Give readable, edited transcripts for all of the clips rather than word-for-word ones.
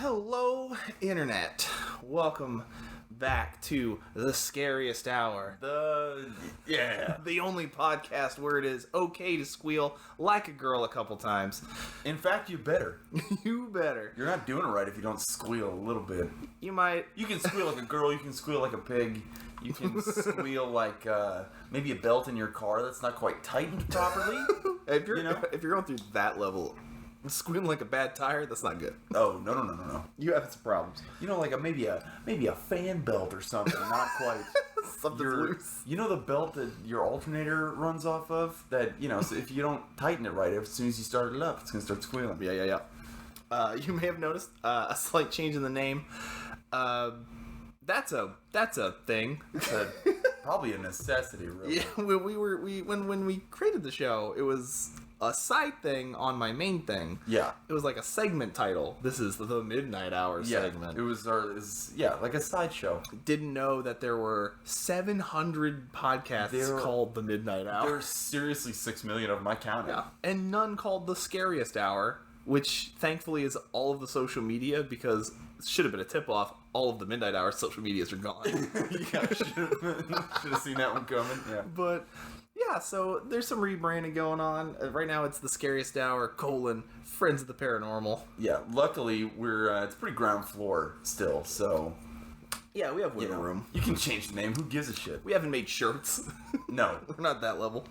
Hello, Internet. Welcome back to The Scariest Hour. The only podcast where it is okay to squeal like a girl a couple times. In fact, you better. You better. You're not doing it right if you don't squeal a little bit. You might. You can squeal like a girl, you can squeal like a pig, you can squeal like maybe a belt in your car that's not quite tightened properly. If you're going through that level, squealing like a bad tire, that's not good. Oh, no. You have some problems. You know, like maybe a fan belt or something, not quite. Something's loose. You know the belt that your alternator runs off of? That, so if you don't tighten it right, as soon as you start it up, it's going to start squealing. Yeah. You may have noticed a slight change in the name. That's a thing. Probably a necessity, really. Yeah, when we created the show, it was a side thing on my main thing. Yeah. It was like a segment title. This is the Midnight Hour segment. It was like a sideshow. Didn't know that there were 700 podcasts called the Midnight Hour. There's seriously 6 million of them, I counted. Yeah. And none called the Scariest Hour, which thankfully is all of the social media, because it should have been a tip-off. All of the Midnight Hour social medias are gone. Yeah, should have seen that one coming. Yeah. But yeah, so there's some rebranding going on. Right now it's the Scariest Hour, Friends of the Paranormal. Yeah, luckily we're it's pretty ground floor still, so yeah, we have wiggle room. You can change the name. Who gives a shit? We haven't made shirts. No. We're not that level.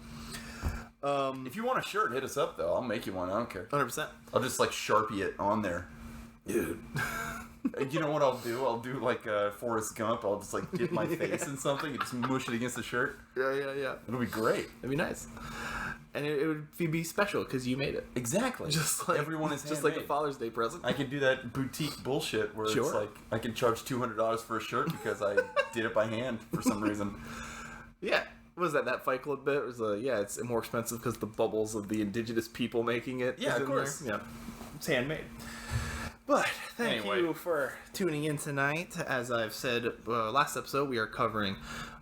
If you want a shirt, hit us up, though. I'll make you one. I don't care. 100%. I'll just, Sharpie it on there. Dude. You know what I'll do? I'll do, Forrest Gump. I'll just, get my face in something and just mush it against the shirt. Yeah. It'll be great. It'd be nice. And it would be special because you made it. Exactly. Just like everyone is just like a Father's Day present. I can do that boutique bullshit where it's like I can charge $200 for a shirt because I did it by hand for some reason. Yeah. What was that Fight Club bit? It was it's more expensive because the bubbles of the indigenous people making it. Yeah, of course. There. Yeah. It's handmade. But thank you for tuning in tonight. As I've said last episode, we are covering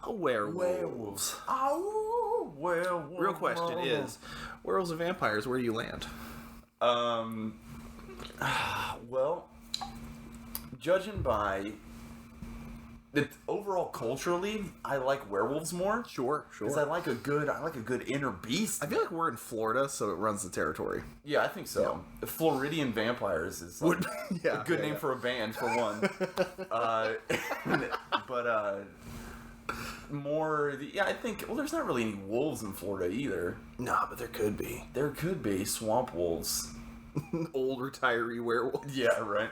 werewolves. Oh, werewolves. Real question is, werewolves and vampires, where do you land? Well, judging by overall culturally, I like werewolves more. Sure. Because I like a good inner beast. I feel like we're in Florida, so it runs the territory. Yeah, I think so. Yeah. Floridian Vampires is a good name for a band, for one. I think, there's not really any wolves in Florida either. Nah, but there could be. There could be swamp wolves. Old retiree werewolves. Yeah, right.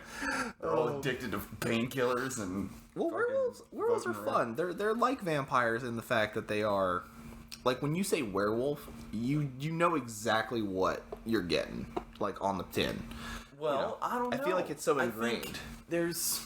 They're all addicted to painkillers and. Well, werewolves are fun. They're like vampires in the fact that they are, like, when you say werewolf, you know exactly what you're getting, like, on the tin. Well, I don't know. I feel like it's so ingrained. There's.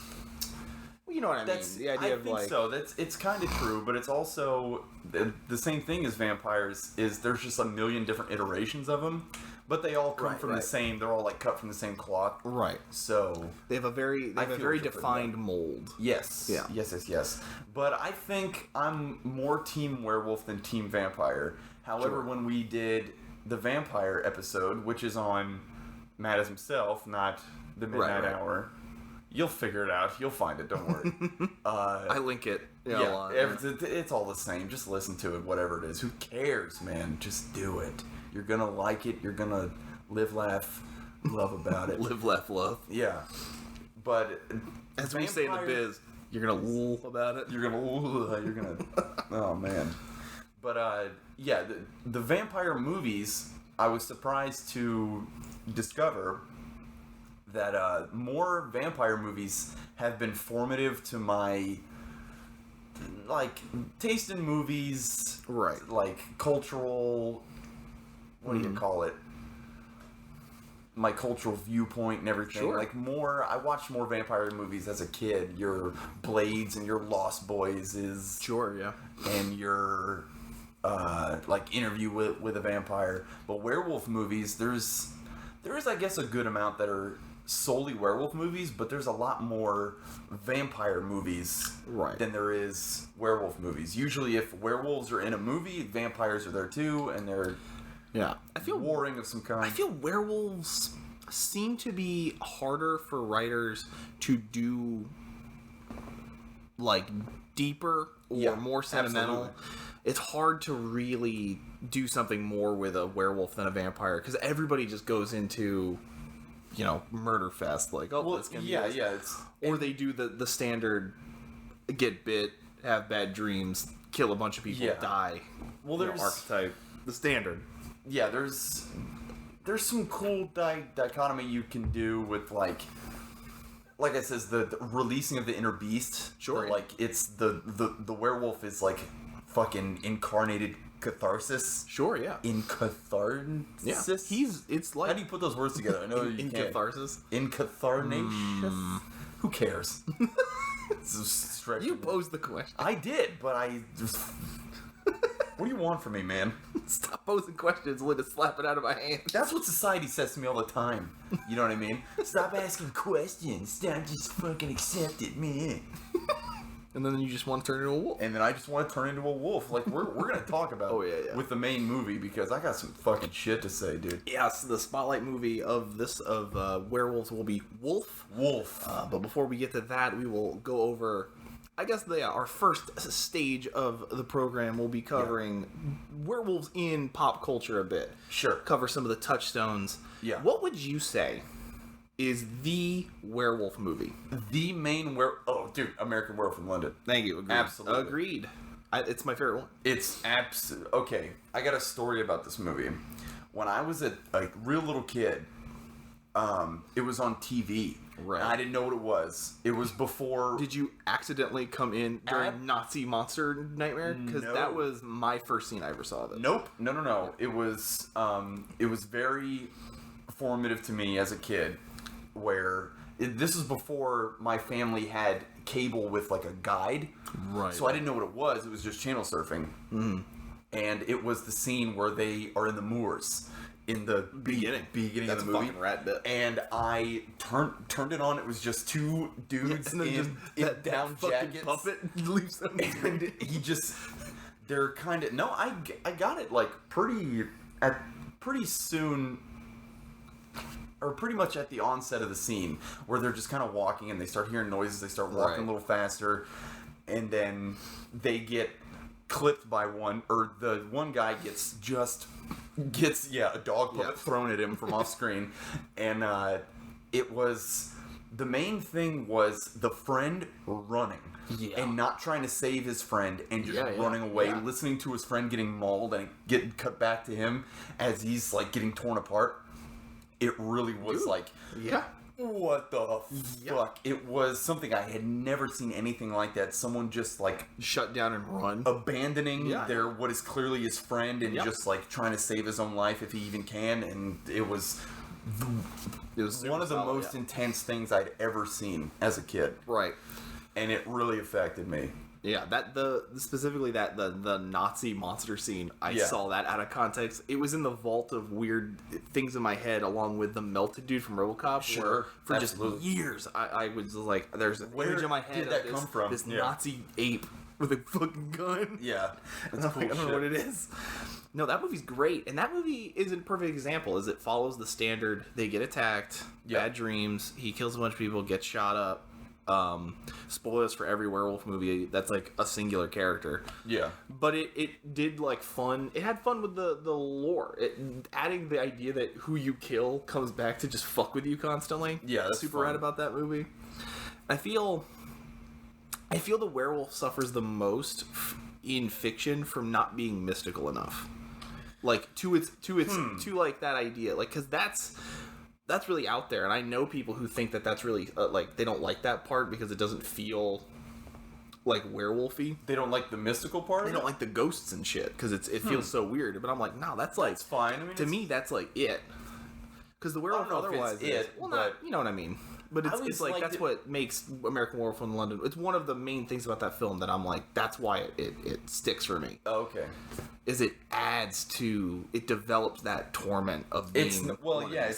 Well, you know what I mean. The idea of, like, so. It's kind of true, but it's also the same thing as vampires. Is there's just a million different iterations of them. But they all come from the same. They're all cut from the same cloth. Right. So they have a very defined mold. Yes. Yeah. Yes. But I think I'm more team werewolf than team vampire. However, when we did the vampire episode, which is on Matt as himself, not the Midnight Hour, you'll figure it out. You'll find it. Don't worry. I link it. It's all the same. Just listen to it. Whatever it is. Who cares, man? Just do it. You're going to like it. You're going to live, laugh, love about it. Live, laugh, love. Yeah. But as we say in the biz, you're going to love about it. You're going to oh, man. But, the vampire movies, I was surprised to discover that more vampire movies have been formative to my taste in movies. Right. Like, cultural... What do you call it? My cultural viewpoint and everything. Sure. I watched more vampire movies as a kid. Your Blades and your Lost Boys is... Sure, yeah. And your, Interview with a Vampire. But werewolf movies, there is, I guess, a good amount that are solely werewolf movies, but there's a lot more vampire movies than there is werewolf movies. Usually, if werewolves are in a movie, vampires are there too, and they're... Yeah, I feel warring of some kind. I feel werewolves. seem to be harder for writers to do, like, deeper or more sentimental. Absolutely. It's hard to really do something more with a werewolf than a vampire, because everybody just goes into, you know, murder fest. Like, oh, it's gonna be this. It's, Or they do the standard get bit, have bad dreams, kill a bunch of people, die. Well, you know, there's archetype, the standard. Yeah, there's some cool dichotomy you can do with like I says the releasing of the inner beast. Sure. Like it's the werewolf is like fucking incarnated catharsis. Sure, yeah. In catharsis. Yeah. It's like, how do you put those words together? I know you in can't. Catharsis. In catharnatious. Who cares? It's a stretch. You posed the question. I did, but I just. What do you want from me, man? Stop posing questions, Linda. Slap it out of my hand. That's what society says to me all the time. You know what I mean? Stop asking questions. Stop, just fucking accept it, man. And then you just want to turn into a wolf. And then I just want to turn into a wolf. Like, we're going to talk about with the main movie, because I got some fucking shit to say, dude. Yeah, so the spotlight movie of werewolves will be Wolf. But before we get to that, we will go over, I guess, our first stage of the program will be covering werewolves in pop culture a bit. Sure. Cover some of the touchstones. Yeah. What would you say is the werewolf movie? The main dude, American Werewolf in London. Thank you. Agreed. Absolutely. Agreed. It's my favorite one. It's okay. I got a story about this movie. When I was a real little kid, it was on TV. Right. I didn't know what it was. It was before. Did you accidentally come in during Nazi Monster Nightmare? Because that was my first scene I ever saw of it. Nope. No. It was very formative to me as a kid, where this is before my family had cable with like a guide. Right. So I didn't know what it was. It was just channel surfing. Mm-hmm. And it was the scene where they are in the moors. In the beginning That's of the movie, a fucking rad bit. And I turned it on. It was just two dudes in down jackets. Puppet leaves them, and they're kind of I got it like pretty soon, or pretty much at the onset of the scene, where they're just kind of walking and they start hearing noises. They start walking a little faster, and then they get clipped by one, or the one guy gets a dog puppet thrown at him from off screen. And it was, the main thing was the friend running and not trying to save his friend, and just running away, listening to his friend getting mauled and getting cut back to him as he's like getting torn apart. It really was what the fuck? It was something I had never seen anything like that. Someone just like shut down and run, abandoning what is clearly his friend, and just like trying to save his own life if he even can. And it was one of the most intense things I'd ever seen as a kid. Right. And it really affected me. Yeah, specifically the Nazi monster scene, I saw that out of context. It was in the vault of weird things in my head, along with the melted dude from RoboCop. Sure, for just years, I was just like, there's an image in my head of this, come from? This Nazi ape with a fucking gun. Yeah, that's cool. I don't know what it is. No, that movie's great, and that movie is a perfect example. Is it follows the standard? They get attacked, bad dreams. He kills a bunch of people, gets shot up. Spoilers for every werewolf movie that's like a singular character. Yeah. But it did like fun. It had fun with the lore. Adding the idea that who you kill comes back to just fuck with you constantly. Yeah, that's super rad about that movie. I feel the werewolf suffers the most in fiction from not being mystical enough. Like to like that idea, like, because that's really out there, and I know people who think that that's really like, they don't like that part because it doesn't feel like werewolfy. They don't like the mystical part. They don't like the ghosts and shit because it feels so weird. But I'm like, no, that's like, it's fine. I mean, to me, that's like it. Because the werewolf otherwise is, well, not, you know what I mean. But it's like that's what makes American Werewolf in London. It's one of the main things about that film that I'm like, that's why it sticks for me. Oh, okay. Is it adds to, it develops that torment of being it's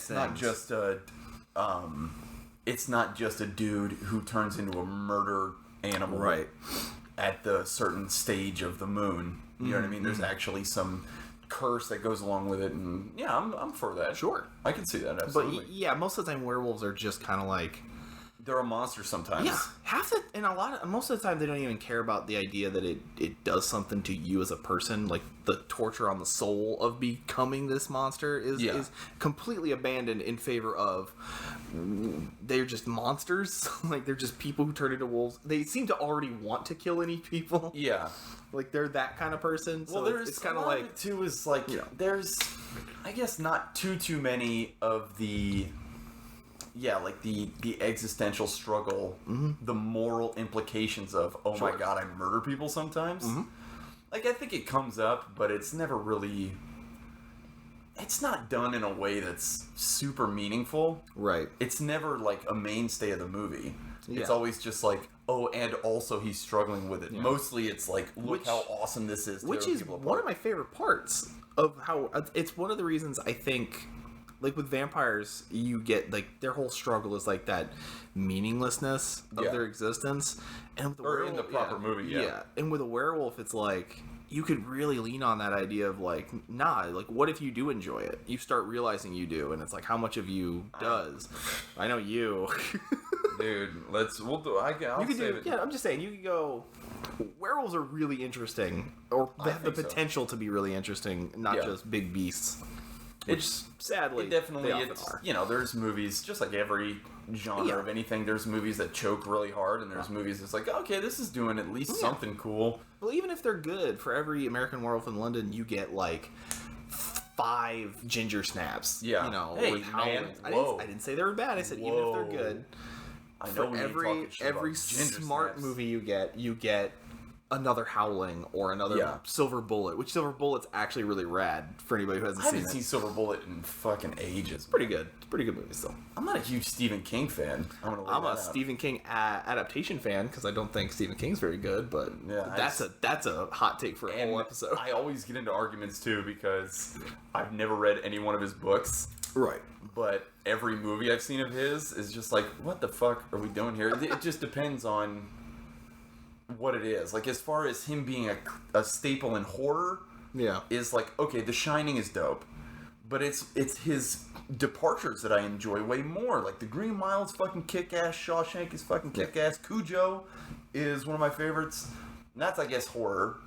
not just a it's not just a dude who turns into a murder animal at the certain stage of the moon. You know what I mean? There's actually some curse that goes along with it, and yeah, I'm for that. Sure. I can see that, absolutely. But yeah, most of the time werewolves are just kind of like... They're a monster sometimes. Yeah, most of the time they don't even care about the idea that it does something to you as a person. Like the torture on the soul of becoming this monster is completely abandoned in favor of they're just monsters. Like they're just people who turn into wolves. They seem to already want to kill any people. Yeah. Like they're that kind of person. So well, it's kind of like it too is like there's, I guess, not too many of the. Yeah, like the existential struggle, the moral implications of, oh my god, I murder people sometimes. Like, I think it comes up, but it's never really... It's not done in a way that's super meaningful. Right. It's never, like, a mainstay of the movie. Yeah. It's always just like, oh, and also he's struggling with it. Yeah. Mostly it's like, look how awesome this is. Which is one of my favorite parts of how... It's one of the reasons I think... Like with vampires, you get like their whole struggle is like that meaninglessness of their existence, and with the werewolf, in the proper movie, and with a werewolf, it's like you could really lean on that idea of like, nah, like what if you do enjoy it? You start realizing you do, and it's like how much of you does. I know you, dude. We'll do. I'll save it. Yeah, I'm just saying you could go. Werewolves are really interesting, or have the potential to be really interesting, not just big beasts. Which, sadly, it definitely are. You know, there's movies, just like every genre of anything, there's movies that choke really hard, and there's movies that's like, okay, this is doing at least something cool. Well, even if they're good, for every American Werewolf in London, you get, like, 5 ginger snaps. Yeah. You know, hey, with man, I didn't say they were bad. I said even if they're good. I know for every smart movie you get another Howling or another Silver Bullet, which Silver Bullet's actually really rad for anybody who hasn't seen it. I haven't seen Silver Bullet in fucking ages. It's pretty good. It's a pretty good movie still. I'm not a huge Stephen King fan. I'm a Stephen King adaptation fan because I don't think Stephen King's very good, but that's a hot take for a whole episode. I always get into arguments too because I've never read any one of his books. Right. But every movie I've seen of his is just like, what the fuck are we doing here? It just depends on what it is. Like, as far as him being a staple in horror, is like, okay, The Shining is dope, but it's his departures that I enjoy way more. Like, The Green Mile's fucking kick-ass, Shawshank is fucking kick-ass, Cujo is one of my favorites. And that's, I guess, horror.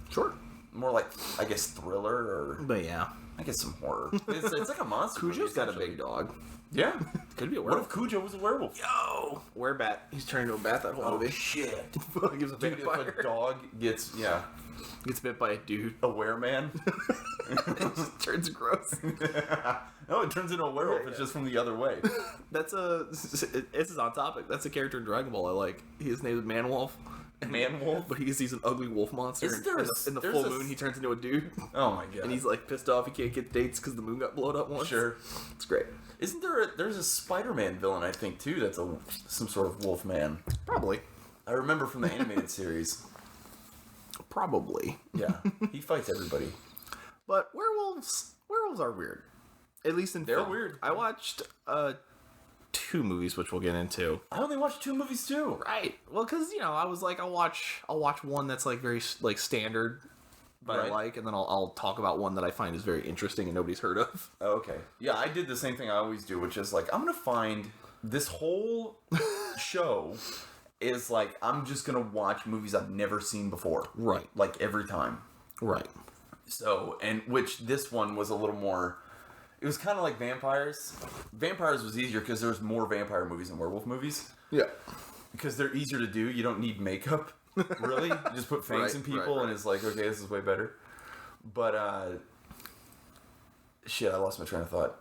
Sure. More like, I guess, thriller, or... But yeah. I guess some horror. It's like a monster Cujo's movie, got a big dog. Yeah. Could be a werewolf. What if Cujo was a werewolf? Yo! Werebat. He's turning into a bat that whole movie. Shit. Gives a dude, if a dog gets bit by a dude. A wereman? It just turns gross. No, it turns into a werewolf. It's just from the other way. This is on topic. That's a character in Dragon Ball I like. His name is Manwolf. Manwolf? But he's an ugly wolf monster. In the full moon, he turns into a dude. Oh my god. And he's like pissed off he can't get dates because the moon got blown up once. Sure. It's great. Isn't there's a Spider-Man villain, I think, too, that's some sort of wolf man? Probably. I remember from the animated series. Probably. Yeah. He fights everybody. But werewolves are weird. At least in film. They're weird. I watched 2 movies, which we'll get into. I only watched 2 movies too. Right. Well, because I was like, I'll watch one that's like very like standard, but I like, and then I'll talk about one that I find is very interesting and nobody's heard of. Okay. Yeah, I did the same thing I always do, which is like, I'm gonna find this whole show is like, I'm just gonna watch movies I've never seen before. Right. Like every time. Right. So, and which this one was a little more. It was kind of like Vampires. Vampires was easier because there's more vampire movies than werewolf movies. Yeah. Because they're easier to do. You don't need makeup, really. You just put fangs in people and it's like, okay, this is way better. But, shit, I lost my train of thought.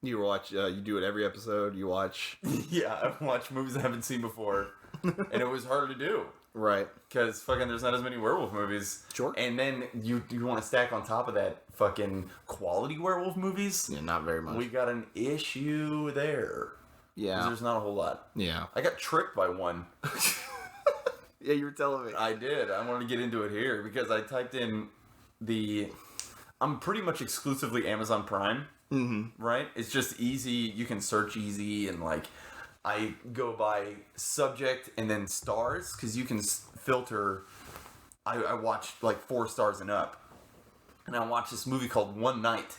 You watch, you do it every episode, you watch... Yeah, I've watched movies I haven't seen before. And it was hard to do. Right. Because fucking there's not as many werewolf movies. Sure. And then you want to stack on top of that fucking quality werewolf movies. Yeah, not very much. We got an issue there. Yeah. Because there's not a whole lot. Yeah. I got tricked by one. Yeah, you were telling me. I did. I wanted to get into it here because I typed in I'm pretty much exclusively Amazon Prime. Mm-hmm. Right? It's just easy. You can search easy and like... I go by subject and then stars because you can filter. I watch like 4 stars and up. and I watched this movie called One Night,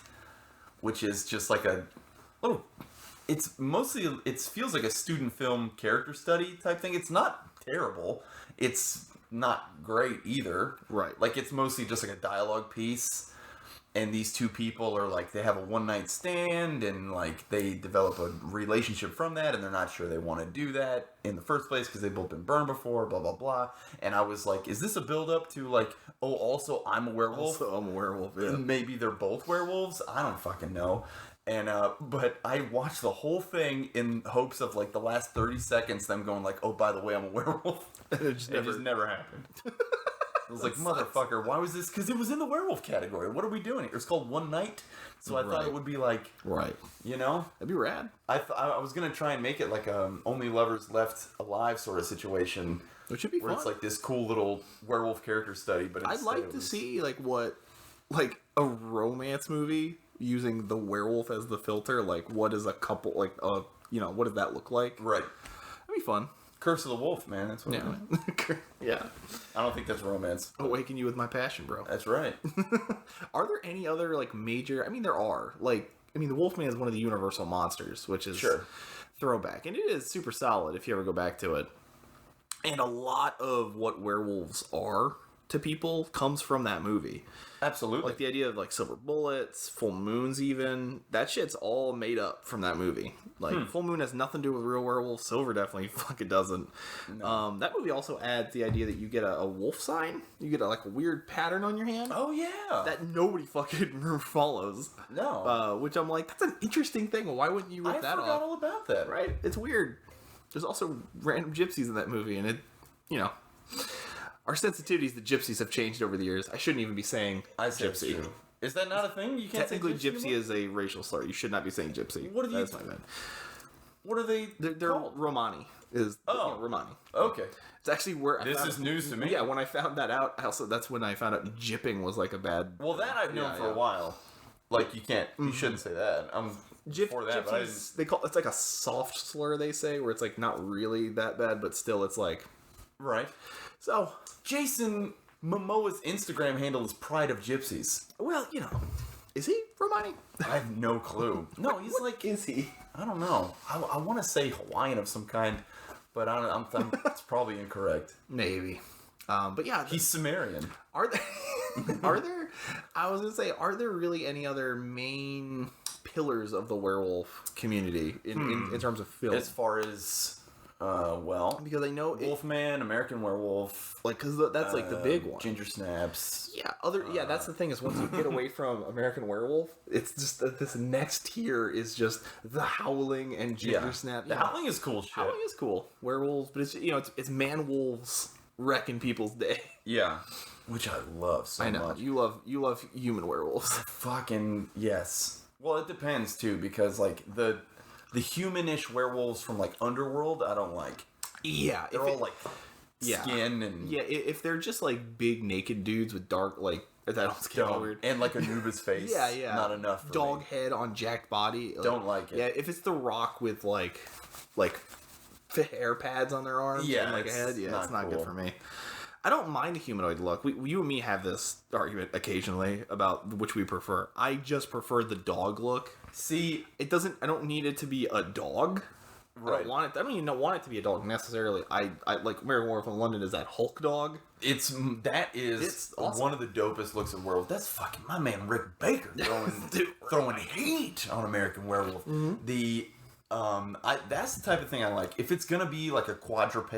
which is just like a little. It's mostly it feels like a student film character study type thing. It's not terrible. It's not great either. Right. Like it's mostly just like a dialogue piece. And these two people are like, they have a one night stand and like they develop a relationship from that and they're not sure they want to do that in the first place because they've both been burned before, blah, blah, blah. And I was like, is this a build up to like, oh, also I'm a werewolf? Also, I'm a werewolf, yeah. Maybe they're both werewolves? I don't fucking know. And, but I watched the whole thing in hopes of like the last 30 seconds, them going like, oh, by the way, I'm a werewolf. And it just never happened. I was like, motherfucker, why was this? Because it was in the werewolf category. What are we doing here? It's called One Night. So I thought it would be like, you know? That'd be rad. I was going to try and make it like a Only Lovers Left Alive sort of situation. Which should be where fun. It's like this cool little werewolf character study. But I'd like to see like what, like a romance movie using the werewolf as the filter. Like what is a couple, like, you know, what does that look like? Right. That'd be fun. Curse of the Wolf, man. That's what it is. Yeah. I don't think that's romance. Awaken you with my passion, bro. That's right. Are there any other, like, major... I mean, there are. Like, I mean, the Wolfman is one of the universal monsters, which is throwback. And it is super solid if you ever go back to it. And a lot of what werewolves are to people comes from that movie. Absolutely. Like, the idea of, like, silver bullets, full moons even. That shit's all made up from that movie. Like, full moon has nothing to do with real werewolves. Silver definitely fucking doesn't. No. That movie also adds the idea that you get a wolf sign. You get a weird pattern on your hand. Oh, yeah. That nobody fucking follows. No. Which I'm like, that's an interesting thing. Why wouldn't you rip that off? I forgot all about that. Right? It's weird. There's also random gypsies in that movie, and it, you know... Our sensitivities to gypsies have changed over the years. I shouldn't even be saying gypsy. Is that not a thing? You can't Technically, say gypsy is a racial slur. You should not be saying gypsy. What are you? That's my bad. What are they? They're called? Romani. Romani. Okay. It's actually where this is news to me. Yeah, when I found that out, that's when I found out jipping was like a bad. Well, that I've known for a while. Like you can't, you shouldn't say that. I'm for that, but it's like a soft slur. They say where it's like not really that bad, but still it's like right. So Jason Momoa's Instagram handle is Pride of Gypsies. Well, you know, is he Romani? I have no clue. No, he's like, is he? I don't know. I want to say Hawaiian of some kind, but I'm it's probably incorrect. Maybe. But yeah, he's Sumerian. Are there? I was gonna say, are there really any other main pillars of the werewolf community in terms of film? As far as well, because I know Wolfman, American Werewolf, like because that's like the big one. Ginger Snaps. Yeah, that's the thing is once you get away from American Werewolf, it's just that this next tier is just The Howling and Ginger Snap. The Howling is cool shit. Howling is cool. Werewolves, but it's man wolves wrecking people's day. Yeah, which I love so much. I know much. You love human werewolves. Fucking yes. Well, it depends too because like the humanish werewolves from like Underworld, I don't like. Yeah, they're all like skin and if they're just like big naked dudes with dark like that don't get weird and like Anubis face. yeah, not enough. For dog me. Head on jacked body. Don't like it. Yeah, if it's The Rock with like hair pads on their arms and like a head, it's not good for me. I don't mind the humanoid look. You and me have this argument occasionally about which we prefer. I just prefer the dog look. See, I don't need it to be a dog. Right. I don't even want it to be a dog necessarily. I like American Werewolf in London is that Hulk dog. It's awesome. One of the dopest looks of Werewolf. That's fucking my man Rick Baker throwing heat on American Werewolf. Mm-hmm. That's the type of thing I like. If it's gonna be like a quadruped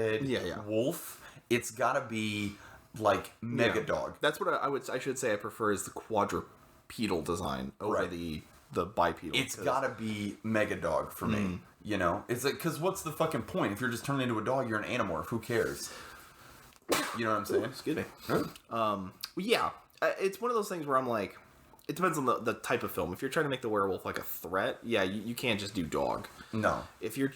wolf, it's gotta be like mega dog. That's what I should say. I prefer is the quadrupedal design over the bipedal. It's gotta be mega dog for me. You know, it's like because what's the fucking point? If you're just turning into a dog, you're an animorph. Who cares? You know what I'm saying? Excuse me. It's one of those things where I'm like, it depends on the type of film. If you're trying to make the werewolf like a threat, you can't just do dog. No. If you're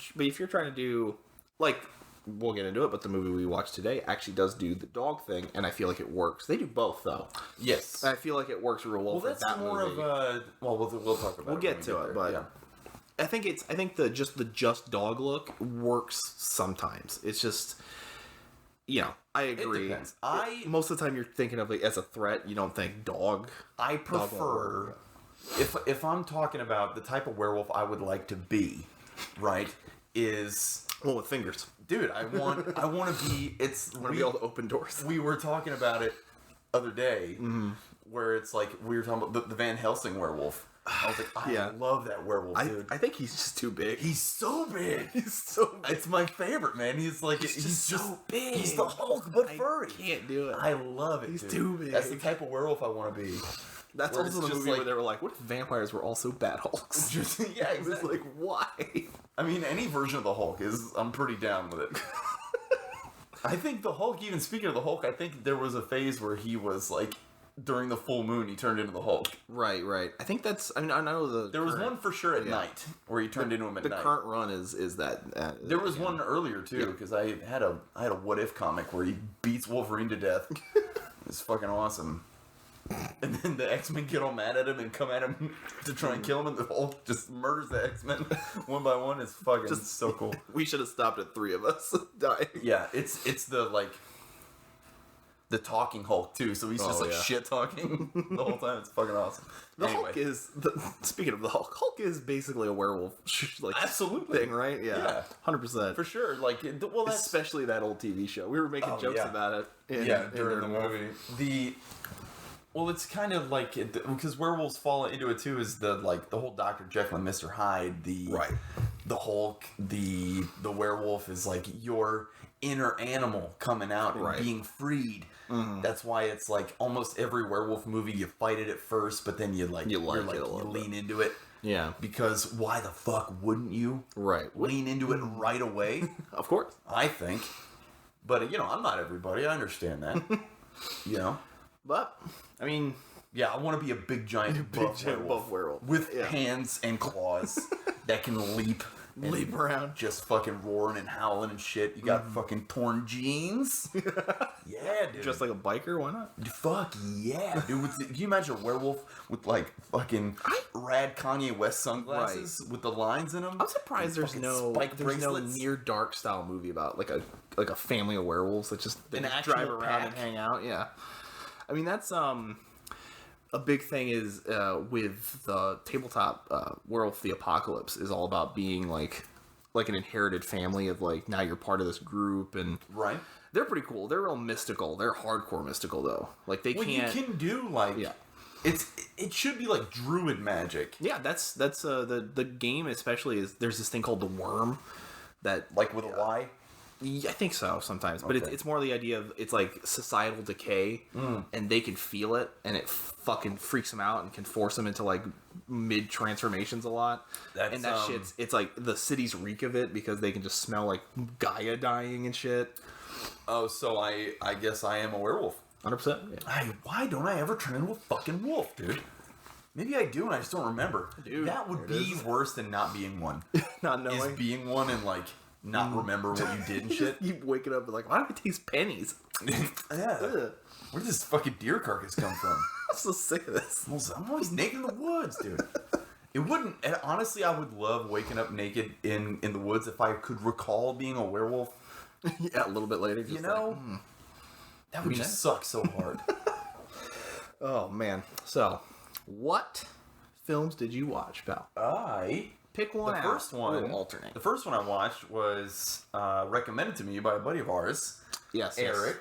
trying to do like, we'll get into it, but the movie we watched today actually does do the dog thing, and I feel like it works. They do both though. Yes. I feel like it works real well. Well, that's that more movie. of a. Well, we'll talk about. We'll get to it, but. Yeah. I think the just dog look works sometimes. It's just I agree. It depends. Most of the time you're thinking of it as a threat. You don't think dog. I prefer if I'm talking about the type of werewolf I would like to be, right? Is one with fingers. Dude, I want to be. I want to be able to open doors. We were talking about it other day, where it's like we were talking about the Van Helsing werewolf. I was like, I love that werewolf, dude. I think he's just too big. He's so big. He's so big. It's my favorite, man. He's just so big. He's the Hulk, but furry. I can't do it. I love it. He's dude. too big. That's the type of werewolf I want to be. That's also the movie where they were like, what if vampires were also bad Hulks? Yeah, exactly. It was like, why? I mean, any version of the Hulk I'm pretty down with it. I think the Hulk, even speaking of the Hulk, I think there was a phase where he was like, during the full moon, he turned into the Hulk. Right. I think that's, I know there was one for sure at night, where he turned into him at night. The current run is that. There was one earlier, too, because I had a What If comic where he beats Wolverine to death. It's fucking awesome. And then the X-Men get all mad at him and come at him to try and kill him, and the Hulk just murders the X-Men one by one. It's fucking so cool. We should have stopped at 3 of us dying. Yeah, it's the talking Hulk too, so he's just shit talking the whole time. It's fucking awesome. Hulk is speaking of the Hulk is basically a werewolf absolutely thing, right? Yeah, 100% for sure. That's especially that old TV show. We were making jokes about it. During the movie. It's kind of like because werewolves fall into it too. Is the whole Dr. Jekyll and Mr. Hyde, the Hulk, the werewolf is like your inner animal coming out and being freed. Mm-hmm. That's why it's like almost every werewolf movie you fight it at first, but then you lean into it. Yeah. Because why the fuck wouldn't you? Lean into it right away. Of course. I think. But I'm not everybody. I understand that. But I mean, yeah, I want to be a big giant buff werewolf with hands and claws that can leap around, just fucking roaring and howling and shit. You got fucking torn jeans. Yeah, dude. Just like a biker, why not? Fuck yeah, dude. Can you imagine a werewolf with like fucking rad Kanye West sunglasses with the lines in them? I'm surprised there's no near dark style movie about like a family of werewolves that just drive around and hang out. Yeah. I mean, that's a big thing is with the tabletop Werewolf the Apocalypse is all about being like an inherited family of like now you're part of this group and they're pretty cool. They're real mystical. They're hardcore mystical though. Like they can't. You can do it should be like druid magic. Yeah, that's the game especially is there's this thing called the worm that like with a Y. Yeah, I think so sometimes, but it's more the idea of it's like societal decay, and they can feel it, and it fucking freaks them out and can force them into like mid transformations a lot. Shit's it's like the cities reek of it because they can just smell like Gaia dying and shit. Oh, so I guess I am a werewolf. 100%. Yeah. Why don't I ever turn into a fucking wolf, dude? Maybe I do, and I just don't remember. Dude, that would be worse than not being one. Not knowing. Is being one and like. Not remember what you did and shit. You waking up and like, why do I taste pennies? Yeah. Where did this fucking deer carcass come from? I'm so sick of this. I'm always naked in the woods, dude. It wouldn't. And honestly, I would love waking up naked in the woods if I could recall being a werewolf. Yeah, a little bit later. Just that would just suck so hard. Oh man. So, what films did you watch, pal? Pick one out. The first one I watched was recommended to me by a buddy of ours. Yes, Eric.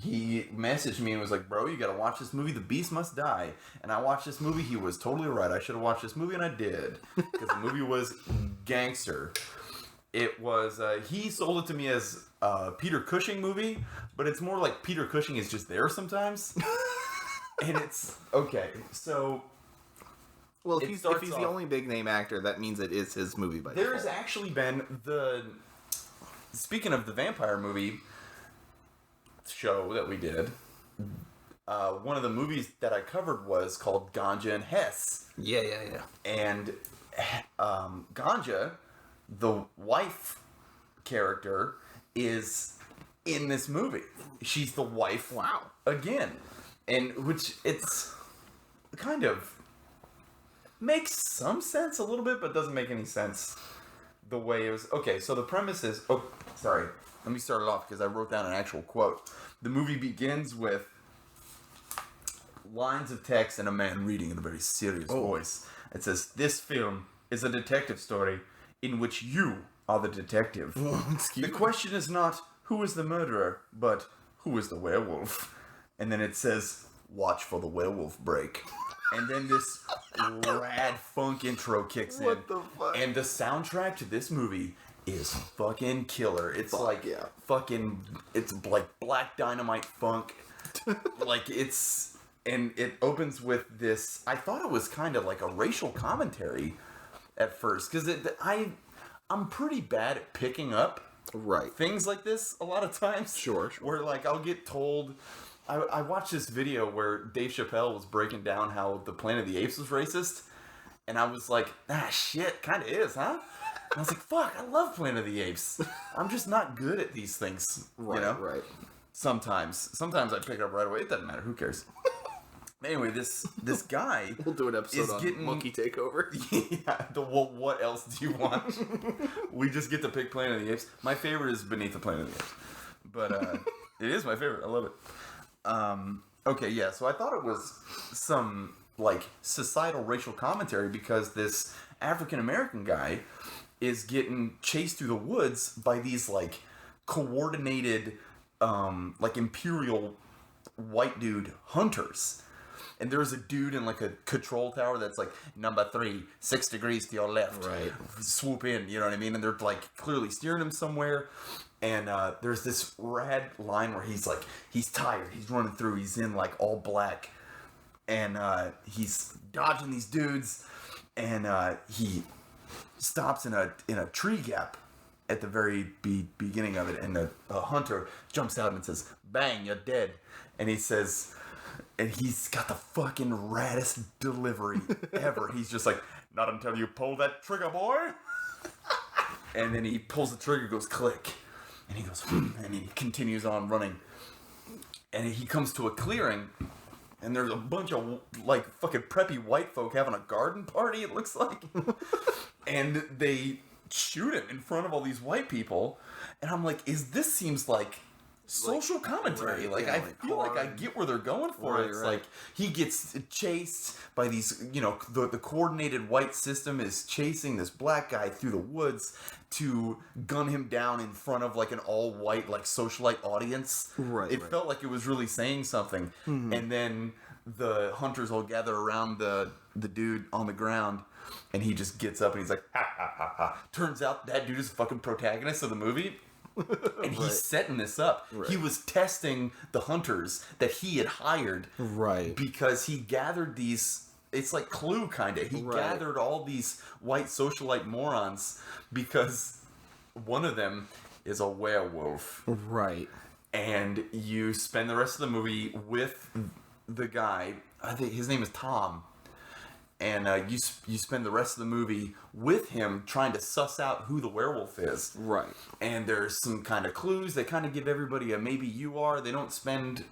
He messaged me and was like, "Bro, you got to watch this movie. The Beast Must Die." And I watched this movie. He was totally right. I should have watched this movie, and I did because the movie was gangster. It was. He sold it to me as a Peter Cushing movie, but it's more like Peter Cushing is just there sometimes. And it's okay. So. Well, if he's the only big name actor, that means it is his movie by default. There's actually been speaking of the vampire movie show that we did, one of the movies that I covered was called Ganja and Hess. Yeah. And Ganja, the wife character, is in this movie. She's the wife. Wow. Again. And which it's kind of makes some sense a little bit, but doesn't make any sense the way it was. Okay, so the premise is... Oh, sorry. Let me start it off because I wrote down an actual quote. The movie begins with lines of text and a man reading in a very serious voice. It says, "This film is a detective story in which you are the detective. The question is not who is the murderer, but who is the werewolf." And then it says, "Watch for the werewolf break." And then this rad funk intro kicks in. What the fuck? And the soundtrack to this movie is fucking killer. It's it's like Black Dynamite funk. Like it's, and it opens with this, I thought it was kind of like a racial commentary at first. Because I'm pretty bad at picking up things like this a lot of times. Sure. Where like I'll get told... I watched this video where Dave Chappelle was breaking down how the Planet of the Apes was racist, and I was like, shit, kind of is, huh? And I was like, fuck, I love Planet of the Apes. I'm just not good at these things, you know? Right. Sometimes I pick it up right away. It doesn't matter. Who cares? Anyway, this guy... We'll do an episode on Monkey Takeover. Yeah, well, what else do you want? We just get to pick Planet of the Apes. My favorite is Beneath the Planet of the Apes. But it is my favorite. I love it. Okay, yeah, so I thought it was some, like, societal racial commentary because this African-American guy is getting chased through the woods by these, like, coordinated, like, imperial white dude hunters. And there's a dude in, like, a control tower that's like, "Number 3, 6 degrees to your left." Right. Swoop in, you know what I mean? And they're, like, clearly steering him somewhere. And there's this rad line where he's like, he's tired, he's running through, he's in like all black, and he's dodging these dudes, and he stops in a tree gap at the very beginning of it, and a hunter jumps out and says, "Bang, you're dead." And he says, and he's got the fucking raddest delivery ever. He's just like, "Not until you pull that trigger, boy." And then he pulls the trigger, goes click. And he goes, and he continues on running. And he comes to a clearing, and there's a bunch of, like, fucking preppy white folk having a garden party, it looks like. And they shoot him in front of all these white people. And I'm like, this seems like social commentary. Right, I feel like I get where they're going for it. It's like, he gets chased by these, you know, the coordinated white system is chasing this black guy through the woods to gun him down in front of, like, an all-white, like, socialite audience. It felt like it was really saying something. Mm-hmm. And then the hunters all gather around the dude on the ground, and he just gets up and he's like, "Ha, ha, ha, ha." Turns out that dude is the fucking protagonist of the movie. And he's setting this up. He was testing the hunters that he had hired. Because he gathered these... It's like Clue, kind of. He gathered all these white socialite morons because one of them is a werewolf. And you spend the rest of the movie with the guy. I think his name is Tom. And you spend the rest of the movie with him trying to suss out who the werewolf is. And there's some kind of clues. They kind of give everybody a maybe you are. They don't spend...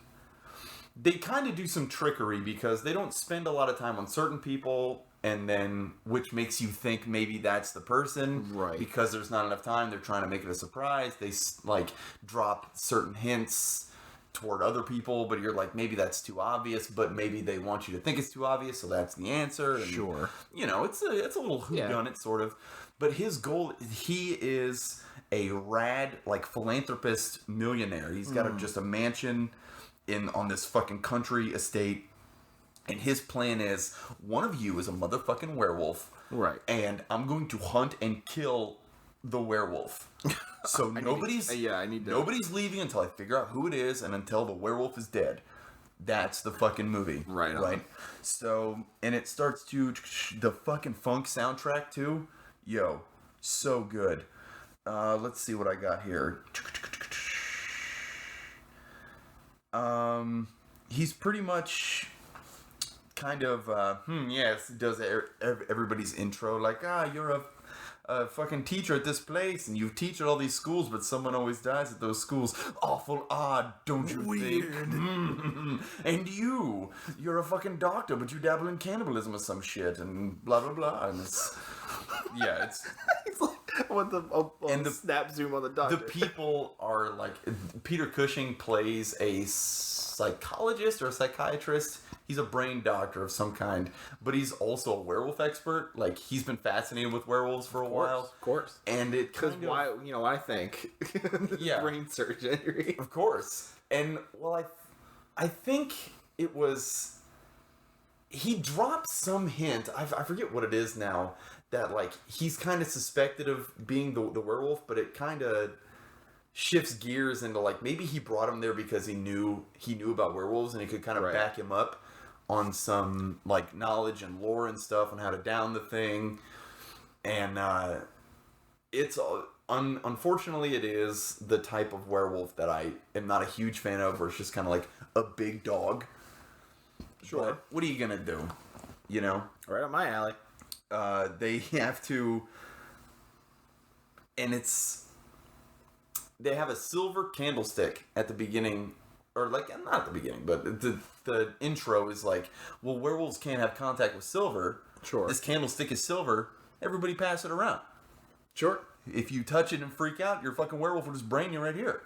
They kind of do some trickery because they don't spend a lot of time on certain people, and then which makes you think maybe that's the person. Because there's not enough time. They're trying to make it a surprise. They, like, drop certain hints toward other people, but you're like, maybe that's too obvious, but maybe they want you to think it's too obvious, so that's the answer. And, you know, it's a little whodunit, sort of. But his goal, he is a rad, like, philanthropist millionaire. He's got just a mansion on this fucking country estate, and his plan is, one of you is a motherfucking werewolf, and I'm going to hunt and kill the werewolf. So nobody's leaving until I figure out who it is, and until the werewolf is dead. That's the fucking movie. Right? So, and it starts to, the fucking funk soundtrack too. Yo, so good. Let's see what I got here. He's pretty much kind of, does everybody's intro, like, you're a fucking teacher at this place, and you teach at all these schools, but someone always dies at those schools. Awful odd, don't you think? And you're a fucking doctor, but you dabble in cannibalism or some shit, and blah, blah, blah, and it's... With the snap zoom on the doctor. The people are like, Peter Cushing plays a psychologist or a psychiatrist. He's a brain doctor of some kind, but he's also a werewolf expert. Like, he's been fascinated with werewolves for a while. Of course. And it Because kind of... why, I think. Yeah. Brain surgery. Of course. And, well, I think it was... He dropped some hint, I forget what it is now, that, like, he's kind of suspected of being the werewolf, but it kind of shifts gears into, like, maybe he brought him there because he knew about werewolves and he could kind of back him up on some, like, knowledge and lore and stuff on how to down the thing. And it's... unfortunately, it is the type of werewolf that I am not a huge fan of, where it's just kind of like a big dog. Sure. But what are you gonna do? You know? Right up my alley. They have to... And they have a silver candlestick at the beginning, or like, not at the beginning, but the intro is like, well, werewolves can't have contact with silver. Sure. This candlestick is silver. Everybody pass it around. Sure. If you touch it and freak out, your fucking werewolf will just brain you right here.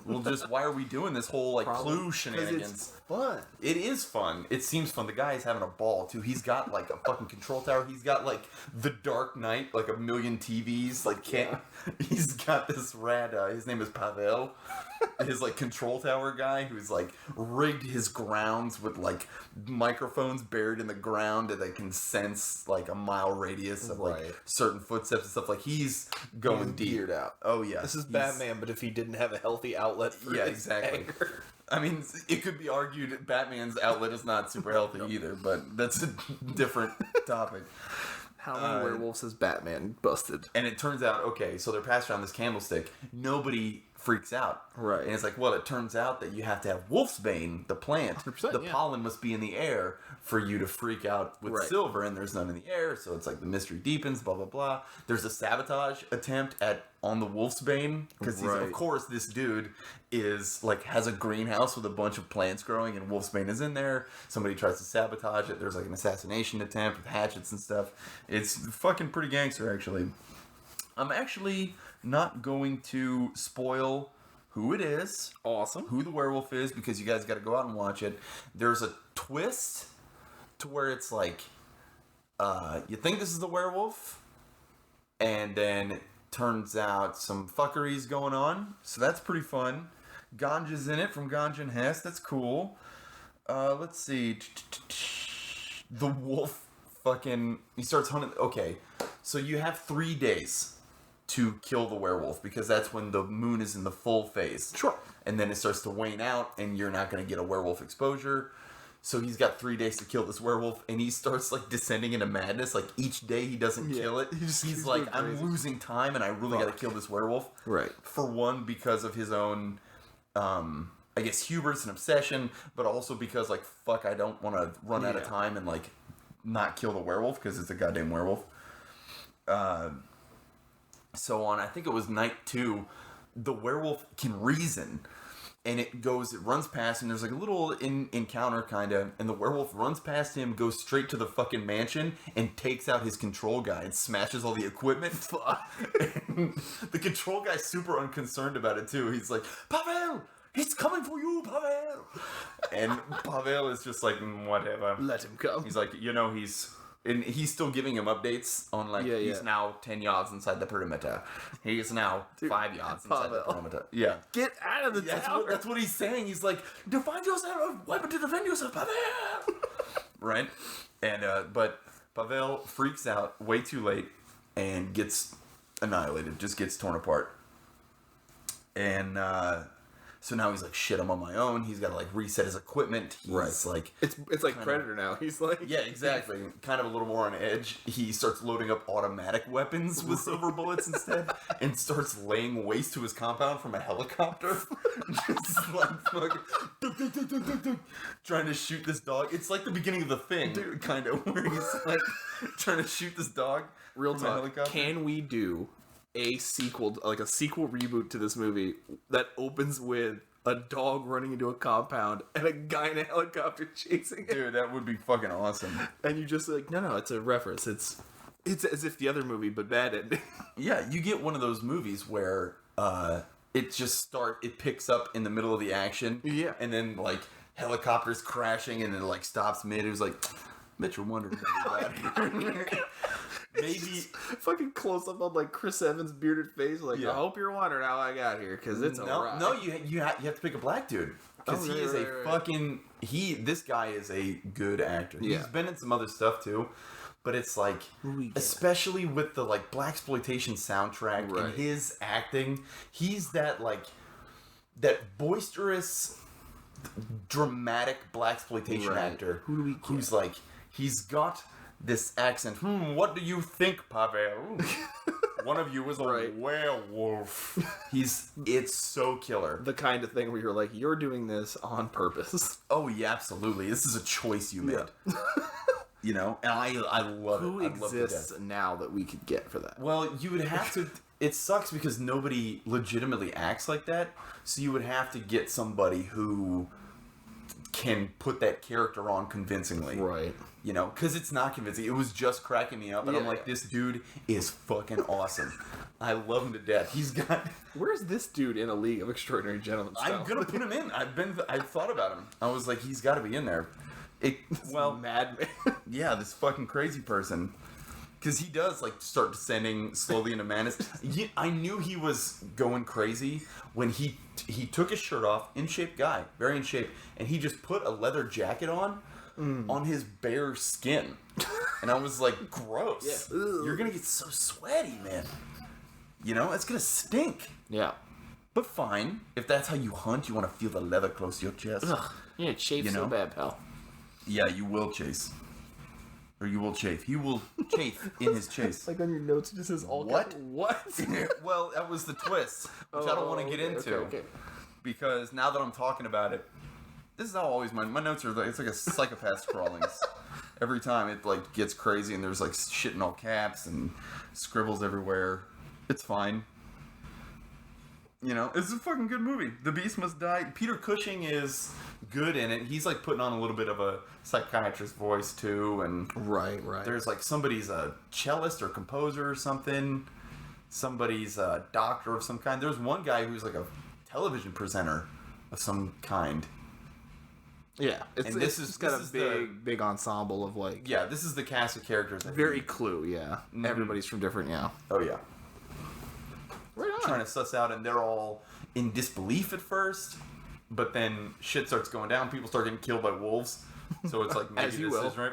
Well, just why are we doing this whole like clue shenanigans? It's fun. It is fun. It seems fun. The guy is having a ball too. He's got like a fucking control tower. He's got like the Dark Knight, like a million TVs. Like he's got this rad. His name is Pavel. His like control tower guy who's like rigged his grounds with like microphones buried in the ground that can sense like a mile radius of like certain footsteps and stuff. Like he's going deep. Geared out. Oh yeah, this is Batman, but if he didn't have a healthy outlet for his anger. I mean, it could be argued that Batman's outlet is not super healthy either, but that's a different topic. How many werewolves has Batman busted? And it turns out, okay, so they're passed around this candlestick. Nobody freaks out. Right. And it's like, well, it turns out that you have to have wolfsbane, the plant. The pollen must be in the air for you to freak out with silver, and there's none in the air, so it's like the mystery deepens, blah, blah, blah. There's a sabotage attempt on the wolfsbane, because of course this dude is like has a greenhouse with a bunch of plants growing, and wolfsbane is in there. Somebody tries to sabotage it. There's like an assassination attempt with hatchets and stuff. It's fucking pretty gangster, actually. I'm actually not going to spoil who it is. Awesome. Who the werewolf is, because you guys got to go out and watch it. There's a twist to where it's like, you think this is the werewolf, and then it turns out some fuckery's going on. So that's pretty fun. Ganja's in it from Ganja and Hess. That's cool. Let's see. The wolf fucking... He starts hunting... Okay, so you have 3 days to kill the werewolf, because that's when the moon is in the full phase. Sure. And then it starts to wane out, and you're not going to get a werewolf exposure. So he's got 3 days to kill this werewolf, and he starts like descending into madness. Like each day he doesn't kill it. He's like, I'm losing time, and I really got to kill this werewolf. Right. For one, because of his own, I guess, hubris and obsession, but also because like, fuck, I don't want to run out of time and like not kill the werewolf because it's a goddamn werewolf. So on, I think it was night 2, the werewolf can reason, and it runs past, and there's like a little encounter kind of, and the werewolf runs past him, goes straight to the fucking mansion, and takes out his control guy and smashes all the equipment. And the control guy's super unconcerned about it too. He's like, Pavel, he's coming for you, Pavel. And Pavel is just like, whatever. Let him come. He's like, and he's still giving him updates on like, he's now 10 yards inside the perimeter. He is now 5 yards inside the perimeter. Yeah. Get out of the tower. That's what he's saying. He's like, find yourself a weapon to defend yourself, Pavel. Right? And, but Pavel freaks out way too late and gets annihilated, just gets torn apart. And, so now he's like, shit, I'm on my own. He's got to like reset his equipment. He's like... It's like Predator now. He's like... Yeah, exactly. Kind of a little more on edge. He starts loading up automatic weapons with silver bullets instead, and starts laying waste to his compound from a helicopter. Just like fucking... trying to shoot this dog. It's like the beginning of The Thing, dude, kind of, where he's like trying to shoot this dog. Real talk. Can we do a sequel, like a sequel reboot to this movie that opens with a dog running into a compound and a guy in a helicopter chasing it? Dude, that would be fucking awesome. And you just like, no, it's a reference. It's It's as if the other movie, but bad ending. Yeah, you get one of those movies where it picks up in the middle of the action. Yeah. And then, like, helicopters crashing and then, like, stops mid. It was like, bet you're wondering about that. Maybe. Fucking close up on, like, Chris Evans' bearded face. Like, I hope you're wondering how I got here, because it's a ride. No, you have to pick a black dude. Because he is fucking... This guy is a good actor. Yeah. He's been in some other stuff, too. But it's like, especially with the, like, blaxploitation soundtrack and his acting, he's that, like, that boisterous, dramatic blaxploitation actor who's like, he's got this accent. What do you think, Pavel? One of you is a werewolf. It's so killer. The kind of thing where you're like, you're doing this on purpose. Oh, yeah, absolutely. This is a choice you made. Yeah. You know, and I love it. Who exists now that we could get for that? Well, you would have to... It sucks because nobody legitimately acts like that, so you would have to get somebody who can put that character on convincingly. Right. You know, because it's not convincing. It was just cracking me up, and I'm like, this dude is fucking awesome. I love him to death. He's got... Where's this dude in A League of Extraordinary Gentlemen? I'm going to put him in. I've thought about him. I was like, he's got to be in there. Madman. Yeah, this fucking crazy person. Because he does, like, start descending slowly into madness. I knew he was going crazy when he took his shirt off, in shape guy, very in shape, and he just put a leather jacket on his bare skin. And I was like, gross. Yeah. You're going to get so sweaty, man. You know, it's going to stink. Yeah. But fine. If that's how you hunt, you want to feel the leather close to your chest. Ugh. Yeah, it chafes so bad, pal. Yeah, you will chase. Or you will chafe. He will chafe in his chase. Like on your notes, it just says all What? What? Well, that was the twist, which I don't want to get into. Okay. Because now that I'm talking about it, this is how always my notes are. It's like a psychopath scrawlings. Every time it like gets crazy and there's like shit in all caps and scribbles everywhere. It's fine. You know, it's a fucking good movie. The Beast Must Die. Peter Cushing is good in it. He's like putting on a little bit of a psychiatrist voice too, and right. There's like somebody's a cellist or composer or something. Somebody's a doctor of some kind. There's one guy who's like a television presenter of some kind. Yeah, it's got a big ensemble of like. Yeah, this is the cast of characters. Very Clue. Yeah, everybody's from different. Yeah. Oh yeah. Right on. Trying to suss out, and they're all in disbelief at first, but then shit starts going down. People start getting killed by wolves, so it's like maybe this is right.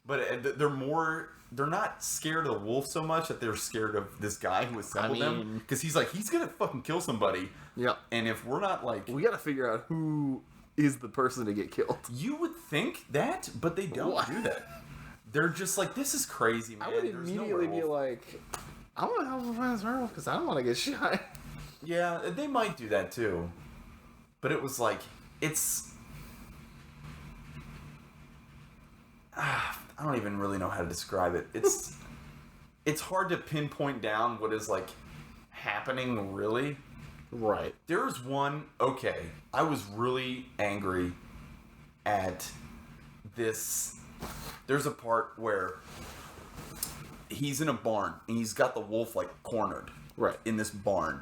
But they're not scared of the wolf so much that they're scared of this guy who assembled them, because he's gonna fucking kill somebody. Yeah. And if we're not like, we gotta figure out who is the person to get killed. You would think that, but they don't do that. They're just like, this is crazy, man. I would immediately be like, I want to help find this werewolf because I don't want to get shot. Yeah, they might do that too. But it was like, I don't even really know how to describe it. It's hard to pinpoint down what is like happening really. Right. There's one, I was really angry at this. There's a part where he's in a barn and he's got the wolf like cornered in this barn,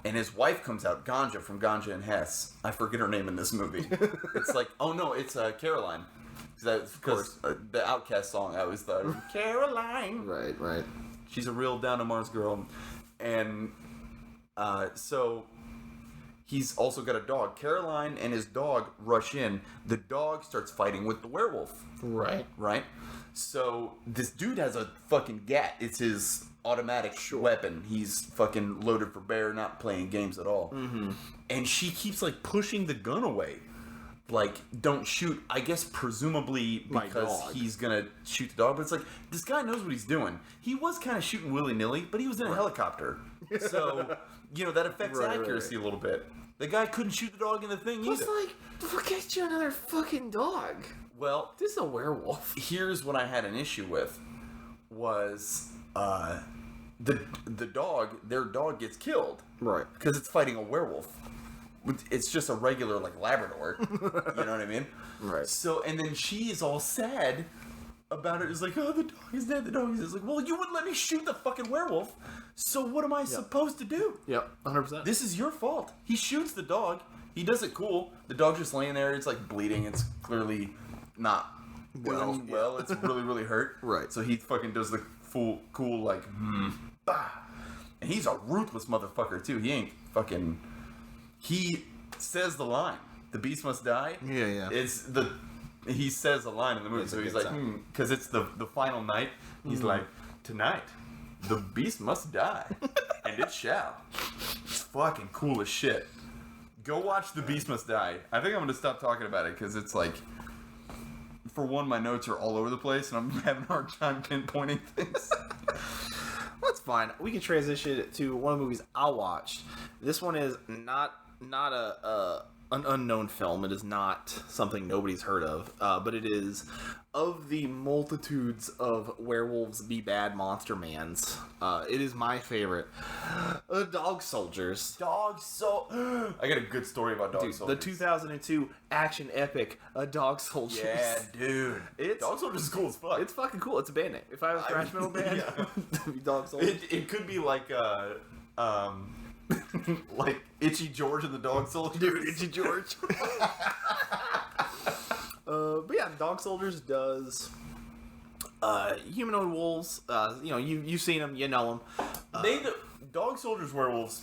and his wife comes out, Ganja from Ganja and Hess. I forget her name in this movie. It's like, oh no, it's Caroline, because the Outcast song I was the Caroline. Right. She's a real down to Mars girl, and so he's also got a dog. Caroline and his dog rush in. The dog starts fighting with the werewolf. Right. So this dude has a fucking gat. It's his automatic weapon. He's fucking loaded for bear, not playing games at all. Mm-hmm. And she keeps like pushing the gun away. Like, don't shoot. I guess presumably because he's gonna shoot the dog. But it's like, this guy knows what he's doing. He was kind of shooting willy-nilly, but he was in a helicopter. So, you know, that affects accuracy a little bit. The guy couldn't shoot the dog in the thing either. It's like, forget you another fucking dog. Well, this is a werewolf. Here's what I had an issue with was the dog. Their dog gets killed, right? Because it's fighting a werewolf. It's just a regular like Labrador. You know what I mean? Right. So and then she is all sad about it is like, oh, the dog is dead, the dog is dead. It's like, well, you wouldn't let me shoot the fucking werewolf, so what am I supposed to do? Yep, 100%. This is your fault. He shoots the dog. He does it cool. The dog's just laying there. It's like bleeding. It's clearly not doing well. It's really, really hurt. Right. So he fucking does the full, cool, like, bah. And he's a ruthless motherfucker, too. He ain't fucking... He says the line. The beast must die. Yeah. He says a line in the movie, so he's like, because it's the final night. He's like, tonight, the beast must die, and it shall. It's fucking cool as shit. Go watch The Beast Must Die. I think I'm gonna stop talking about it because it's like, for one, my notes are all over the place, and I'm having a hard time pinpointing things. That's fine. We can transition to one of the movies I watched. This one is not an unknown film. It is not something nobody's heard of, but it is of the multitudes of werewolves be bad monster mans. It is my favorite. Dog Soldiers. I got a good story about Dog Soldiers. The 2002 action epic, Dog Soldiers. Yeah, dude. Dog Soldiers is cool as fuck. It's fucking cool. It's a band name. If I was a thrash metal band, it'd be Dog Soldiers. It could be like like Itchy George and the Dog Soldiers. Dude, Itchy George. But yeah, Dog Soldiers does humanoid wolves. You've seen them, you know them. Dog Soldiers werewolves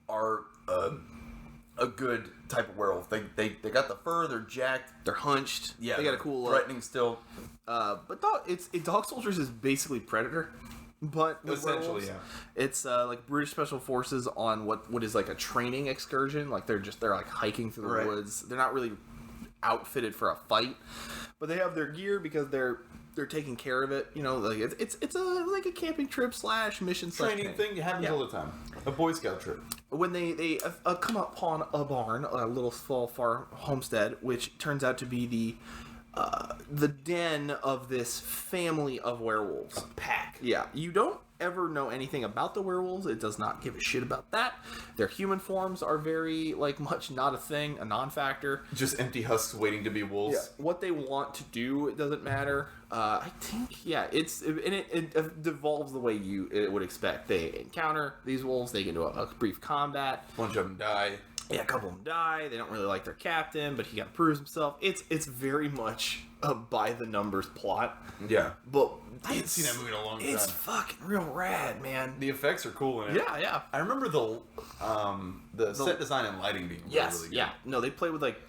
are a good type of werewolf. They got the fur. They're jacked. They're hunched. Yeah, they got a cool look. Threatening still. But Dog Soldiers is basically Predator. But essentially, yeah, it's like British Special Forces on what is like a training excursion. Like they're like hiking through the woods. They're not really outfitted for a fight, but they have their gear because they're taking care of it. You know, like it's like a camping trip / mission training thing. It happens all the time. A Boy Scout trip. When they come upon a barn, a little small farm homestead, which turns out to be the den of this family of werewolves. A pack. Yeah. You don't ever know anything about the werewolves. It does not give a shit about that. Their human forms are very, much not a thing, a non-factor. Just empty husks waiting to be wolves. Yeah. What they want to do, it doesn't matter. I think, it devolves the way it would expect. They encounter these wolves. They get into a brief combat. A bunch of them die. Yeah, a couple of them die. They don't really like their captain, but he got to prove himself. It's very much a by the numbers plot. Yeah, but I haven't seen that movie in a long time. It's fucking real rad, man. The effects are cool in it. Yeah. I remember the set design and lighting being really good. Yeah. No, they play with like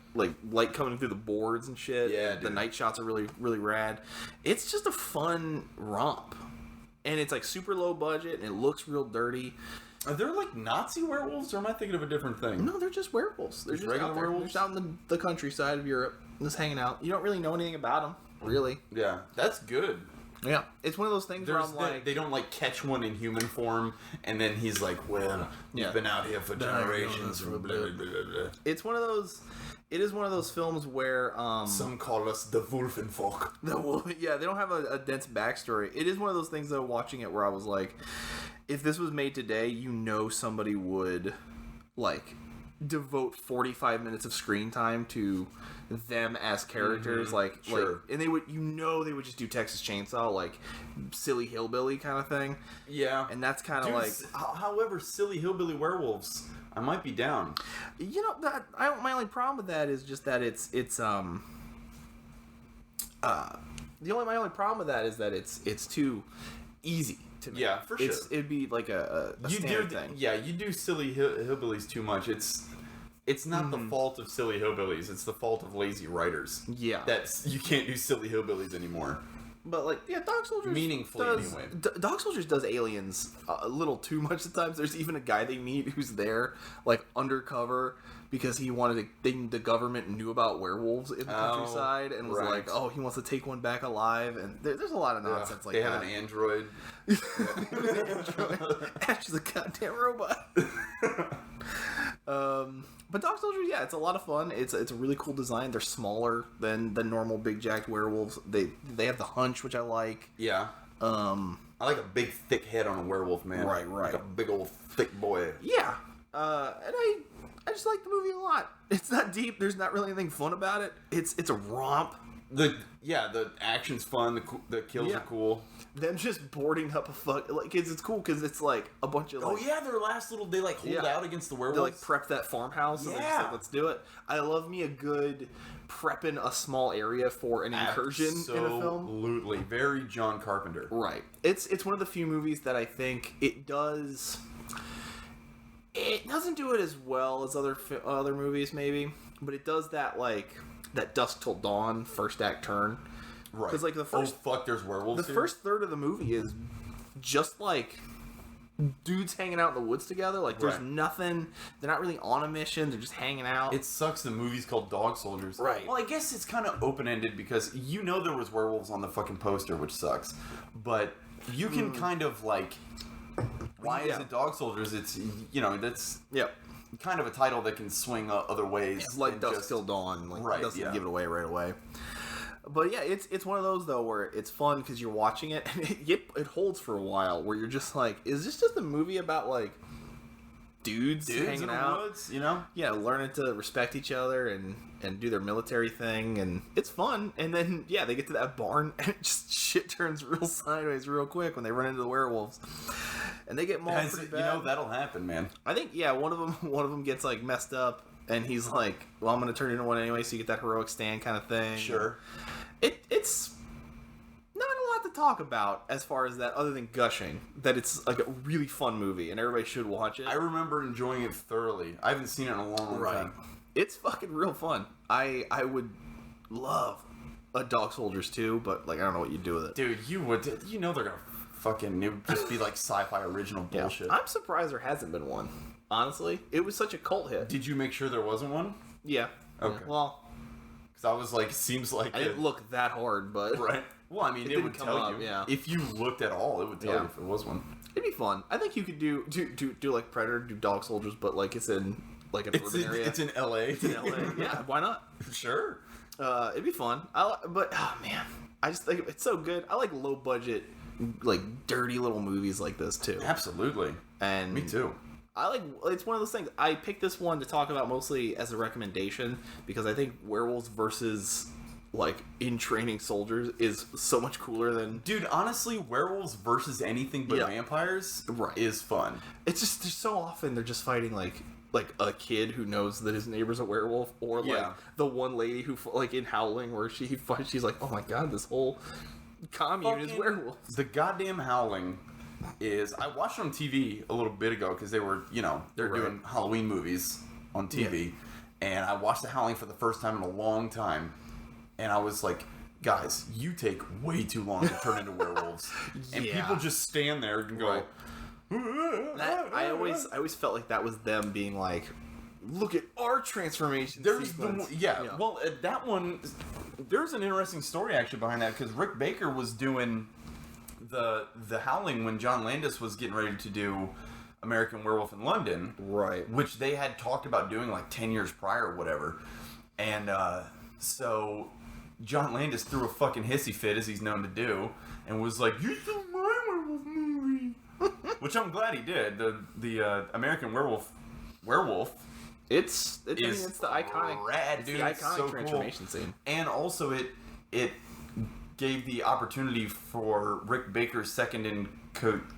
light coming through the boards and shit. Yeah, the night shots are really, really rad. It's just a fun romp, and it's like super low budget, and it looks real dirty. Are there like Nazi werewolves, or am I thinking of a different thing? No, they're just werewolves. They're just regular werewolves. They're just out in the countryside of Europe, just hanging out. You don't really know anything about them, really. Yeah, that's good. Yeah, it's one of those things where I'm like, they don't catch one in human form, and then he's like, well, you've been out here for generations. Blah, blah, blah, blah. It's one of those. It is one of those films where some call us the Wolfenfolk. The wolf. Yeah, they don't have a dense backstory. It is one of those things though. Watching it, where I was like, if this was made today, somebody would devote 45 minutes of screen time to them as characters. Sure. And they would, they would just do Texas Chainsaw, silly hillbilly kind of thing. Yeah, and that's kind of However, silly hillbilly werewolves, I might be down. My only problem with that is just that my only problem with that is that it's too easy to me. Yeah, for sure. It'd be like a standard thing. Yeah, you do silly hillbillies too much. It's not the fault of silly hillbillies. It's the fault of lazy writers. Yeah, you can't do silly hillbillies anymore. But Dog Soldiers meaningfully anyway. Dog Soldiers does aliens a little too much at times. There's even a guy they meet who's there undercover because he wanted the government knew about werewolves in the countryside and was like, oh, he wants to take one back alive. And there's a lot of nonsense like that. They have an android. Ash is a goddamn robot. But Dog Soldiers, it's a lot of fun. It's a really cool design. They're smaller than the normal big jacked werewolves. They have the hunch, which I like. Yeah. I like a big thick head on a werewolf, man. Right. Like a big old thick boy. Yeah. And I just like the movie a lot. It's not deep. There's not really anything fun about it. It's a romp. The action's fun. The kills are cool. Them just boarding up it's cool because it's like a bunch of their last little they hold out against the werewolves. They prep that farmhouse. And they're just let's do it. I love me a good prepping a small area for an incursion in a film. Absolutely, very John Carpenter. Right. It's one of the few movies that I think it does. It doesn't do it as well as other movies maybe, but it does that that dusk till dawn first act turn. Right. Because the first there's werewolves. The first third of the movie is just dudes hanging out in the woods together. There's nothing. They're not really on a mission. They're just hanging out. It sucks. The movie's called Dog Soldiers. Right. Well, I guess it's kind of open ended because there was werewolves on the fucking poster, which sucks. But you can kind of why is it Dog Soldiers? It's that's kind of a title that can swing other ways. It's like Dusk Till Dawn. It doesn't give it away right away. But yeah, it's one of those though where it's fun because you're watching it and it holds for a while where you're just is this just a movie about dudes hanging in out, the woods, learning to respect each other and do their military thing, and it's fun. And then they get to that barn and just shit turns real sideways real quick when they run into the werewolves, and they get mauled pretty bad. That'll happen, man. I think one of them gets messed up, and he's well, I'm gonna turn into one anyway, so you get that heroic stand kind of thing. Sure. It's not a lot to talk about as far as that, other than gushing that it's a really fun movie and everybody should watch it. I remember enjoying it thoroughly. I haven't seen it in a long time. It's fucking real fun. I would love a Dog Soldiers 2, but I don't know what you'd do with it. Dude, you would. They're gonna fucking. It would just be sci-fi original bullshit. I'm surprised there hasn't been one. Honestly, it was such a cult hit. Did you make sure there wasn't one? Yeah. Okay. Well. I was seems like I didn't look that hard, but right. Well, I mean, it would tell you. Yeah. If you looked at all, it would tell you if there was one. It'd be fun. I think you could do Predator, do Dog Soldiers, but it's in an urban area. It's in LA. It's in LA. Yeah, why not? Sure. It'd be fun. But oh man, I just think it's so good. I like low budget, dirty little movies like this too. Absolutely. And me too. It's one of those things. I picked this one to talk about mostly as a recommendation because I think werewolves versus in training soldiers is so much cooler than... Dude, honestly, werewolves versus anything but vampires is fun. It's just so often they're just fighting a kid who knows that his neighbor's a werewolf, or the one lady who in Howling where she's oh my god, this whole commune is werewolves. The goddamn Howling is... I watched it on TV a little bit ago because they were, they're doing Halloween movies on TV, and I watched The Howling for the first time in a long time, and I was like, guys, you take way too long to turn into werewolves. And people just stand there and go... I always felt like that was them being look at our transformation sequence. Well, that one... There's an interesting story actually behind that, because Rick Baker was doing... The Howling when John Landis was getting ready to do American Werewolf in London, right? Which they had talked about doing 10 years prior or whatever, and so John Landis threw a fucking hissy fit, as he's known to do, and was like, "You do my werewolf movie," which I'm glad he did. The American Werewolf. It's the iconic, rad, dude. It's the iconic transformation scene, and also it gave the opportunity for Rick Baker's second in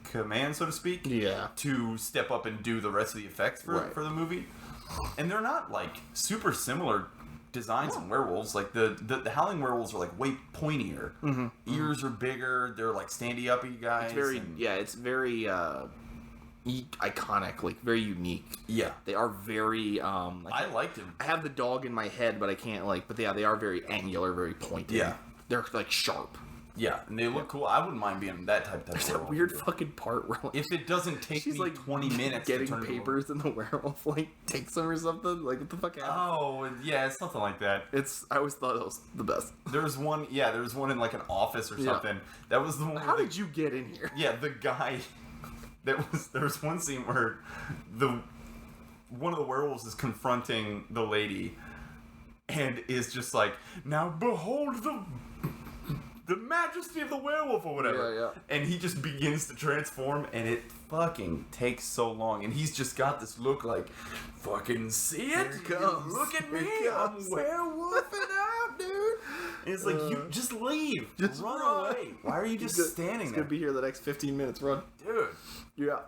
command, so to speak, to step up and do the rest of the effects for the movie. And they're not super similar designs in werewolves. The Howling werewolves are way pointier. Mm-hmm. Ears are bigger. They're standy uppy guys. It's very iconic, very unique. Yeah, they are very. I liked them. I have the dog in my head, but I can't but they are very angular, very pointed. Yeah. They're sharp. Yeah, and they look cool. I wouldn't mind being that type of There's that weird fucking part where if it doesn't take me 20 minutes getting to papers and the werewolf takes them or something, what the fuck happened? Oh yeah, it's something like that. I always thought that was the best. There's one in an office or something. That was the one. How did you get in here? Yeah, the guy. There was one scene where one of the werewolves is confronting the lady, and is just now behold the majesty of the werewolf or whatever. Yeah. And he just begins to transform, and it fucking takes so long. And he's just got this look fucking see it? Here it comes. Look at me. I'm werewolfing out, dude. it's like, you just leave. Just run run. away. Why are you just standing He's there? gonna be here the next 15 minutes. Run. Dude. Yeah.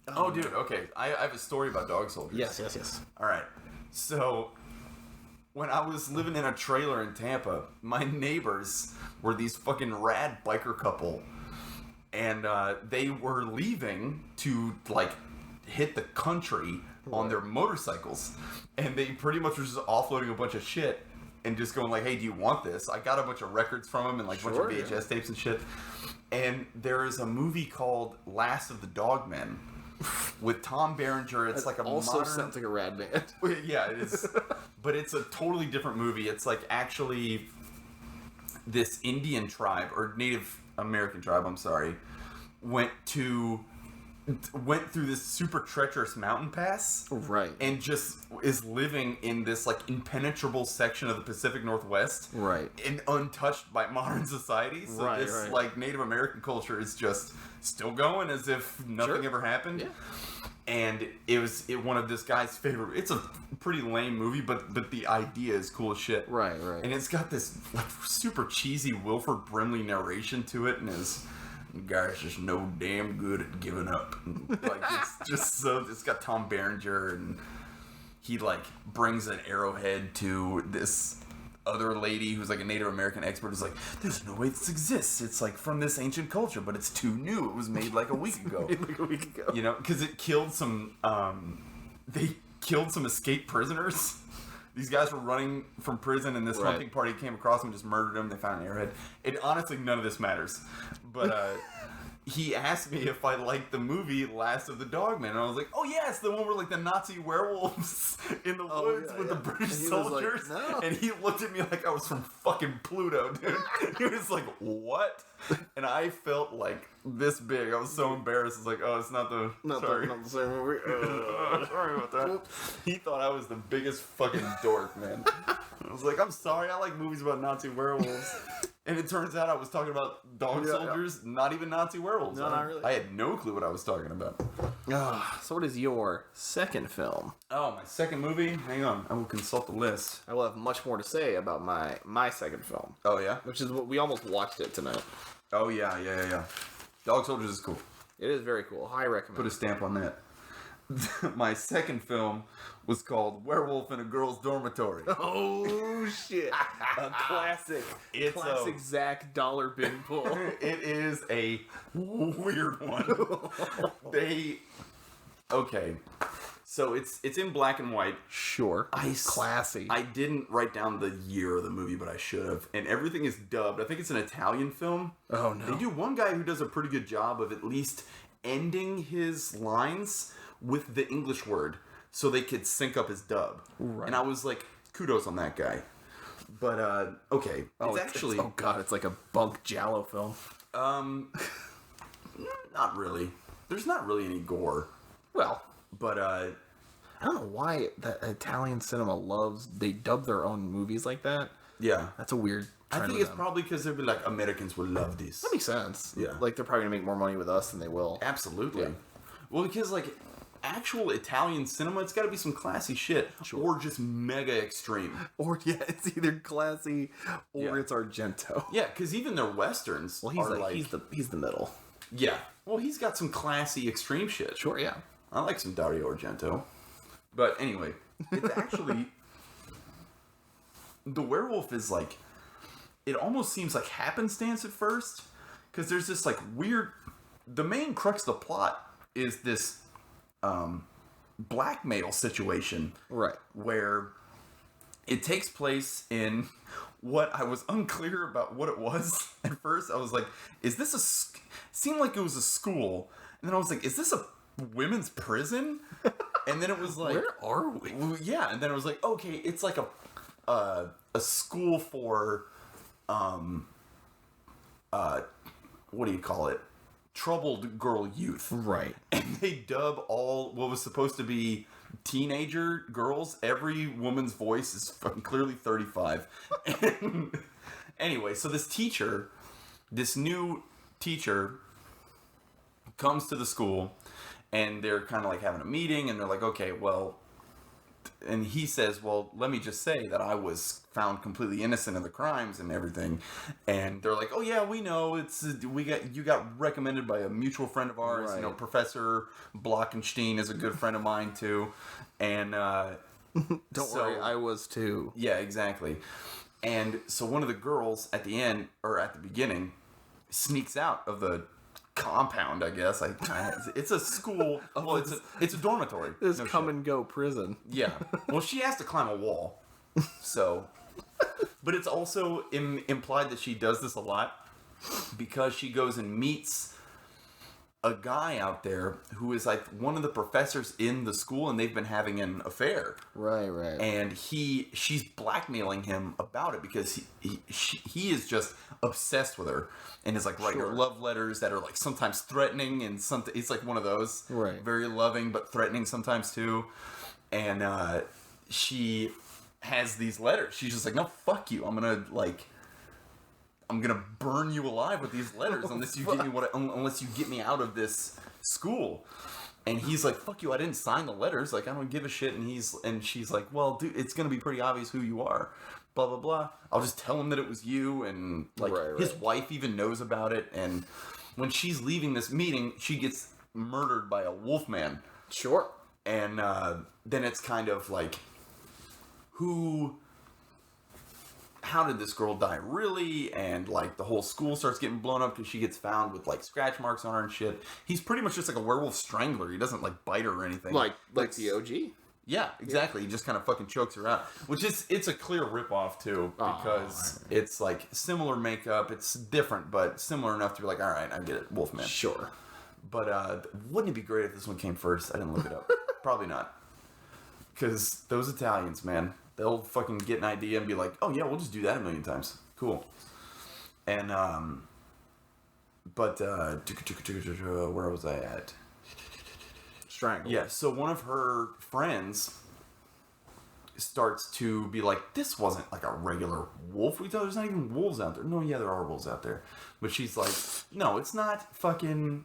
Oh, dude, okay. I have a story about dog soldiers. Yes. All right. So, when I was living in a trailer in Tampa, my neighbors were these fucking rad biker couple. And they were leaving to, like, hit the country on their motorcycles. And they pretty much were just offloading a bunch of shit and just going like, hey, do you want this? I got a bunch of records from them and, like, a bunch of VHS tapes and shit. And there is a movie called Last of the Dog Men with Tom Berenger. It's like a also modern... sounds like a rad band. Yeah, it is. But it's a totally different movie. It's like actually this Indian tribe, or Native American tribe, I'm sorry, went through this super treacherous mountain pass. Right. And just is living in this like impenetrable section of the Pacific Northwest. Right. And untouched by modern society. So this like Native American culture is just still going as if nothing ever happened. Yeah. And it was one of this guy's favorite. It's a pretty lame movie, but the idea is cool as shit. Right. And it's got this like super cheesy Wilford Brimley narration to it, and his guy's just no damn good at giving up. And, like it's just so. It's got Tom Berenger, and he like brings an arrowhead to this other lady who's like a Native American expert. Who's like, there's no way this exists. It's like from this ancient culture, but it's too new. It was made like a week ago. You know, because it killed some. They killed some escaped prisoners. These guys were running from prison, and this hunting party came across them and just murdered them. They found an arrowhead. Honestly, none of this matters. But he asked me if I liked the movie Last of the Dog Men, and I was like, "Oh yeah, it's the one where like the Nazi werewolves in the woods with the British soldiers." Like, no. And he looked at me like I was from fucking Pluto, dude. He was like, "What?" And I felt like this big. I was so embarrassed. It's like, "Oh, it's not the not the same movie." Sorry about that. He thought I was the biggest fucking dork, man. I was like, "I'm sorry. I like movies about Nazi werewolves." And it turns out I was talking about dog soldiers, not even Nazi werewolves. No, not really. I had no clue what I was talking about. So what is your second film? Oh, my second movie? Hang on. I will consult the list. I will have much more to say about my second film. Oh, yeah? Which is what we almost watched it tonight. Oh, yeah. Dog Soldiers is cool. It is very cool. High recommend. Put a stamp on that. My second film was called Werewolf in a Girl's Dormitory. Oh shit! A classic. It's classic Zach dollar bin pull. It is a weird one. Okay. So it's in black and white. Sure. Classy. I didn't write down the year of the movie, but I should have. And everything is dubbed. I think it's an Italian film. Oh no. They do one guy who does a pretty good job of at least ending his lines with the English word so they could sync up his dub. Right. And I was like, kudos on that guy. But, okay. It's actually... oh, God. It's like a bunk Giallo film. Not really. There's not really any gore. Well... But, I don't know why that Italian cinema they dub their own movies like that. Yeah. That's a weird trend. I think it's probably because they'd be like, Americans would love this. That makes sense. Yeah. Like, they're probably going to make more money with us than they will. Absolutely. Yeah. Well, because, like... actual Italian cinema, it's got to be some classy shit, or just mega extreme. Or it's either classy or it's Argento. Yeah, because even their westerns. Well, he's the middle. Yeah. Well, he's got some classy extreme shit. Sure, yeah. I like some Dario Argento. But anyway, it's actually the werewolf is like, it almost seems like happenstance at first, because there's this like weird. The main crux of the plot is this. Blackmail situation, right? Where it takes place in what I was unclear about what it was at first. I was like, "Is this seemed like it was a school?" And then I was like, "Is this a women's prison?" And then it was like, "Where are we?" Yeah, and then it was like, "Okay, it's like a school for what do you call it? Troubled girl youth." Right. And they dub all what was supposed to be teenager girls. Every woman's voice is clearly 35. And anyway, so this new teacher comes to the school, and they're kind of like having a meeting, and they're like, okay, well, he says, well, let me just say that I was found completely innocent of the crimes and everything. And they're like, oh yeah, we know, you got recommended by a mutual friend of ours. Right. You know, Professor Blockenstein is a good friend of mine too. And Don't worry, I was too. Yeah, exactly. And so one of the girls at the end, or at the beginning, sneaks out of the compound, I guess. It's a school. Well, it's a dormitory. This and go prison. Yeah. Well, she has to climb a wall. So, but it's also implied that she does this a lot because she goes and meets a guy out there who is like one of the professors in the school, and they've been having an affair. Right. And she's blackmailing him about it because he is just obsessed with her and is like writing her love letters that are like sometimes threatening and something. It's like one of those, right? Very loving but threatening sometimes too. And she has these letters. She's just like, no, fuck you. I'm gonna burn you alive with these letters unless you get me out of this school. And he's like, fuck you, I didn't sign the letters, like I don't give a shit. And she's like, well, dude, it's gonna be pretty obvious who you are, blah blah blah. I'll just tell him that it was you. And like his wife even knows about it. And when she's leaving this meeting, she gets murdered by a wolf man. Sure. And then it's kind of like, how did this girl die really? And like the whole school starts getting blown up because she gets found with like scratch marks on her and shit. He's pretty much just like a werewolf strangler. He doesn't like bite her or anything. Like the OG? Yeah, exactly. Yeah. He just kind of fucking chokes her out. Which it's a clear ripoff too, because it's like similar makeup. It's different, but similar enough to be like, all right, I get it, Wolfman. Sure. But wouldn't it be great if this one came first? I didn't look it up. Probably not. Because those Italians, man, they'll fucking get an idea and be like, oh yeah, we'll just do that a million times. Cool. And, where was I at? Strangle. Yeah, so one of her friends starts to be like, this wasn't like a regular wolf. We thought there's not even wolves out there. No, yeah, there are wolves out there. But she's like, no, it's not fucking...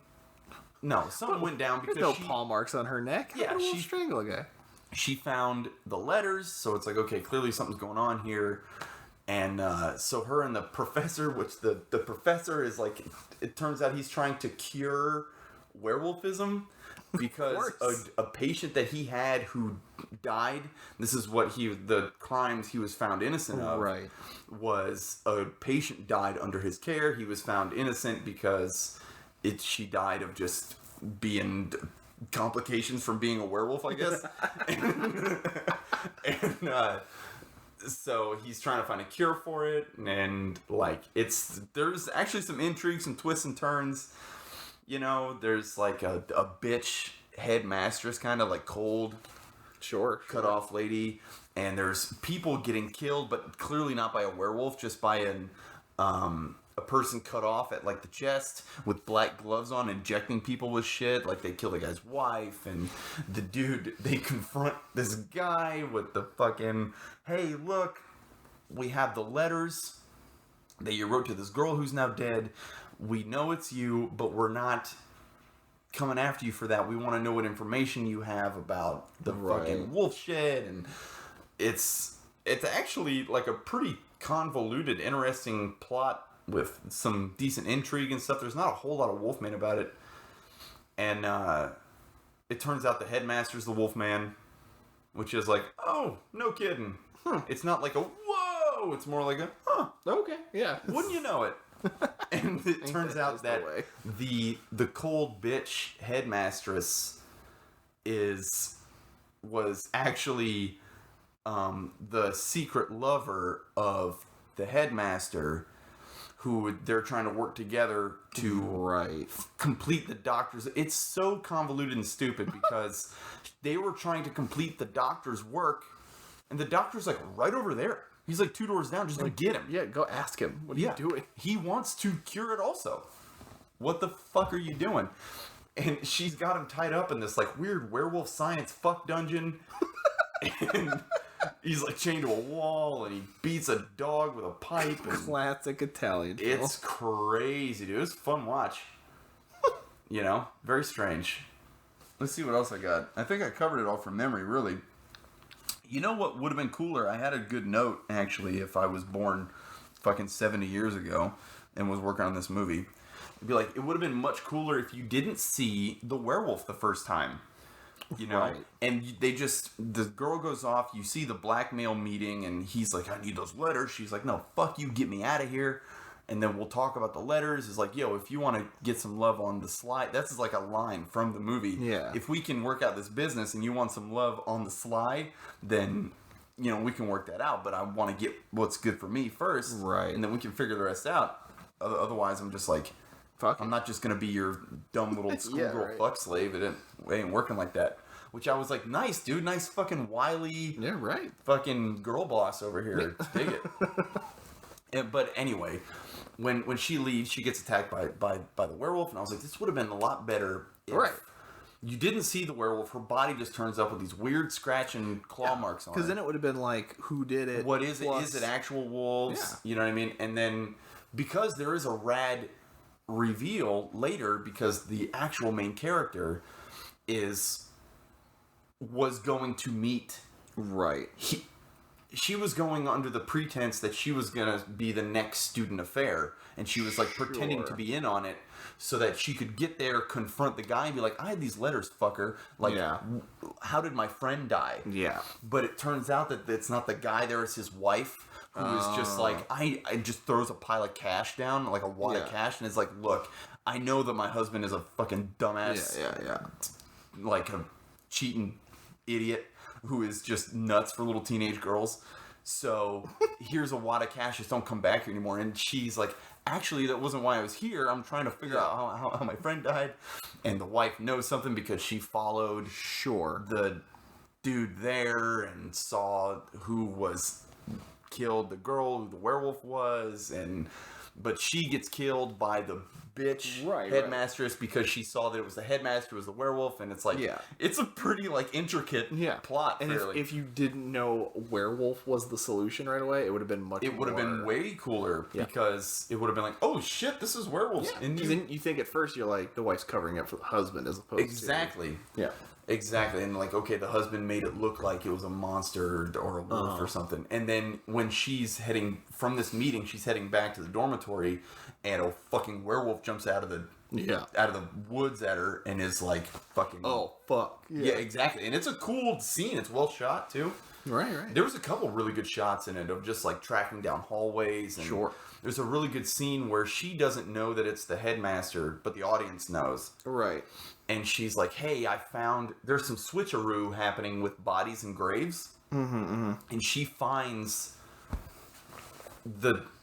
No, something went down because no paw marks on her neck. Yeah, she strangle a guy. She found the letters, so it's like, okay, clearly something's going on here. And so her and the professor, which the professor is like, it turns out he's trying to cure werewolfism because a patient that he had who died, this is what the crimes he was found innocent of, right, was a patient died under his care. He was found innocent because she died of just being complications from being a werewolf, I guess. and so he's trying to find a cure for it, and like there's actually some intrigue, some twists and turns. You know, there's like a bitch headmistress, kind of like cold, cut off lady, and there's people getting killed, but clearly not by a werewolf, just by a person cut off at like the chest with black gloves on, injecting people with shit. Like they kill the guy's wife, and the dude, they confront this guy with the fucking, hey, look, we have the letters that you wrote to this girl who's now dead. We know it's you, but we're not coming after you for that. We want to know what information you have about the fucking wolf shit. And it's actually like a pretty convoluted, interesting plot with some decent intrigue and stuff. There's not a whole lot of Wolfman about it. And it turns out the headmaster's the Wolfman, which is like, oh, no kidding. It's not like a whoa, it's more like a okay, yeah. Wouldn't you know it? And it turns out that the cold bitch headmastress was actually the secret lover of the headmaster, who they're trying to work together to complete the doctor's... It's so convoluted and stupid because they were trying to complete the doctor's work, and the doctor's like right over there. He's like 2 doors down. Just like, go get him. Yeah, go ask him. What are you doing? He wants to cure it also. What the fuck are you doing? And she's got him tied up in this like weird werewolf science fuck dungeon. And he's like chained to a wall, and he beats a dog with a pipe. Classic Italian. It's crazy, dude. It's a fun watch. You know, very strange. Let's see what else I got. I think I covered it all from memory, really. You know what would have been cooler? I had a good note, actually, if I was born fucking 70 years ago and was working on this movie. It'd be like, it would have been much cooler if you didn't see the werewolf the first time. You know? Right. And the girl goes off, you see the blackmail meeting, and he's like, I need those letters. She's like, no, fuck you, get me out of here. And then we'll talk about the letters. It's like, yo, if you want to get some love on the slide, that's like a line from the movie. Yeah. If we can work out this business and you want some love on the sly, then, you know, we can work that out. But I want to get what's good for me first. Right. And then we can figure the rest out. Otherwise, I'm just like, Fuck I'm not just going to be your dumb little schoolgirl right. fuck slave. It ain't working like that. Which I was like, nice, dude. Nice fucking wily Yeah, right. fucking girl boss over here. Dig it. But anyway, when she leaves, she gets attacked by the werewolf, and I was like, this would have been a lot better if you didn't see the werewolf. Her body just turns up with these weird scratch and claw marks on it. Because then it would have been like, who did it? What is it? Is it actual wolves? Yeah. You know what I mean? And then, because there is a rad reveal later, because the actual main character was going to meet... Right. She was going under the pretense that she was going to be the next student affair, and she was like pretending to be in on it so that she could get there, confront the guy, and be like, I had these letters, fucker. Like, how did my friend die? Yeah. But it turns out that it's not the guy there, it's his wife, who is just like, I just throws a pile of cash down, like a wad of cash, and is like, look, I know that my husband is a fucking dumbass, like a cheating idiot who is just nuts for little teenage girls. So here's a wad of cash. Just don't come back here anymore. And she's like, actually, that wasn't why I was here. I'm trying to figure out how my friend died. And the wife knows something because she followed the dude there and saw who was killed, the girl, who the werewolf was. But she gets killed by the bitch headmistress because she saw that it was the headmaster who was the werewolf, and it's like, it's a pretty like intricate plot. And if you didn't know werewolf was the solution right away, it would have been it would have been way cooler because it would have been like, oh shit, this is werewolves. And then you think at first you're like, the wife's covering up for the husband as opposed to... Exactly. And like, okay, the husband made it look like it was a monster or a wolf or something. And then when she's heading from this meeting, she's heading back to the dormitory, and a fucking werewolf jumps out of the woods at her and is like fucking... Oh, fuck. Yeah, exactly. And it's a cool scene. It's well shot, too. Right. There was a couple really good shots in it of just like tracking down hallways. And there's a really good scene where she doesn't know that it's the headmaster, but the audience knows. Right. And she's like, hey, I found... There's some switcheroo happening with bodies and graves. And she finds...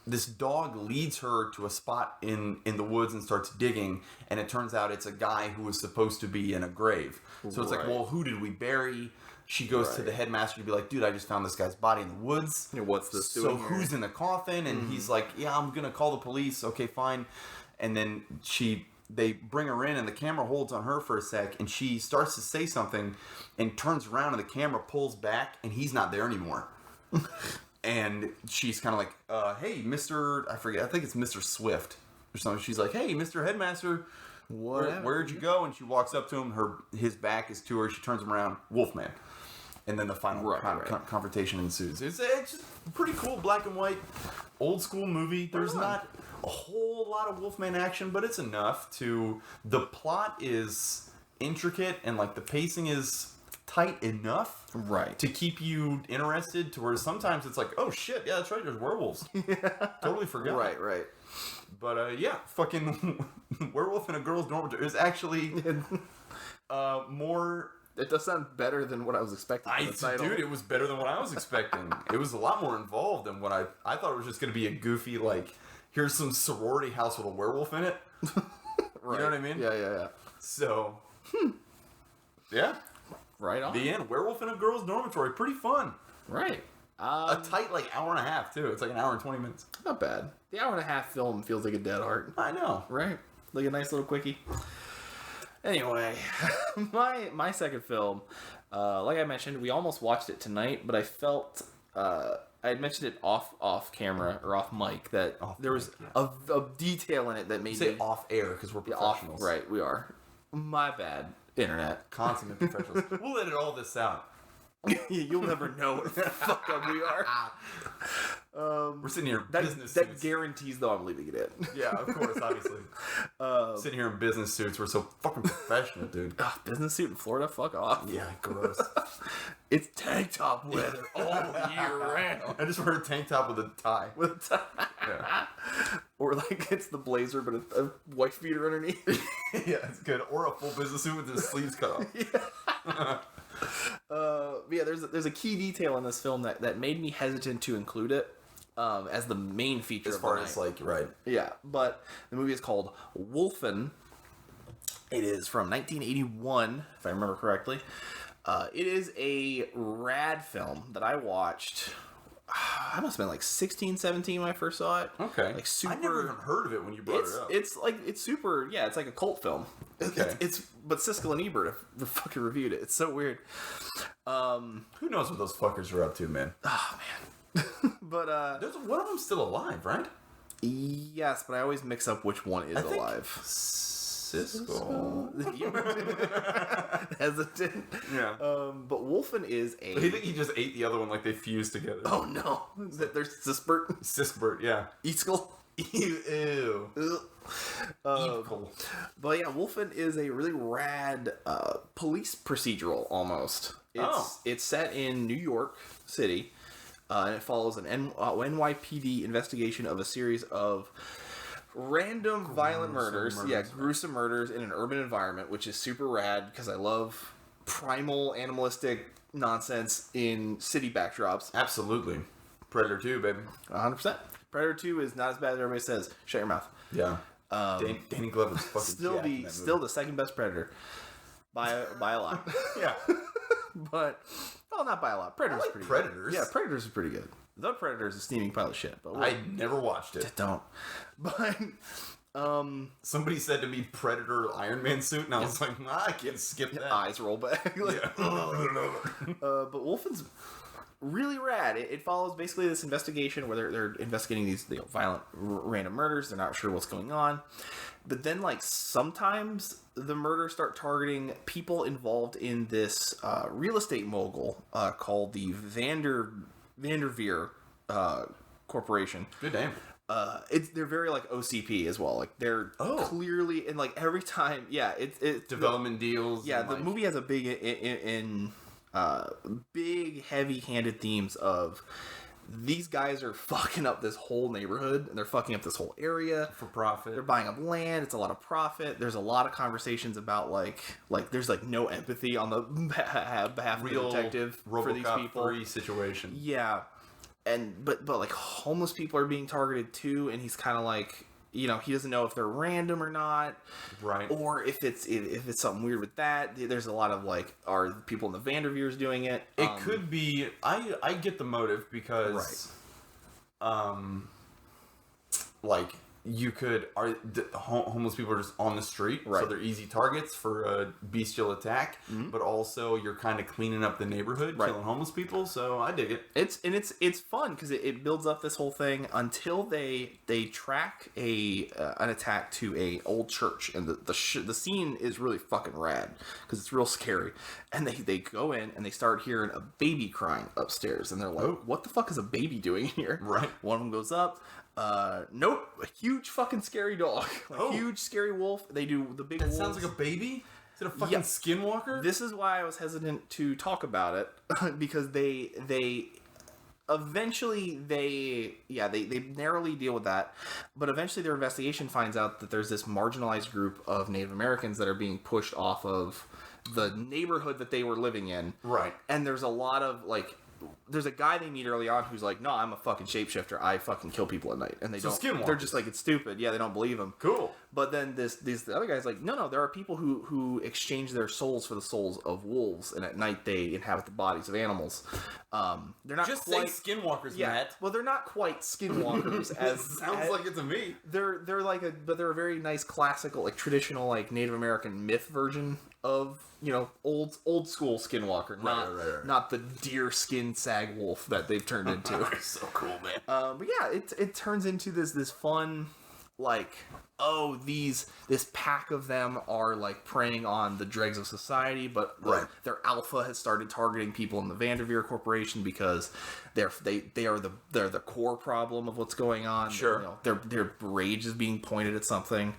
This dog leads her to a spot in the woods and starts digging. And it turns out it's a guy who was supposed to be in a grave. So it's like, well, who did we bury? She goes to the headmaster to be like, dude, I just found this guy's body in the woods. Yeah, what's this doing here? Who's in the coffin? And he's like, yeah, I'm going to call the police. Okay, fine. And then they bring her in, and the camera holds on her for a sec, and she starts to say something and turns around, and the camera pulls back, and he's not there anymore. And she's kind of like, hey, Mr. I forget, I think it's Mr. Swift or something. She's like, hey, Mr. Headmaster, where'd you go? And she walks up to him, his back is to her, she turns him around, Wolfman. And then the final confrontation ensues. It's just pretty cool, black and white, old school movie. There's not a whole lot of Wolfman action, but it's enough to... The plot is intricate, and like the pacing is tight enough to keep you interested, to where sometimes it's like, oh shit, yeah, that's right, there's werewolves. Totally forgot. Right. But yeah, fucking Werewolf in a Girl's Dormitory is actually more... It does sound better than what I was expecting. Dude, it was better than what I was expecting. It was a lot more involved than what I thought it was just going to be a goofy, like, here's some sorority house with a werewolf in it. You know what I mean? Yeah. So, yeah. Right on. The end. Werewolf in a Girl's Dormitory. Pretty fun. Right. A tight, like, hour and a half, too. It's like an hour and 20 minutes. Not bad. The hour and a half film feels like a dead heart. I know. Right? Like a nice little quickie. Anyway, my second film, like I mentioned, we almost watched it tonight, but I felt I had mentioned it off camera or off mic that there was a detail in it that made me off air because we're professionals. Right, we are. My bad, internet. Consummate professionals. We'll edit all this out. You'll never know what the fuck up we are. We're sitting here in business that suits. guarantees, though, I'm leaving it in. Yeah, of course, obviously. Sitting here in business suits, we're so fucking professional, dude. Business suit in Florida? Fuck off. Yeah, gross. It's tank top weather all year round. I just wear a tank top with a tie. With a tie. Yeah. Or like it's the blazer, but a white beater underneath. Yeah, it's good. Or a full business suit with the sleeves cut off. Yeah. Yeah, there's a key detail in this film that made me hesitant to include it as the main feature As of far the as, night. like, right. Yeah, but the movie is called Wolfen. It is from 1981, if I remember correctly. It is a rad film that I watched. I must have been like 16, 17 when I first saw it. Okay. Like super. I never even heard of it when you brought it up. It's super. Yeah, it's like a cult film. Okay. But Siskel and Ebert have fucking reviewed it. It's so weird. Who knows what those fuckers are up to, man? Oh man. But There's one of them still alive, right? yes, but I always mix up which one is alive. Siskel. Hesitant. Yeah. But Wolfen is a. I think he just ate the other one like they fused together. Oh no! There's Sispert. Siskbert, yeah. Eatskull. Ew. Evil. But yeah, Wolfen is a really rad police procedural almost. It's set in New York City, and it follows an NYPD investigation of a series of random violent murders. Yeah, gruesome murders in an urban environment, which is super rad because I love primal animalistic nonsense in city backdrops. Absolutely. Predator 2, baby. 100%. Predator 2 is not as bad as everybody says. Shut your mouth. Yeah. Danny Glover's fucking still the second best Predator by a lot. Yeah. But not by a lot. Predator's I like pretty Predators. good. Yeah, Predators is pretty good. The Predator's a steaming pile of shit. But I never watched it. don't. But Somebody said to me Predator Iron Man suit, and I was like, nah, I can't skip that. eyes roll back. Like, but Wolfen's really rad. It follows basically this investigation where they're investigating these violent random murders. They're not sure what's going on. But then, like, sometimes the murders start targeting people involved in this real estate mogul called the Vanderveer Corporation. Good name. They're very like OCP as well. Like they're clearly, and like every time, it's Development deals. Yeah, the movie has a big heavy-handed themes of these guys are fucking up this whole neighborhood and they're fucking up this whole area for profit. They're buying up land. It's a lot of profit. There's a lot of conversations about like there's like no empathy on the behalf of the detective for these people. RoboCop 3 situation. Yeah, and but like homeless people are being targeted too, and he's kind of like, you know, he doesn't know if they're random or not, right? Or if it's something weird with that. There's a lot of like, are the people in the Vanderveers doing it? It could be. I get the motive because, like you could homeless people are just on the street, so they're easy targets for a bestial attack. Mm-hmm. But also you're kind of cleaning up the neighborhood, killing homeless people. So I dig it. It's fun because it builds up this whole thing until they track an attack to a old church, and the scene is really fucking rad because it's real scary. And they go in and they start hearing a baby crying upstairs, and they're like, "What the fuck is a baby doing here?" Right. One of them goes up. Nope, a huge fucking scary dog, huge scary wolf. They do the big. That sounds like a baby. Is it a fucking skinwalker? This is why I was hesitant to talk about it because they eventually they narrowly deal with that, but eventually their investigation finds out that there's this marginalized group of Native Americans that are being pushed off of the neighborhood that they were living in. Right. And there's a lot of like. There's a guy they meet early on who's like, no, I'm a fucking shapeshifter. I fucking kill people at night. And they don't. They're just like, it's stupid. Yeah, they don't believe him. Cool. But then the other guy's like, no, there are people who exchange their souls for the souls of wolves, and at night they inhabit the bodies of animals. They're not just quite say skinwalkers, Matt. Well, they're not quite skinwalkers as sounds like it to me. They're like they're a very nice classical, like traditional, like Native American myth version of, you know, old school skinwalker, not the deer skin sag wolf that they've turned into. So cool, man. But yeah, it turns into this fun like, oh, this pack of them are like preying on the dregs of society, but their alpha has started targeting people in the Vanderveer Corporation because they're the core problem of what's going on. Sure. You know, their rage is being pointed at something.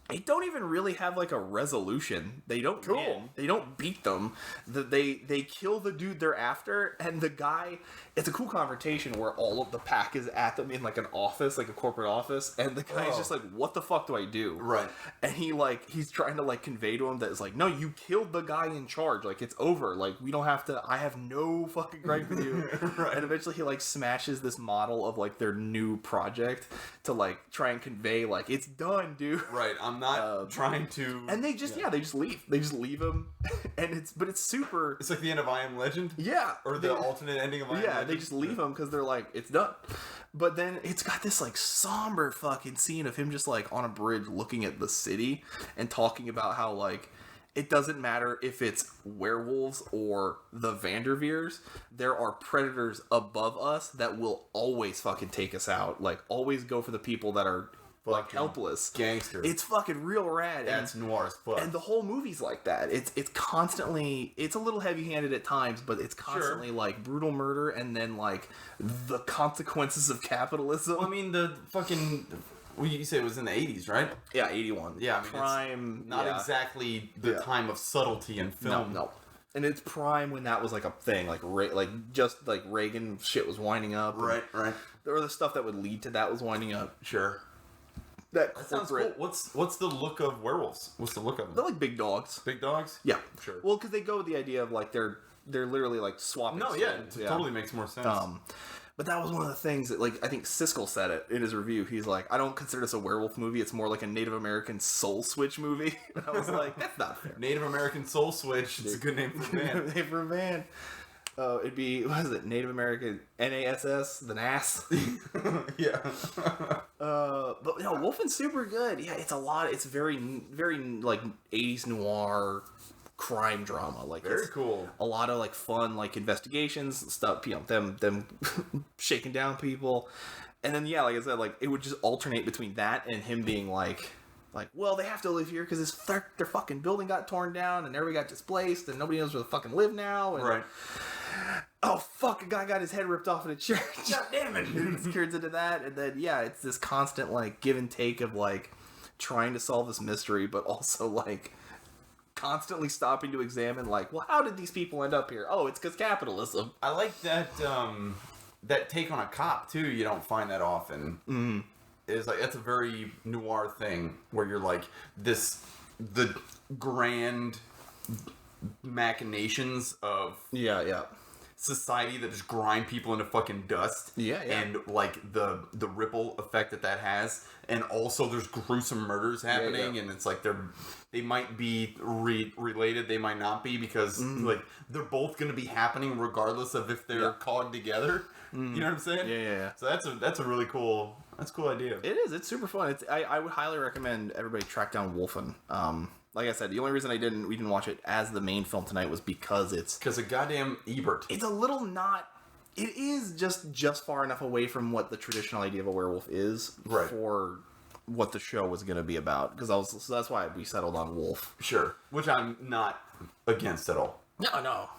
They don't even really have like a resolution. They don't win. They don't beat them. They kill the dude they're after, and the guy. It's a cool confrontation where all of the pack is at them in like an office, like a corporate office, and the guy's just like, "What the fuck do I do?" Right. And he's trying to like convey to him that it's like, "No, you killed the guy in charge. Like it's over. Like we don't have to. I have no fucking gripe with you." Right. And eventually he like smashes this model of like their new project to like try and convey like it's done, dude. Right. I'm not trying to. And they just they just leave. They just leave him, and it's super. It's like the end of I Am Legend. Yeah. Or the alternate ending of I Am Legend. Yeah, they just leave him because they're like, it's done. But then it's got this like somber fucking scene of him just like on a bridge looking at the city and talking about how like it doesn't matter if it's werewolves or the Vanderveers, there are predators above us that will always fucking take us out. Like always go for the people that are like helpless. Gangster. It's fucking real rad. That's noir as fuck. And the whole movie's like that. It's constantly, it's a little heavy-handed at times, but it's constantly like brutal murder and then like the consequences of capitalism. Well, I mean, the fucking, well, you said it was in the 80s, right? Yeah, 81. Yeah, I mean, prime. It's not exactly the time of subtlety in film. No. And it's prime when that was like a thing, like just like Reagan shit was winding up. Right. Or the stuff that would lead to that was winding up. Sure. That sounds cool. What's the look of werewolves? What's the look of them? They're like big dogs. Big dogs? Yeah. Sure. Well, because they go with the idea of like they're literally like swapping. No, yeah, it totally makes more sense. But that was one of the things that, like, I think Siskel said it in his review. He's like, I don't consider this a werewolf movie. It's more like a Native American soul switch movie. And I was like, that's not fair. Native American soul switch. It's a good name for a band. Name for a band. It'd be, what is it? Native American NASS? The NAS? Yeah. But, you know, Wolfen's super good. Yeah, it's a lot. It's very, very, like, 80s noir crime drama. Like, very cool. A lot of like fun like investigations stuff, you know, them shaking down people. And then like I said, like it would just alternate between that and him being like well, they have to live here because their fucking building got torn down and everybody got displaced and nobody knows where to fucking live now. And, right. Oh fuck, a guy got his head ripped off in a church. God damn it. It turns into that, and then it's this constant like give and take of like trying to solve this mystery, but also like constantly stopping to examine like, well, how did these people end up here? Oh, it's because capitalism. I like that that take on a cop too. You don't find that often. Mm-hmm. It's like that's a very noir thing where you're like the grand machinations of society that just grind people into fucking dust. And like the ripple effect that has, and also there's gruesome murders happening, and it's like they might be related, they might not be, because like they're both going to be happening regardless of if they're caught together. You know what I'm saying? Yeah. So that's a really cool idea. It is. It's super fun. I would highly recommend everybody track down Wolfen. Like I said, the only reason we didn't watch it as the main film tonight was because of goddamn Ebert. It's a little not. It is just far enough away from what the traditional idea of a werewolf is for what the show was going to be about. So that's why we settled on Wolf. Sure, which I'm not against at all. No.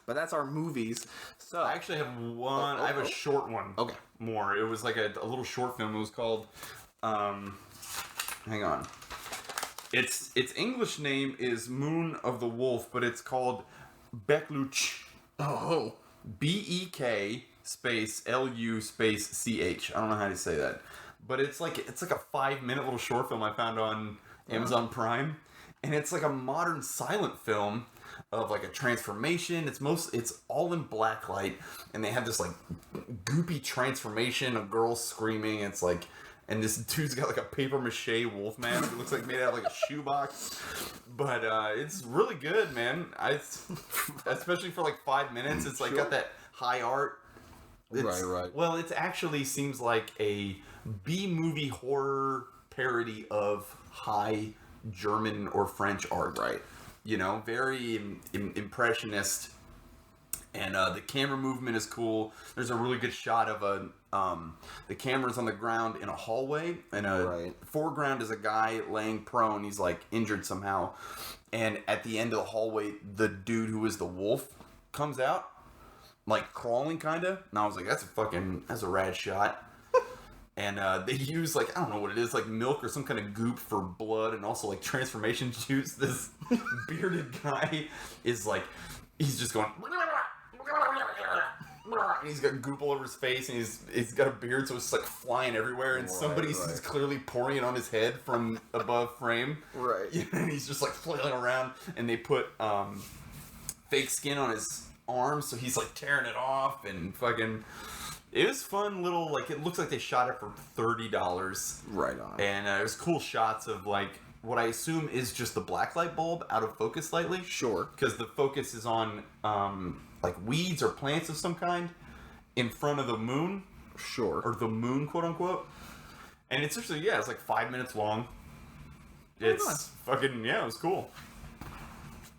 But that's our movies. So I actually have one. I have a short one. Okay. More. It was like a little short film. It was called. Hang on. Its English name is Moon of the Wolf, but it's called Bekluch. Oh. BEK space LU space CH. I don't know how to say that, but it's like a 5-minute little short film I found on Amazon Prime, and it's like a modern silent film of like a transformation. It's all in black light, and they have this like goopy transformation of girls screaming. It's like. And this dude's got like a paper mache wolf mask. It looks like made out of like a shoebox. But it's really good, man. Especially for like 5 minutes. It's like got that high art. Right. Well, it actually seems like a B-movie horror parody of high German or French art. Right. You know, very impressionist. And the camera movement is cool. There's a really good shot of the camera's on the ground in a hallway, and foreground is a guy laying prone. He's like injured somehow, and at the end of the hallway, the dude who is the wolf comes out, like crawling kinda. And I was like, that's a rad shot. And they use, like, I don't know what it is, like milk or some kind of goop for blood, and also like transformation juice. This bearded guy is like, he's just going. And he's got goop all over his face, and he's got a beard, so it's like flying everywhere, and somebody's clearly pouring it on his head from above frame. Right. And he's just like flailing around, and they put fake skin on his arms, so he's like tearing it off, and fucking... It was fun little, like, it looks like they shot it for $30. Right on. And it was cool shots of, like, what I assume is just the blacklight bulb out of focus slightly. Sure. Because the focus is on, like, weeds or plants of some kind in front of the moon. Sure. Or the moon, quote-unquote. And it's actually, it's like 5 minutes long. It's fucking, it was cool.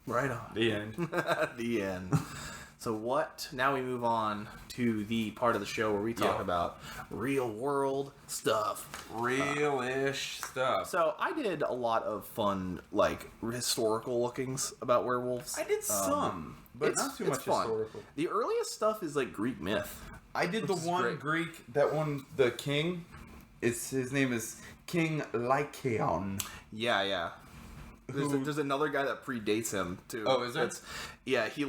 Right on. The end. The end. So now we move on to the part of the show where we talk about real world stuff. Real-ish stuff. So I did a lot of fun, like, historical lookings about werewolves. I did some, but not too much fun. historical. The earliest stuff is, like, Greek myth. I did the one Greek, that one, the king, his name is King Lycaon. Yeah. There's another guy that predates him too. Oh, is there? He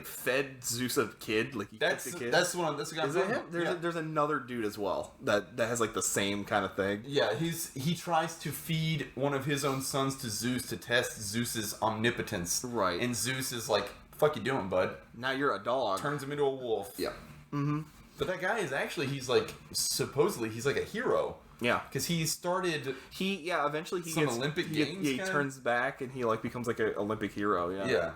fed Zeus a kid. Like that's the kid. That's the one. That's the guy. Is it him? There's another dude as well that has like the same kind of thing. Yeah, he tries to feed one of his own sons to Zeus to test Zeus's omnipotence. Right. And Zeus is like, "Fuck you doing, bud?" Now you're a dog. Turns him into a wolf. Yeah. Mm-hmm. But that guy is actually supposedly he's like a hero. Yeah, because he started. Eventually he some gets Olympic games. He turns back and he like becomes like an Olympic hero. Yeah.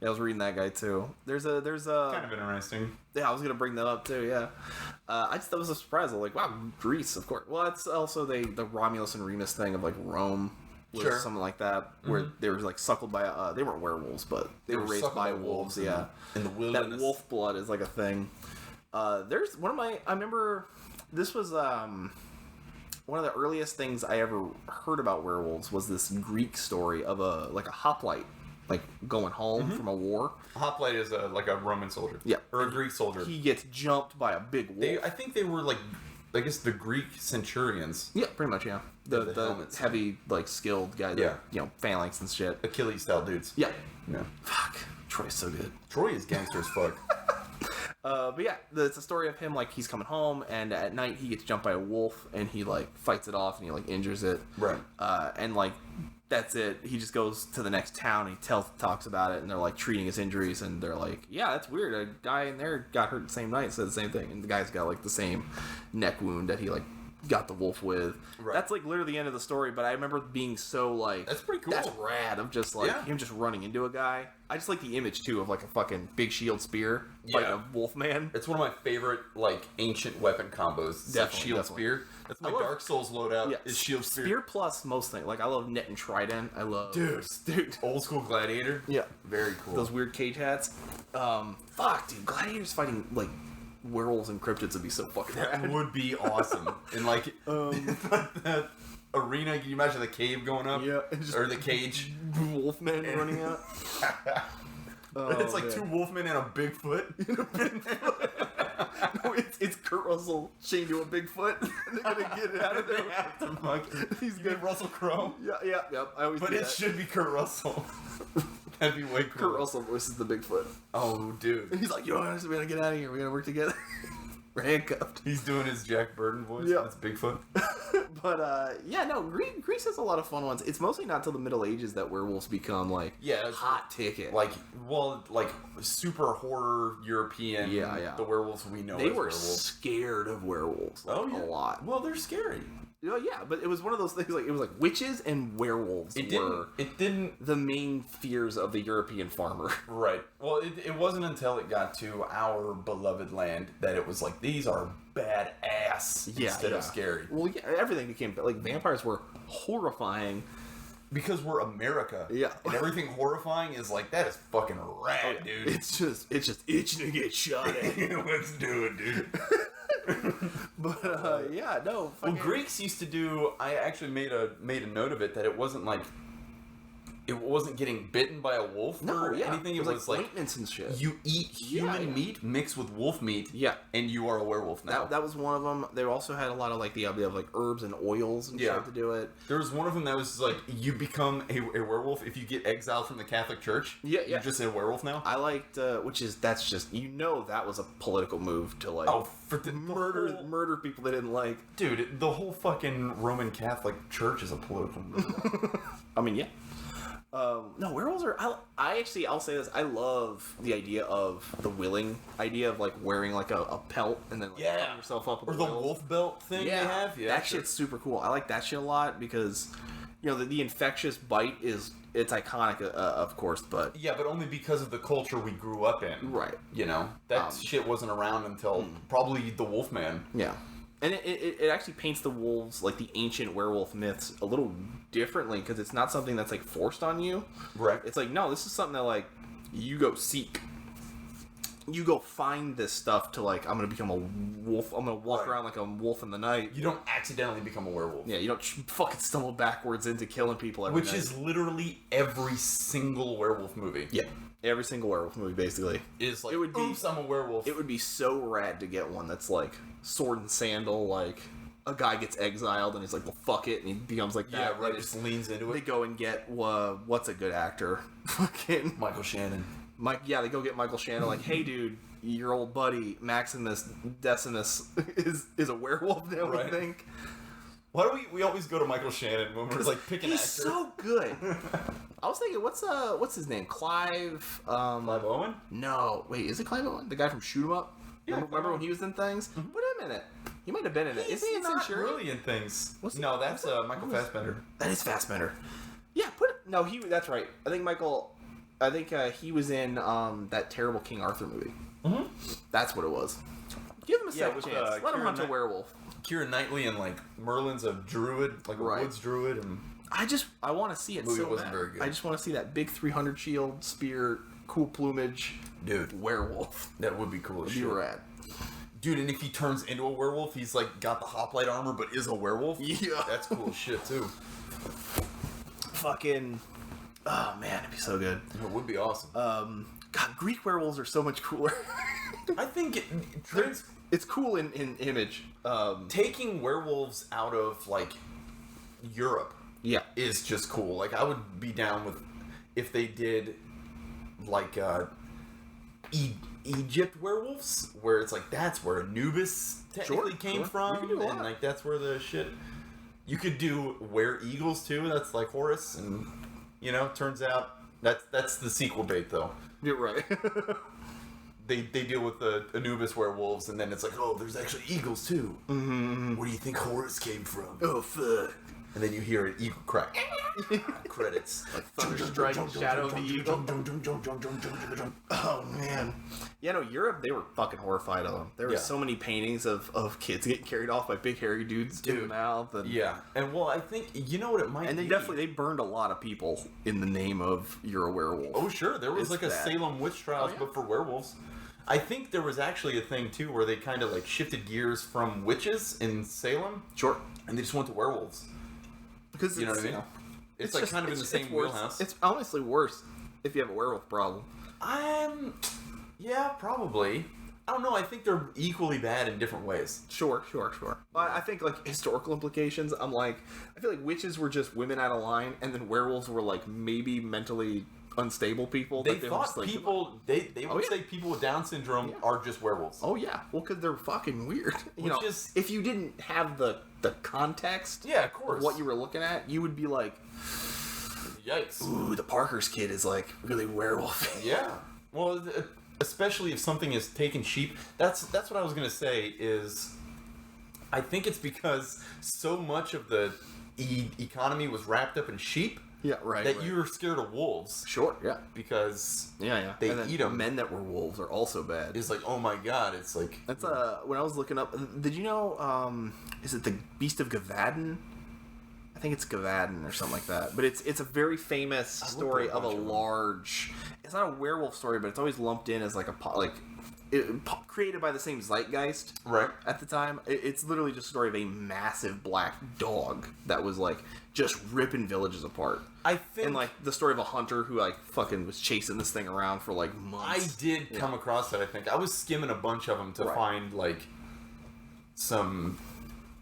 I was reading that guy too. There's a kind of interesting. Yeah, I was gonna bring that up too. Yeah, that was a surprise. I'm like, wow, Greece, of course. Well, it's also the Romulus and Remus thing of like Rome. Was something like that, where they were like suckled by they weren't werewolves, but they were raised by wolves. In the wilderness. That wolf blood is like a thing. There's I remember this was one of the earliest things I ever heard about werewolves was this Greek story of a hoplite, like going home from a war. A hoplite is like a Roman soldier. Yeah. Or a Greek soldier. He gets jumped by a big wolf. I think they were like, I guess the Greek centurions. Yeah, pretty much, yeah. The heavy, like, skilled guys. Yeah. Phalanx and shit. Achilles style dudes. Yeah. Yeah. Fuck. Troy's so good. Troy is gangster as fuck. But yeah, it's a story of him, like, he's coming home, and at night he gets jumped by a wolf, and he, like, fights it off, and he, like, injures it. Right. And, like, that's it. He just goes to the next town, and he talks about it, and they're, like, treating his injuries, and they're like, yeah, that's weird. A guy in there got hurt the same night, said the same thing, and the guy's got, like, the same neck wound that he, like, got the wolf with. Right. That's, like, literally the end of the story, but I remember being so, like... That's pretty cool. That's rad of just, like, him just running into a guy. I just like the image, too, of, like, a fucking big shield spear fighting a wolf man. It's one of my favorite, like, ancient weapon combos. Definitely, shield spear. That's my Dark Souls loadout is shield spear. Spear plus most things. Like, I love net and trident. I love... Dude. Old school gladiator. Yeah. Very cool. Those weird cage hats. Fuck, dude. Gladiators fighting, like... werewolves and cryptids would be so fucking rad. That would be awesome. And like that arena, can you imagine the cave going up? Yeah. Or the cage. Wolfmen running out. It's like two wolfmen and a Bigfoot. No, it's Kurt Russell chained to a Bigfoot. They're gonna get it out of there. They have to fuck. He's good. Russell Crowe. Yeah. I always. But it should be Kurt Russell. That'd be way cool. Kurt Russell voices the Bigfoot. Oh, dude. And he's like, yo, we gotta get out of here. We gotta work together. We're handcuffed. He's doing his Jack Burton voice. Yeah. That's Bigfoot. But, Greece has a lot of fun ones. It's mostly not till the Middle Ages that werewolves become, like, hot ticket. Like super horror European. Yeah. The werewolves we know They as were werewolves. scared of werewolves. Like, a lot. Well, they're scary. Yeah, but it was one of those things, like, it was like witches and werewolves It didn't the main fears of the European farmer. Right. Well, it wasn't until it got to our beloved land that it was like, these are badass instead of scary. Well, yeah, everything became, like, vampires were horrifying because we're America. Yeah. And everything horrifying is like, that is fucking rad, dude. It's just itching to get shot at. Let's do it, dude. But yeah, no. Well, Greeks used to do. I actually made a note of it that it wasn't like. It wasn't getting bitten by a wolf or anything. It was like ointments and shit. You eat human meat mixed with wolf meat. Yeah. And you are a werewolf now. That was one of them. They also had a lot of like the idea of like herbs and oils and shit to do it. There was one of them that was like, you become a werewolf if you get exiled from the Catholic Church. Yeah, You're just a werewolf now. I liked, that's just, that was a political move to like murder people they didn't like. Dude, the whole fucking Roman Catholic Church is a political move. I mean, yeah. No, werewolves are. I'll say this. I love the idea of the willing idea of like wearing like a pelt and then like covering yourself up with or the wolf belt thing they have. Yeah, that shit's super cool. I like that shit a lot because the infectious bite it's iconic, of course, but but only because of the culture we grew up in. Right. That shit wasn't around until probably the Wolfman. Yeah. And it actually paints the wolves, like the ancient werewolf myths, a little differently because it's not something that's like forced on you. Right. It's like, no, this is something that like you go seek. You go find this stuff to like, I'm going to become a wolf. I'm going to walk around like a wolf in the night. You don't accidentally become a werewolf. Yeah, you don't fucking stumble backwards into killing people every night. Which is literally every single werewolf movie. Yeah. Every single werewolf movie, basically. Is like, oops, I'm a werewolf. It would be so rad to get one that's like sword and sandal, like a guy gets exiled and he's like, well, fuck it, and he becomes like that. Yeah, right, just leans into it. They go and get, what's a good actor? Fucking Michael Shannon. They go get Michael Shannon, like, hey, dude, your old buddy, Maximus Decimus, is a werewolf now, I think. Why do we always go to Michael Shannon when we're like picking He's actor? so good. I was thinking, what's his name? Clive. Clive Owen? No, wait, is it Clive Owen? The guy from Shoot 'Em Up? Yeah, remember when he was in things? Put him in it. He might have been in it. Is he in not Centurion? really in things. No, that's Michael Fassbender. That is Fassbender. Yeah, that's right. I think he was in that terrible King Arthur movie. Mm-hmm. That's what it was. Give him a second chance. Let him hunt a werewolf. Keira Knightley and like Merlin's a druid, like a woods druid, and I want to see it. Movie so wasn't bad. very good. I just want to see that big 300 shield, spear, cool plumage, dude. Werewolf. That would be cool as shit. Be rad. Dude, and if he turns into a werewolf, he's like got the hoplite armor, but is a werewolf. Yeah, that's cool as shit too. Fucking, oh man, it'd be so good. It would be awesome. God, Greek werewolves are so much cooler. I think it's cool in image. Taking werewolves out of like Europe, is just cool. Like I would be down with if they did like Egypt werewolves, where it's like that's where Anubis technically came from, and like that's where the shit. You could do were-eagles too. That's like Horus, and turns out that's the sequel bait though. You're right. They deal with the Anubis werewolves, and then it's like, oh, there's actually eagles too. Mm-hmm. Where do you think Horus came from? Oh fuck! And then you hear an eagle crack. Credits. Like thunder strike, shadow of the eagle. Oh man. Yeah, no, Europe, they were fucking horrified of them. There were so many paintings of kids getting carried off by big hairy dudes in the mouth. And, and well, I think, you know what it might be? And they burned a lot of people in the name of you're a werewolf. Oh sure, there was a Salem witch trials, but for werewolves. I think there was actually a thing too where they kind of like shifted gears from witches in Salem. Sure. And they just went to werewolves. Because you know what I mean? It's like kind of in the same wheelhouse. It's honestly worse if you have a werewolf problem. Yeah, probably. I don't know. I think they're equally bad in different ways. Sure. But I think like historical implications. I feel like witches were just women out of line, and then werewolves were like maybe mentally unstable people. They thought people. They would say people with Down syndrome are just werewolves. Oh yeah. Well, because they're fucking weird. If you didn't have the context, of course, of what you were looking at, you would be like, yikes. Ooh, the Parker's kid is like really werewolf. Yeah. Well, especially if something is taken cheap. That's what I was gonna say. Is I think it's because so much of the economy was wrapped up in sheep. Yeah, right. That you were scared of wolves. Sure, yeah. Because they and eat them. Men that were wolves are also bad. It's like, oh my god, it's like... That's, when I was looking up, did you know, is it the Beast of Gavadan? I think it's Gavaden or something like that. But it's a very famous story of a large. It's not a werewolf story, but it's always lumped in as like created by the same zeitgeist, right? At the time, it's literally just a story of a massive black dog that was like just ripping villages apart. I think, and like the story of a hunter who like fucking was chasing this thing around for like months. I did come across that. I think I was skimming a bunch of them to find like some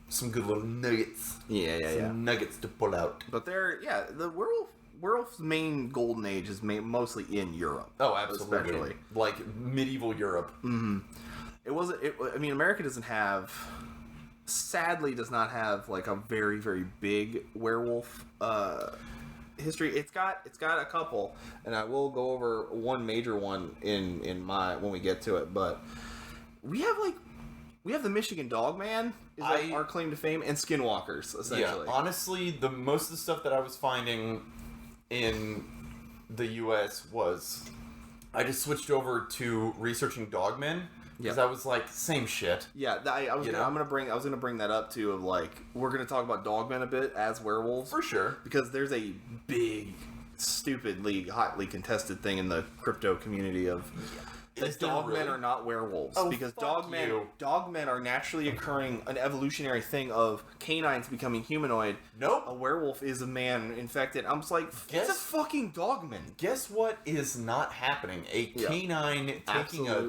good little nuggets. Some nuggets to pull out. But the werewolf's main golden age is mostly in Europe. Oh, absolutely. Especially. Like medieval Europe. Mm-hmm. I mean, America sadly does not have like a very, very big werewolf history. It's got a couple, and I will go over one major one when we get to it, but we have the Michigan Dog Man is our claim to fame, and skinwalkers, essentially. Yeah, honestly, most of the stuff that I was finding in the U.S. was I just switched over to researching dog men because I was like, same shit. Yeah, I was gonna bring that up too. Of like, we're gonna talk about dog men a bit as werewolves for sure, because there's a big, stupidly hotly contested thing in the crypto community of. That dog men are not werewolves because dog men are naturally occurring an evolutionary thing of canines becoming humanoid. Nope, a werewolf is a man infected. I'm just like, it's a fucking dogman. Guess what is not happening? A canine taking a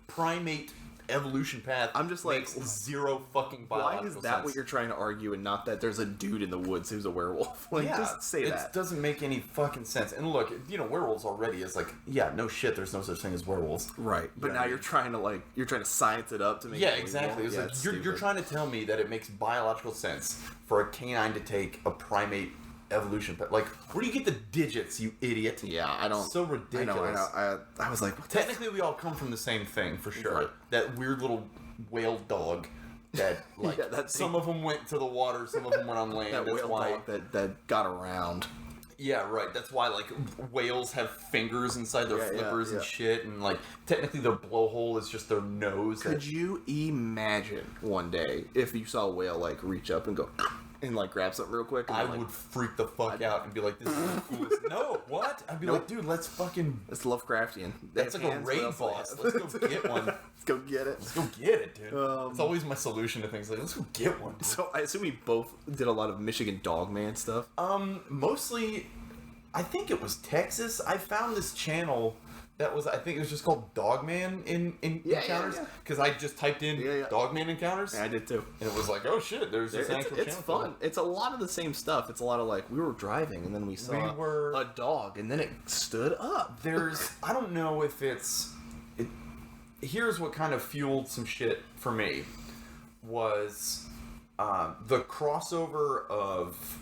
primate evolution path. I'm just like, zero fucking biological sense. Why is that what you're trying to argue, and not that there's a dude in the woods who's a werewolf? Like, just say that. It doesn't make any fucking sense. And look, werewolves already is like, no shit, there's no such thing as werewolves. Right. But now you're trying to science it up to make it exactly. It's like, you're trying to tell me that it makes biological sense for a canine to take a primate evolution path. Like, where do you get the digits, you idiot? Yeah, I don't. So ridiculous. I know. I was like, technically, we all come from the same thing for sure. Right. That weird little whale dog that like some of them went to the water, some of them went on land. That's why that got around. Yeah, right. That's why like whales have fingers inside their flippers and shit, and like technically their blowhole is just their nose. Could you imagine one day if you saw a whale like reach up and go and like grab something real quick? And I would freak the fuck out and be like, "This is the coolest." No, what? I'd be like, "Dude, let's fucking." It's Lovecraftian. That's like a raid boss. Let's go get one. Let's go get it. Let's go get it, dude. It's always my solution to things. Like, let's go get one. Dude. So I assume we both did a lot of Michigan Dog Man stuff. Mostly, I think it was Texas. I found this channel that was, I think it was just called Dog Man in Encounters, because I just typed in Dog Man Encounters. Yeah, I did too. And it was like, oh shit, there's this actual channel. It's fun. It's a lot of the same stuff. It's a lot of like, we were driving and then we saw a dog and then it stood up. I don't know if here's what kind of fueled some shit for me was the crossover of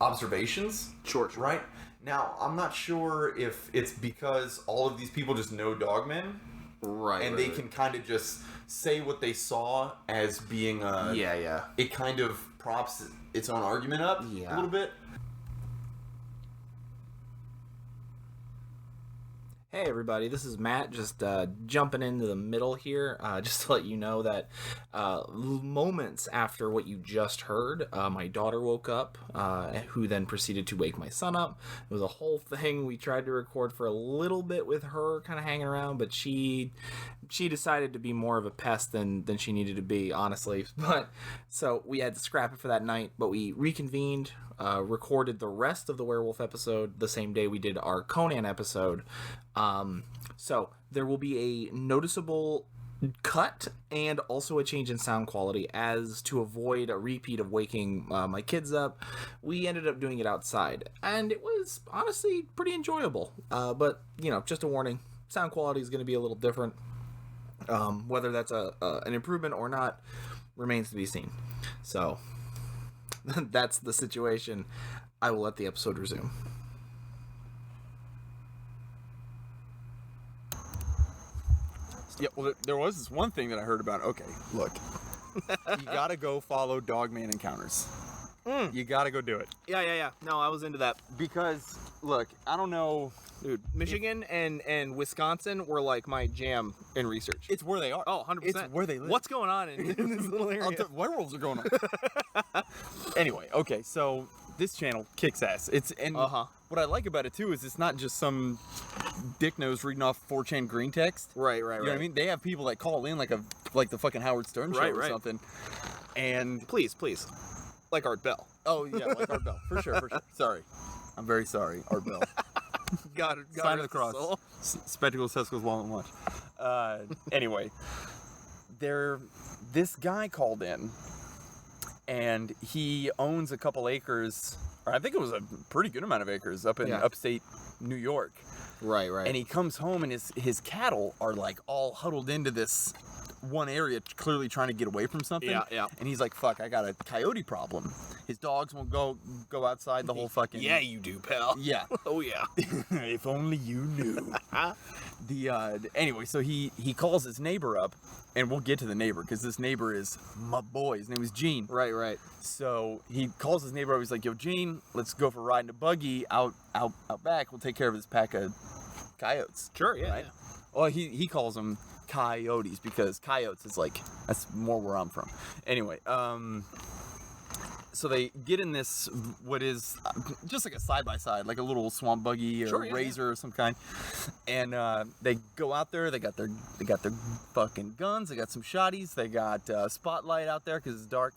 observations. Short. Right? Now, I'm not sure if it's because all of these people just know dogmen. Right. And they can kind of just say what they saw as being it kind of props its own argument up a little bit. Hey everybody, this is Matt, just jumping into the middle here, just to let you know that moments after what you just heard, my daughter woke up, who then proceeded to wake my son up. It was a whole thing. We tried to record for a little bit with her kind of hanging around, but she decided to be more of a pest than she needed to be, honestly. But so we had to scrap it for that night, but we reconvened, recorded the rest of the werewolf episode the same day we did our Conan episode. So there will be a noticeable cut and also a change in sound quality, as to avoid a repeat of waking my kids up. We ended up doing it outside, and it was honestly pretty enjoyable. But just a warning, sound quality is going to be a little different. Whether that's an improvement or not remains to be seen. So that's the situation. I will let the episode resume. Yeah, well, there was this one thing that I heard about. Okay, look. You gotta go follow Dog Man Encounters. You gotta go do it. Yeah. No, I was into that. Because, look, I don't know. Dude, Michigan and Wisconsin were like my jam in research. It's where they are. Oh, 100%. It's where they live. What's going on in this little area? Werewolves are going on. Anyway, okay, so this channel kicks ass. What I like about it too is it's not just some dick nose reading off 4chan green text. Right. You know what I mean? They have people that call in like the fucking Howard Stern show or something. And please, like Art Bell. Oh yeah, like Art Bell, for sure. Sorry, I'm very sorry, Art Bell. Got it. Sign of the cross. Spectacles, testicles, wallet, and watch. Anyway, this guy called in, and he owns a couple acres, or I think it was a pretty good amount of acres up in upstate New York. Right. And he comes home, and his cattle are like all huddled into this one area, clearly trying to get away from something. Yeah. And he's like, "Fuck, I got a coyote problem. His dogs won't go outside the whole fucking." Yeah, you do, pal. Yeah. Oh yeah. If only you knew. Anyway, so he calls his neighbor up, and we'll get to the neighbor because this neighbor is my boy. His name is Gene. Right. So he calls his neighbor up. He's like, "Yo, Gene, let's go for a ride in a buggy out back. We'll take care of this pack of coyotes." Sure. Yeah. Right? Well, he calls them coyotes because coyotes is like, that's more where I'm from. Anyway, so they get in this, what is just like a side-by-side, like a little swamp buggy or razor or some kind, and they go out there. They got their fucking guns. They got some shotties. They got spotlight out there because it's dark,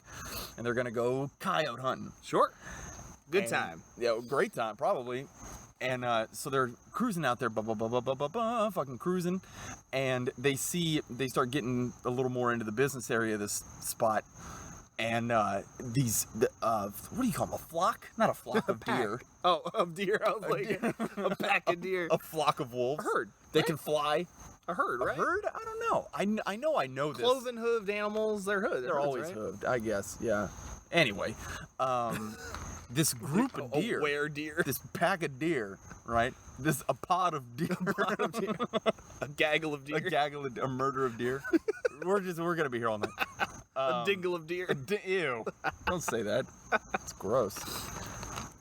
and they're gonna go coyote hunting. Sure. Good time. Yeah, great time probably. And so they're cruising out there, fucking cruising, and they start getting a little more into the business area of this spot, and what do you call them? A flock? Not a flock of deer. Oh, of deer. I was like, a pack of deer. A flock of wolves. A herd. They can fly. A herd, right? A herd? I don't know. I know this. Cloven hooved animals, they're hood. They're always hooved, I guess. Yeah. Anyway, this group of deer. Where deer? This pack of deer, right? A pod of deer. A gaggle of deer. A murder of deer. We're gonna be here all night. A dingle of deer. Ew. Don't say that. It's gross.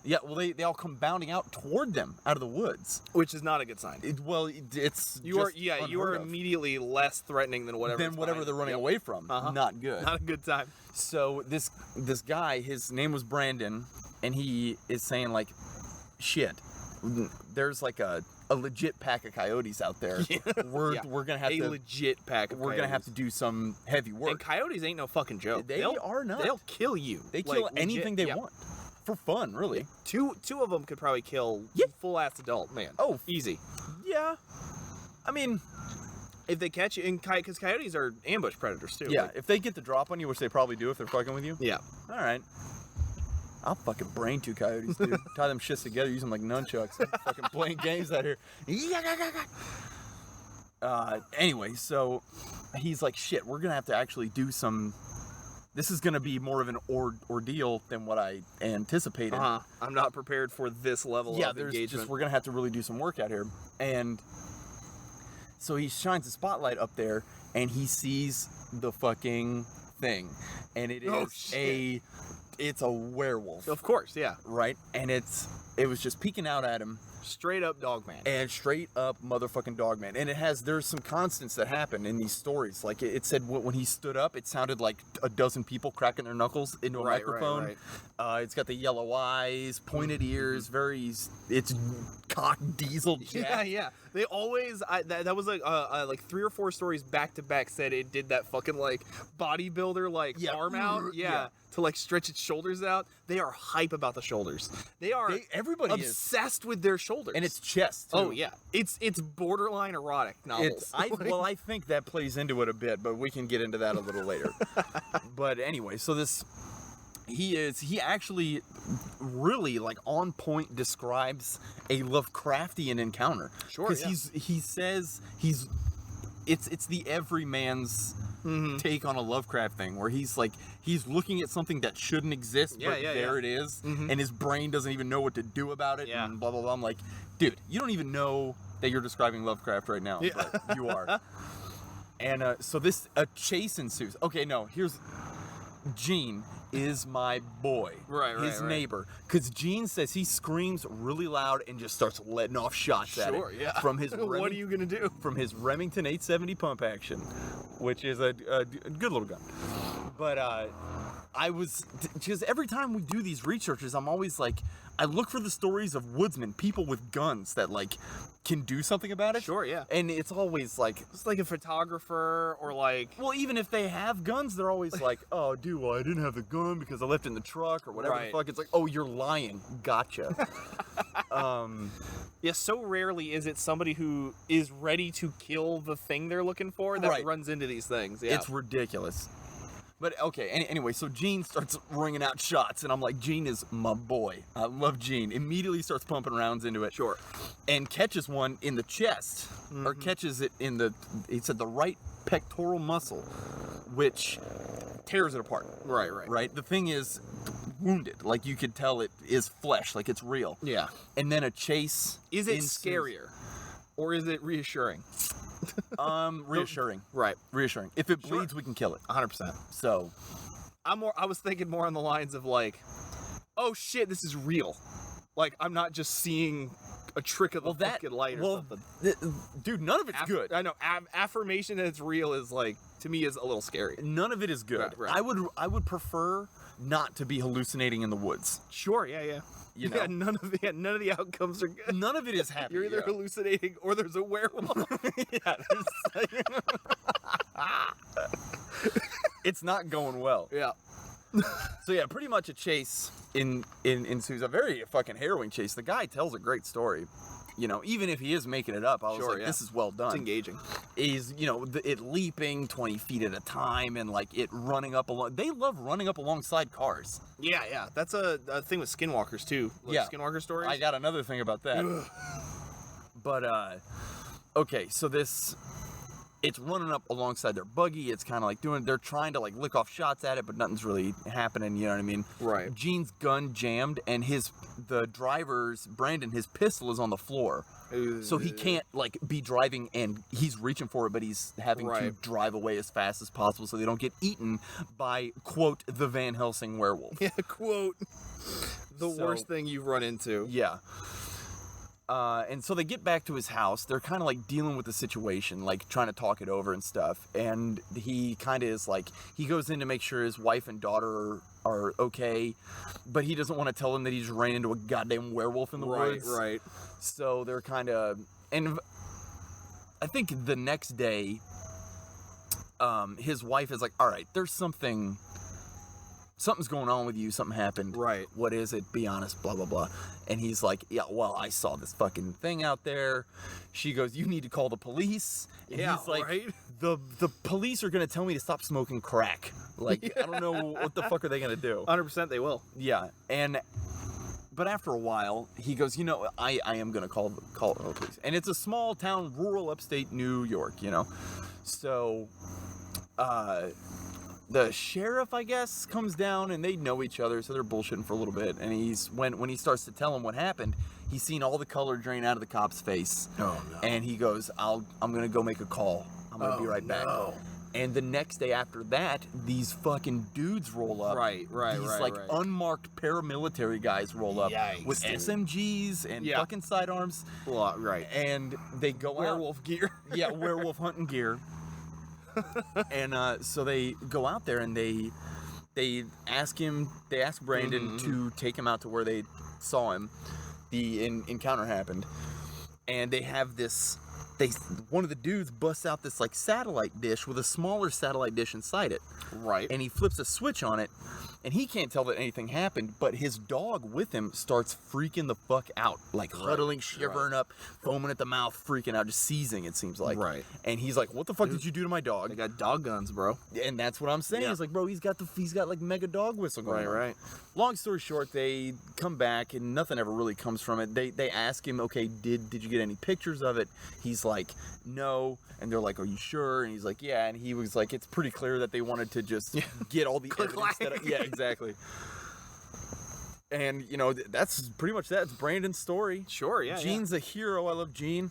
Yeah, well, they all come bounding out toward them out of the woods, which is not a good sign. You are immediately less threatening than whatever they're running away from. Not good. Not a good time. So this guy, his name was Brandon, and he is saying like, shit, there's like a legit pack of coyotes out there. We're gonna have a legit pack of coyotes. We're gonna have to do some heavy work. And coyotes ain't no fucking joke. They are not. They'll kill you. They kill anything they want. For fun, really. Two of them could probably kill full-ass adult man. Oh, easy. Yeah. I mean, if they catch you, because coyotes are ambush predators too. Yeah, if they get the drop on you, which they probably do if they're fucking with you. Yeah. All right. I'll fucking brain 2 coyotes, dude. Tie them shits together, use them like nunchucks. Fucking playing games out here. Anyway, so he's like, shit, we're gonna have to actually do some. This is going to be more of an ordeal than what I anticipated. I'm not prepared for this level of engagement. We're going to have to really do some work out here. And so he shines the spotlight up there, and he sees the fucking thing. And it is it's a werewolf. Of course, yeah. Right? And it was just peeking out at him. Straight up dog man. And straight up motherfucking dog man. And there's some constants that happen in these stories. Like it said when he stood up, it sounded like a dozen people cracking their knuckles into a microphone. Right. It's got the yellow eyes, pointed ears, it's cock diesel jack. Yeah. They always, that was like 3 or 4 stories back to back said it did that fucking like bodybuilder arm out. Yeah. To like stretch its shoulders out. They are hype about the shoulders. Everybody obsessed with their shoulders. And its chest too. Oh yeah. It's borderline erotic novels. I think that plays into it a bit, but we can get into that a little later. But anyway, so he actually really like on point describes a Lovecraftian encounter. Sure. Because he says it's the everyman's take on a Lovecraft thing, where he's looking at something that shouldn't exist, but there it is, and his brain doesn't even know what to do about it, and blah blah blah. I'm like, dude, you don't even know that you're describing Lovecraft right now, but you are. And so a chase ensues. Okay, no, Gene is my boy. Right, His right. neighbor. Because Gene says he screams really loud and just starts letting off shots at it. Sure, yeah. From his What are you gonna do? From his Remington 870 pump action, which is a good little gun. But I was, because every time we do these researches, I'm always like, I look for the stories of woodsmen, people with guns that like can do something about it. Sure, yeah. And it's always like, It's like a photographer or like. well, even if they have guns, they're always like, oh, dude, well, I didn't have the gun because I left it in the truck or whatever Right. the fuck. It's like, oh, you're lying. Gotcha. Yeah, so rarely is it somebody who is ready to kill the thing they're looking for that Right. runs into these things. Yeah. It's ridiculous. But okay, anyway, so Gene starts ringing out shots, and I'm like, Gene is my boy. I love Gene. Immediately starts pumping rounds into it. Sure. And catches one in the chest, or catches it in the, he said the right pectoral muscle, which tears it apart. Right, right. Right? The thing is wounded. Like, you could tell it is flesh, like it's real. Yeah. And then a chase. Is it ensues. scarier? Or is it reassuring? Reassuring. Right. Reassuring. If it bleeds, we can kill it. 100%. So, I was thinking more on the lines of like, oh shit, this is real. Like, I'm not just seeing a trick of the fucking light or something. Dude, none of it's good. I know. Affirmation that it's real is like, to me, is a little scary. None of it is good. Right. I would prefer not to be hallucinating in the woods. Sure, yeah. You know? Yeah, none of the outcomes are good. None of it is happening. You're either hallucinating or there's a werewolf. yeah, it's not going well. Yeah. So yeah, pretty much a chase ensues. A very fucking harrowing chase. The guy tells a great story. You know, even if he is making it up, I was Sure, like, yeah. this is well done. It's engaging. Is, you know, it leaping 20 feet at a time and like it running up along. They love running up alongside cars. Yeah. That's a thing with skinwalkers too. Like Yeah. Skinwalker stories. I got another thing about that. But okay, so it's running up alongside their buggy. It's kind of like they're trying to like lick off shots at it, but nothing's really happening. You know what I mean? Right. Gene's gun jammed, and the driver's Brandon, his pistol is on the floor, so he can't like be driving, and he's reaching for it, but he's having to Right. drive away as fast as possible so they don't get eaten by quote the Van Helsing werewolf. Yeah, quote, the So- worst thing you've run into. Yeah. And so they get back to his house. They're kind of like dealing with the situation, like trying to talk it over and stuff. And he kind of is like, he goes in to make sure his wife and daughter are okay, but he doesn't want to tell them that he just ran into a goddamn werewolf in the woods. Right. So they're kind of, and I think the next day, his wife is like, all right, there's something's going on with you. Something happened. Right. What is it? Be honest, blah, blah, blah. And he's like, yeah, well, I saw this fucking thing out there. She goes, you need to call the police. And Yeah, he's like, right? the police are going to tell me to stop smoking crack. Like, I don't know what the fuck are they going to do. 100% they will. Yeah. But after a while, he goes, you know, I am going to call the police. And it's a small town, rural upstate New York, you know. So, the sheriff, I guess, comes down, and they know each other, so they're bullshitting for a little bit. And when he starts to tell him what happened, he's seen all the color drain out of the cop's face. Oh, no. And he goes, I'm gonna go make a call. I'm gonna be right back. no. And the next day after that, these fucking dudes roll up. Right. These like unmarked paramilitary guys roll up Yikes, with dude. SMGs and Yeah. fucking sidearms, Well, right. and they go Werewolf gear. out. Yeah, werewolf hunting gear. And so they go out there and they ask Brandon to take him out to where they saw him. The encounter happened, and they have this. One of the dudes busts out this like satellite dish with a smaller satellite dish inside it. Right. And he flips a switch on it, and he can't tell that anything happened, but his dog with him starts freaking the fuck out, like huddling, shivering up, foaming at the mouth, freaking out, just seizing, it seems like. Right. And he's like, what the fuck did you do to my dog? They got dog guns, bro. And that's what I'm saying. Yeah. It's like, bro, he's got like mega dog whistle going on. Right. Long story short, they come back and nothing ever really comes from it. They ask him, okay, did you get any pictures of it? He's like, no. And they're like, are you sure? And he's like, yeah. And he was like, it's pretty clear that they wanted to just get all the evidence. Yeah, exactly. And, you know, that's pretty much that. It's Brandon's story. Sure, yeah. Gene's a hero. I love Gene.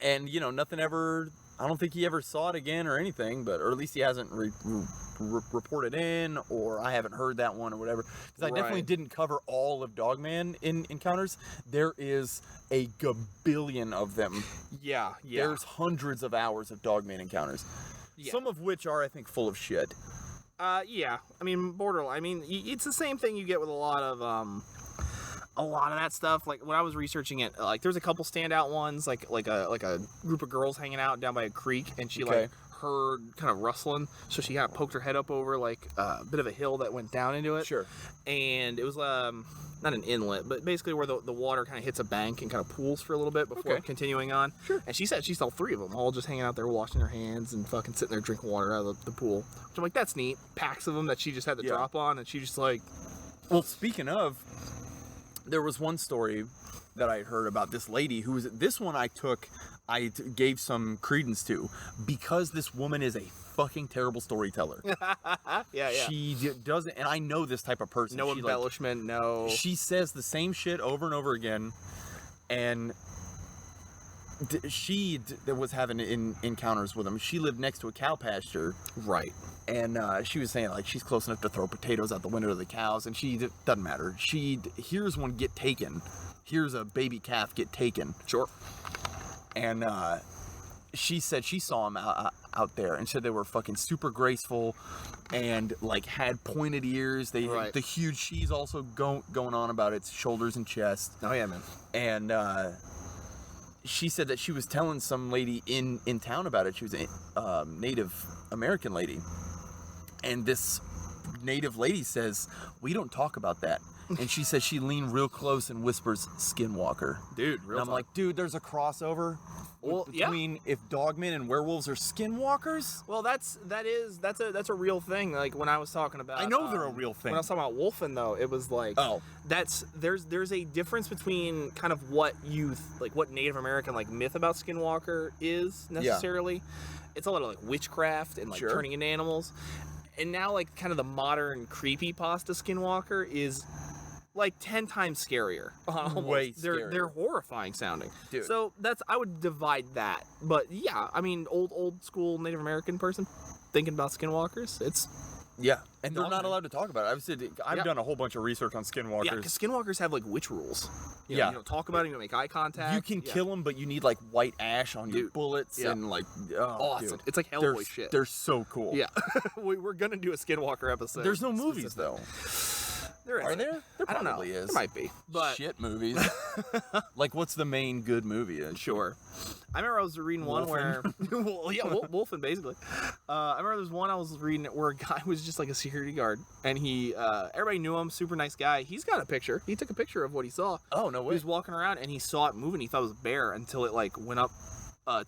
And, you know, nothing ever I don't think he ever saw it again or anything, or at least he hasn't reported in, or I haven't heard that one or whatever. Because I definitely didn't cover all of Dog Man in encounters. There is a gabillion of them. Yeah. There's hundreds of hours of Dog Man encounters. Yeah. Some of which are, I think, full of shit. Yeah. I mean, borderline. I mean, it's the same thing you get with a lot of that stuff. Like when I was researching it, like there's a couple standout ones, like a group of girls hanging out down by a creek, and she like heard kind of rustling, so she kind of poked her head up over like a bit of a hill that went down into it. Sure. And it was not an inlet, but basically where the water kind of hits a bank and kind of pools for a little bit before continuing on. Sure. And she said she saw 3 of them all just hanging out there washing their hands and fucking sitting there drinking water out of the pool. Which I'm like, that's neat. Packs of them that she just had to drop on, and she just like... Well, speaking of, there was one story that I heard about this lady who was... This one I gave some credence to because this woman is a fucking terrible storyteller. Yeah. She doesn't, and I know this type of person. No embellishment, no. She says the same shit over and over again, and she was having encounters with him. She lived next to a cow pasture. Right. And she was saying, like, she's close enough to throw potatoes out the window to the cows, and doesn't matter. She hears one get taken. Here's a baby calf get taken. Sure. And she said she saw him out there, and said they were fucking super graceful and like had pointed ears. The huge, she's also going on about its shoulders and chest. Oh yeah, man. And she said that she was telling some lady in town about it. She was a Native American lady, and this Native lady says, "We don't talk about that." And she says she leaned real close and whispers, "Skinwalker." Dude, real and I'm like, dude, there's a crossover between if dogmen and werewolves are skinwalkers. Well, that's a real thing. Like when I was talking about, I know they're a real thing. When I was talking about wolfing, though, it was like, there's a difference between kind of what what Native American like myth about skinwalker is necessarily. Yeah. It's a lot of like witchcraft and like turning into animals, and now like kind of the modern creepypasta skinwalker is like 10 times scarier. Way scarier. They're horrifying sounding. Dude. So I would divide that. But yeah, I mean, old school Native American person thinking about skinwalkers, it's... Yeah, and they're not allowed to talk about it. I've done a whole bunch of research on skinwalkers. Yeah, because skinwalkers have like witch rules. You don't talk about it, you don't make eye contact. You can kill them, but you need like white ash on your bullets and like... awesome. Dude. It's like Hellboy shit. They're so cool. Yeah. We're going to do a skinwalker episode. There's no movies, though. Are there? There probably is. There might be. But shit movies. Like, what's the main good movie? Sure. I remember I was reading one where... Wolfing, basically. I remember there was one I was reading where a guy was just like a security guard, and he... everybody knew him, super nice guy. He's got a picture. He took a picture of what he saw. Oh, no way. He was walking around, and he saw it moving. He thought it was a bear until it, like, went up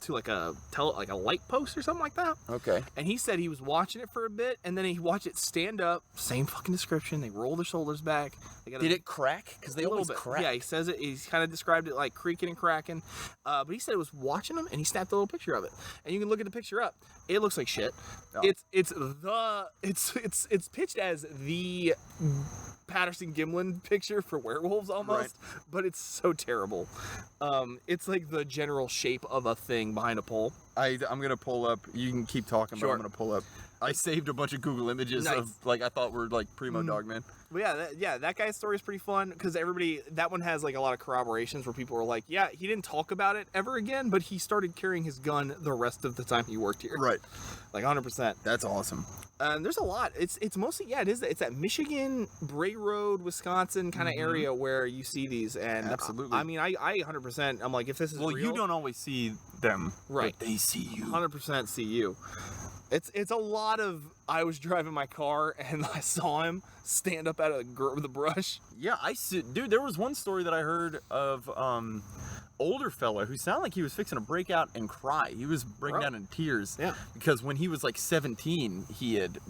to like a light post or something like that. Okay. And he said he was watching it for a bit, and then he watched it stand up. Same fucking description. They roll their shoulders back. Did it crack? Because they always crack. Yeah, he says it. He's kind of described it like creaking and cracking. But he said it was watching him, and he snapped a little picture of it. And you can look at the picture up. It looks like shit. Oh. It's pitched as the Patterson Gimlin picture for werewolves almost, but it's so terrible. It's like the general shape of a thing behind a pole. I'm gonna pull up. You can keep talking, but I'm gonna pull up. I saved a bunch of Google images of like I thought were like primo dogmen. But that guy's story is pretty fun because that one has like a lot of corroborations where people were like, yeah, he didn't talk about it ever again, but he started carrying his gun the rest of the time he worked here. Right. Like 100%. That's awesome. There's a lot. It's mostly it's that Michigan, Bray Road, Wisconsin kind of area where you see these, and absolutely. I mean, I 100%. I'm like, if this is real, you don't always see them, right? But they see you. 100% see you. It's a lot of. I was driving my car and I saw him stand up out of the brush. Yeah, dude. There was one story that I heard of older fella who sounded like he was fixing to break out and cry. He was breaking down in tears. Yeah. Because when he was like 17,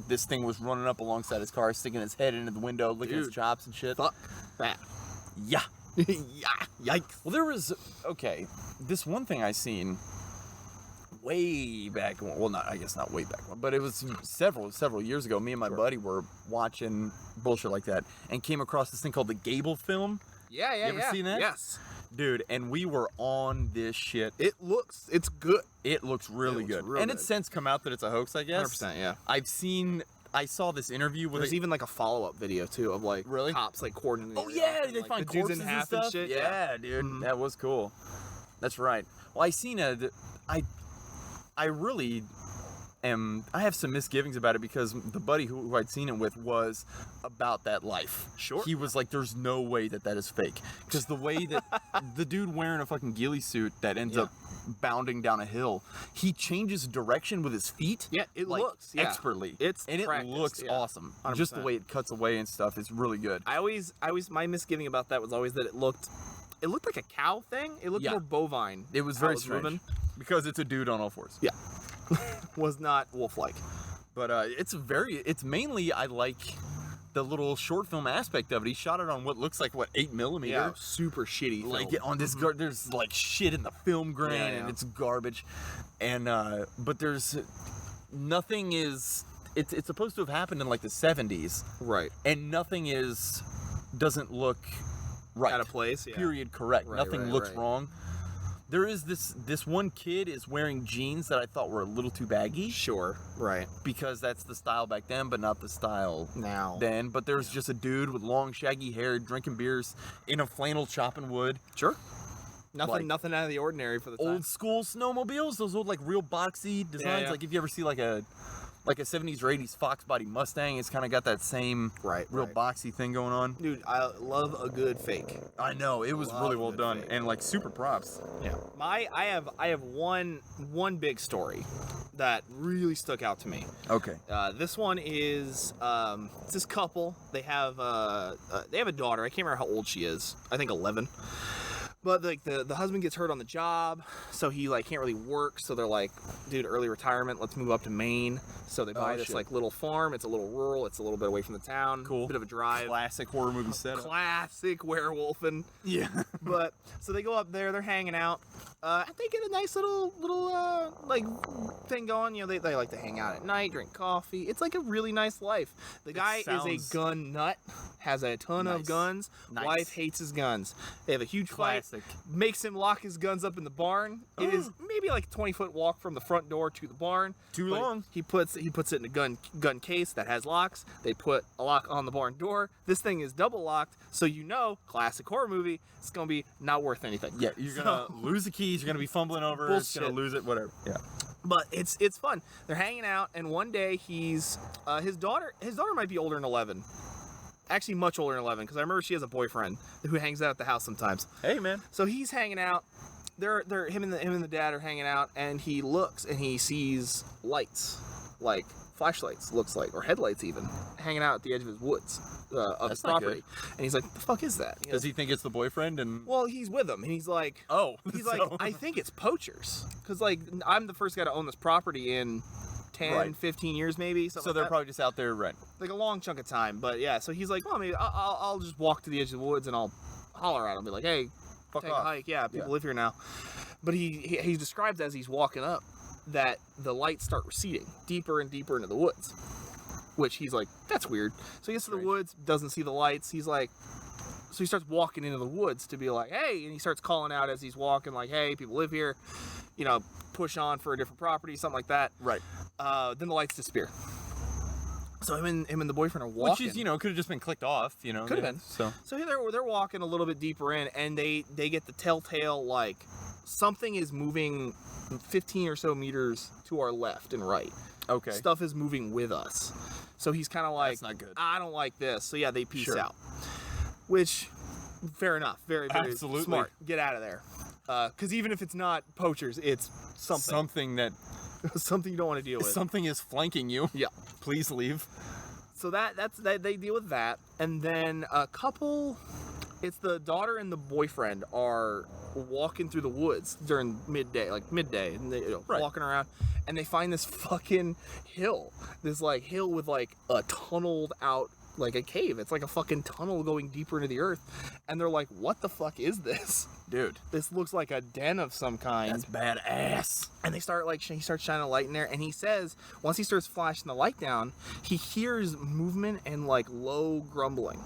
this thing was running up alongside his car, sticking his head into the window, licking his chops and shit. Fuck that. Yeah. Yeah. Yikes. Well, there was this one thing I seen way back. Well, I guess not way back, but it was several years ago. Me and my buddy were watching bullshit like that and came across this thing called the Gable film. Yeah. You ever seen that? Yes. Dude, and we were on this shit. It's good. It looks really good. real And good. it's since come out that it's a hoax, I guess. 100%, yeah. I saw this interview with There's even like a follow-up video too of like Really? cops like coordinating. Oh yeah, and, they like, find the dudes corpses in and half stuff. and shit. Yeah, dude, Mhm. that was cool. That's right. Well, I really I have some misgivings about it because the buddy who I'd seen it with was about that life. Sure. He was like, "There's no way that is fake," because the way that the dude wearing a fucking ghillie suit that ends Yeah. up bounding down a hill, he changes direction with his feet. Yeah, it like, looks expertly. It's and practiced, it looks yeah. awesome. 100%. Just the way it cuts away and stuff is really good. I always my misgiving about that was always that it looked like a cow thing. It looked Yeah. more bovine. It was how very strange moving. because it's a dude on all fours. Yeah. Was not wolf-like. But it's mainly I like the little short film aspect of it. He shot it on what looks like 8mm. Yeah, super shitty. Like film. on this there's like shit in the film grain Yeah. and it's garbage. And but there's nothing is it's supposed to have happened in like the 70s right. and nothing doesn't look right. Out of place. Yeah. Period correct. Right, Nothing right, looks right. wrong. There is this one kid is wearing jeans that I thought were a little too baggy Sure. Right. because that's the style back then, but not the style Now. then. But there's just a dude with long, shaggy hair drinking beers in a flannel chopping wood. Sure. Nothing. Like- Nothing out of the ordinary for the time. Old school snowmobiles, those old like real boxy designs. yeah. Like if you ever see like a 70s or 80s Fox body Mustang, it's kind of got that same Right, real right. boxy thing going on. Dude, I love a good fake. I know it was Love really well good done fake. and like super props. Yeah. I have one big story that really stuck out to me. Okay. This one is it's this couple. They have a daughter. I can't remember how old she is. I think 11. But like the husband gets hurt on the job, so he like can't really work. So they're like, dude, early retirement. Let's move up to Maine. So they buy this shit. like little farm. It's a little rural. It's a little bit away from the town. Cool. Bit of a drive. Classic horror movie setup. Classic werewolfing. Yeah. But so they go up there, they're hanging out. They get a nice little like thing going. You know, they like to hang out at night, drink coffee. It's like a really nice life. The guy sounds- is a gun nut, has a ton Nice. of guns. Nice. Wife hates his guns. They have a huge Classic. fight. Makes him lock his guns up in the barn. It is maybe like a 20-foot walk from the front door to the barn. Too But long. He puts it in a gun case that has locks. They put a lock on the barn door. This thing is double locked, so you know, classic horror movie, it's gonna be not worth anything. Yeah, you're gonna lose the keys. You're gonna be fumbling over. It's gonna Bullshit. lose it. Whatever. Yeah. But it's fun. They're hanging out, and one day his daughter might be older than 11. Actually, much older than 11, because I remember she has a boyfriend who hangs out at the house sometimes. Hey, man. So he's hanging out. Him and the dad are hanging out, and he looks and he sees lights, like flashlights, looks like, or headlights even, hanging out at the edge of his woods of his That's not property. And he's like, "The fuck is that?" Does he think it's the boyfriend? And Well, he's with him, and he's like, oh, he's like, so- I think it's poachers, because like I'm the first guy to own this property in 10, Right. 15 years maybe. So Something they're like that. probably just out there, right? Like a long chunk of time. But yeah, so he's like, well, maybe I'll just walk to the edge of the woods and I'll holler at him, be like, hey, Fuck take off. a hike. Yeah, people Yeah. live here now. But he describes as he's walking up that the lights start receding deeper and deeper into the woods, which he's like, that's weird. So he gets to the Strange. woods, doesn't see the lights. He's like, so he starts walking into the woods to be like, hey, and he starts calling out as he's walking, like, hey, people live here, you know, push on for a different property, something like that. Right. Then the lights disappear. So him and the boyfriend are walking. Which is, could have just been clicked off, Could have been. So So they're walking a little bit deeper in, and they get the telltale, like, something is moving 15 or so meters to our left and right. okay. Stuff is moving with us. So he's kind of like, That's not good. I don't like this. So yeah, they peace Sure. out. Which, fair enough. Very, very Absolutely. smart. Get out of there. Because even if it's not poachers, it's something. Something that Something you don't want to deal with. something is flanking you. Yeah. Please leave. So that's they deal with that, and then a couple, it's the daughter and the boyfriend are walking through the woods during midday, and they Right. walking around, and they find this fucking hill, this like hill with like a tunneled out, like a cave. It's like a fucking tunnel going deeper into the earth, and they're like, what the fuck is this? Dude, This looks like a den of some kind. that's badass. And they start he starts shining a light in there, and he says once he starts flashing the light down, he hears movement and like low grumbling,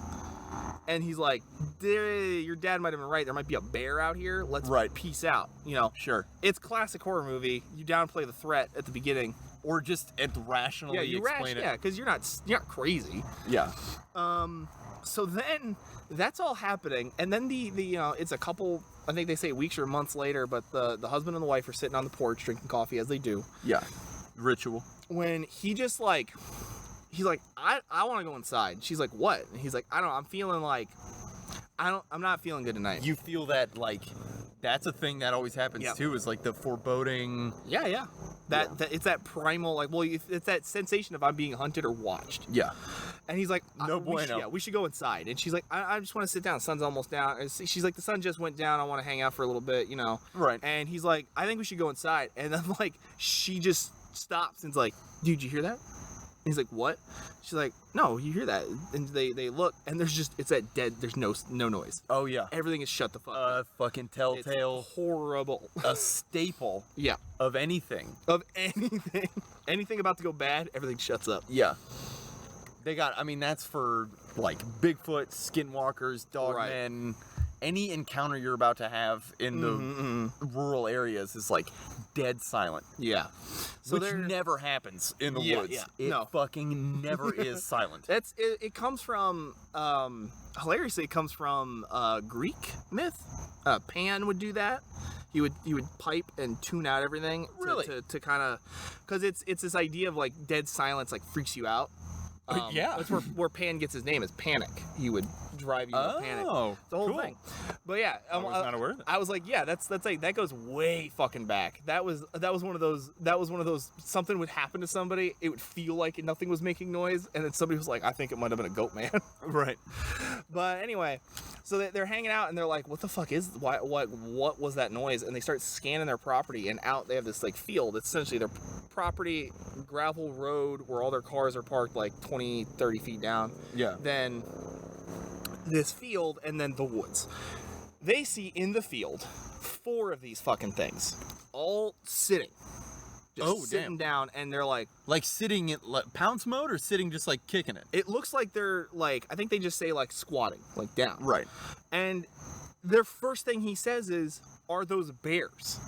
And he's like, your dad might have been right. There might be a bear out here. Let's peace out. You know, Sure. it's classic horror movie. You downplay the threat at the beginning. Or just rationally explain it. Yeah, because you're not crazy. Yeah. So then that's all happening, and then the it's a couple. I think they say weeks or months later, but the husband and the wife are sitting on the porch drinking coffee as they do. Yeah. Ritual. When he just like, he's like, I want to go inside. She's like, what? And he's like, I don't know. I'm feeling like, I'm not feeling good tonight. You feel that like. That's a thing that always happens too, is like the foreboding. Yeah. That it's that primal, like, well, it's that sensation of I'm being hunted or watched. Yeah. And he's like, no bueno. We should go inside. And she's like, I just want to sit down. The sun's almost down. And she's like, the sun just went down. I want to hang out for a little bit, you know. Right. And he's like, I think we should go inside. And then like, she just stops and's like, dude, you hear that? And he's like, what? She's like, no, you hear that? And they look, and it's that dead. There's no noise. Oh yeah. Everything is shut the fuck up. Fucking telltale. It's horrible. A staple. Yeah. Of anything. Anything about to go bad, everything shuts up. Yeah. That's for like Bigfoot, skinwalkers, dogmen. Any encounter you're about to have in the rural areas is like dead silent. Yeah. So which never happens in the woods. Yeah. It fucking never is silent. It comes from hilariously, it comes from Greek myth. Pan would do that. He would pipe and tune out everything. Really? To kind of, because it's this idea of like dead silence like freaks you out. Yeah. That's where Pan gets his name, is panic. He would drive you to panic. Oh, the whole cool. thing. But yeah, I was not aware of that. I was like, yeah, that's like, that goes way fucking back. That was one of those something would happen to somebody, it would feel like nothing was making noise, and then somebody was like, I think it might have been a goat man. Right. But anyway, so they're hanging out and they're like, what the fuck is what was that noise? And they start scanning their property, and out they have this like field. It's essentially their property, gravel road where all their cars are parked like 20, 30 feet down. Yeah. Then this field, and then the woods. They see in the field 4 of these fucking things, all sitting. Just sitting down, and they're like sitting in pounce mode, or sitting just like kicking it. It looks like they're like, I think they just say like squatting, like down. Right. And their first thing he says is, are those bears?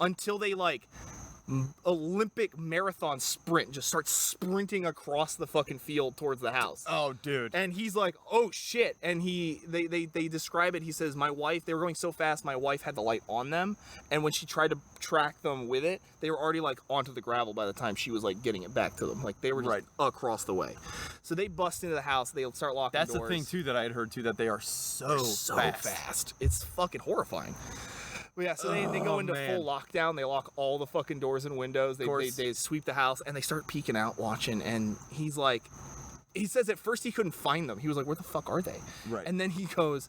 Until they like Olympic marathon sprint, just start sprinting across the fucking field towards the house. Oh, dude. And he's like, oh shit. And they describe it. He says, my wife, they were going so fast, my wife had the light on them, and when she tried to track them with it, they were already like onto the gravel by the time she was like getting it back to them. Like they were just across the way. So they bust into the house, they'll start locking doors. That's the thing too that I had heard too, that they are so fast. It's fucking horrifying. But yeah, so they go into full lockdown. They lock all the fucking doors and windows. They sweep the house, and they start peeking out, watching. And he's like, he says at first he couldn't find them. He was like, where the fuck are they? Right. And then he goes,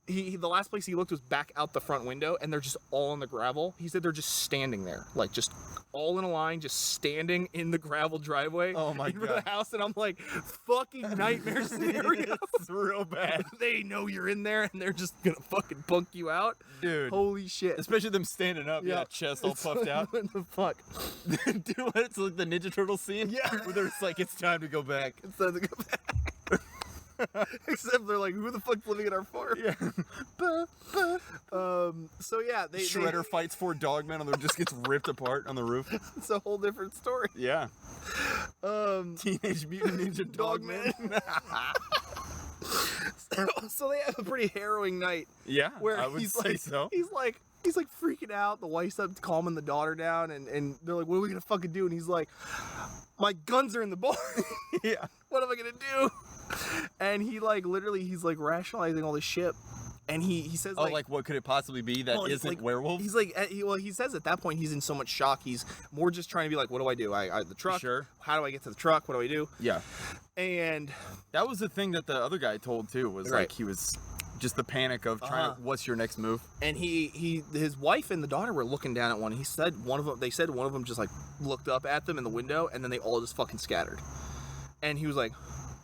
the last place he looked was back out the front window, and they're just all on the gravel. He said they're just standing there, like just all in a line, just standing in the gravel driveway. Oh my in front God. of the house, and I'm like, fucking nightmare scenario. It's real bad. They know you're in there, and they're just gonna fucking punk you out. Dude. Holy shit. Especially them standing up, chest all puffed out. What the fuck? Dude, it's like the Ninja Turtle scene? Yeah. Where they're like, it's time to go back. It's time to go back. Except they're like, who the fuck's living in our farm? Yeah. So yeah, Shredder fights 4 dogmen and just gets ripped apart on the roof. It's a whole different story. Yeah. Teenage Mutant Ninja Dogmen. So they have a pretty harrowing night. Yeah, where I would say so. He's like freaking out. The wife's up calming the daughter down, and they're like, what are we gonna fucking do? And he's like, my guns are in the barn. Yeah. What am I gonna do? And he like literally, he's like rationalizing all this shit. And he says, like what could it possibly be that isn't like, werewolf? He's like, he says at that point he's in so much shock. He's more just trying to be like, what do I do? I the truck. Sure. How do I get to the truck? What do I do? Yeah. And that was the thing that the other guy told too, was Right. like he was just the panic of trying to, what's your next move? And his wife and the daughter were looking down at one. He said one of them just like looked up at them in the window, and then they all just fucking scattered. And he was like,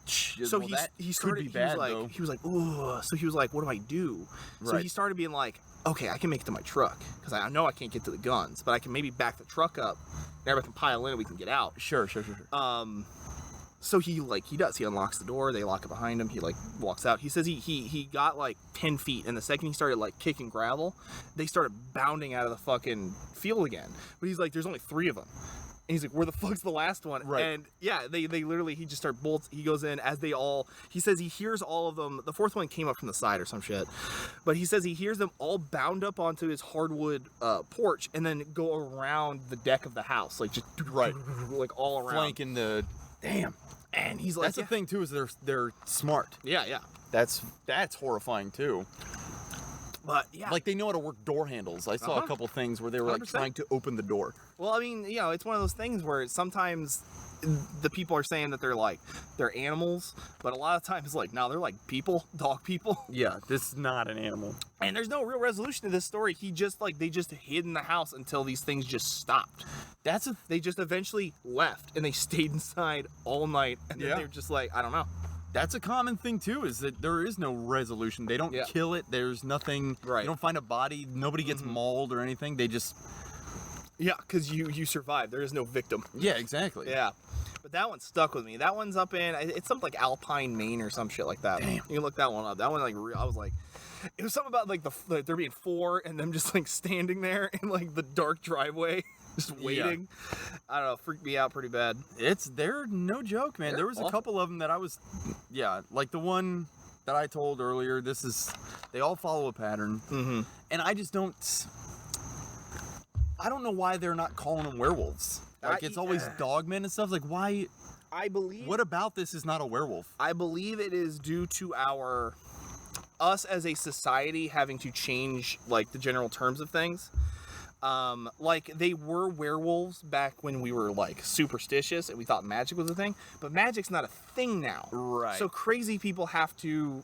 so well, he started. Could be bad, he was like, ooh. So he was like, what do I do? So Right. he started being like, okay, I can make it to my truck because I know I can't get to the guns, but I can maybe back the truck up. And everybody can pile in and we can get out. Sure. So he does. He unlocks the door. They lock it behind him. He walks out. He says he got 10 feet, and the second he started kicking gravel, they started bounding out of the fucking field again. But he's like, there's only 3 of them. And he's like, where the fuck's the last one? Right. And yeah, they literally, he just started bolts. He goes in as they all, he says he hears all of them. The 4th one came up from the side or some shit. But he says he hears them all bound up onto his hardwood porch and then go around the deck of the house. Just Right. All around. Flanking the... Damn. And he's like, That's the thing, too, is they're smart. Yeah. That's horrifying, too. But yeah. They know how to work door handles. I saw a couple things where they were 100%. trying to open the door. Well, I mean, it's one of those things where sometimes the people are saying that they're animals, but a lot of times no, they're people, dog people. Yeah, this is not an animal. And there's no real resolution to this story. He just they just hid in the house until these things just stopped. They just eventually left and they stayed inside all night, and then they're just I don't know. That's a common thing too, is that there is no resolution. They don't kill it. There's nothing. Right. You don't find a body. Nobody gets mauled or anything. They just... Yeah, because you survived. There is no victim. Yeah, exactly. Yeah. But that one stuck with me. That one's up in, it's something Alpine, Maine or some shit like that. Damn. You can look that one up. That one, I was like, it was something about there being 4 and them just standing there in the dark driveway, just waiting. Yeah. I don't know, freaked me out pretty bad. They're no joke, man. There was a couple of them that I was, the one that I told earlier, they all follow a pattern. Mm-hmm. And I just don't know why they're not calling them werewolves. It's always dogmen and stuff. Why? I believe. What about this is not a werewolf? I believe it is due to us as a society having to change the general terms of things. They were werewolves back when we were superstitious and we thought magic was a thing, but magic's not a thing now. Right. So crazy people have to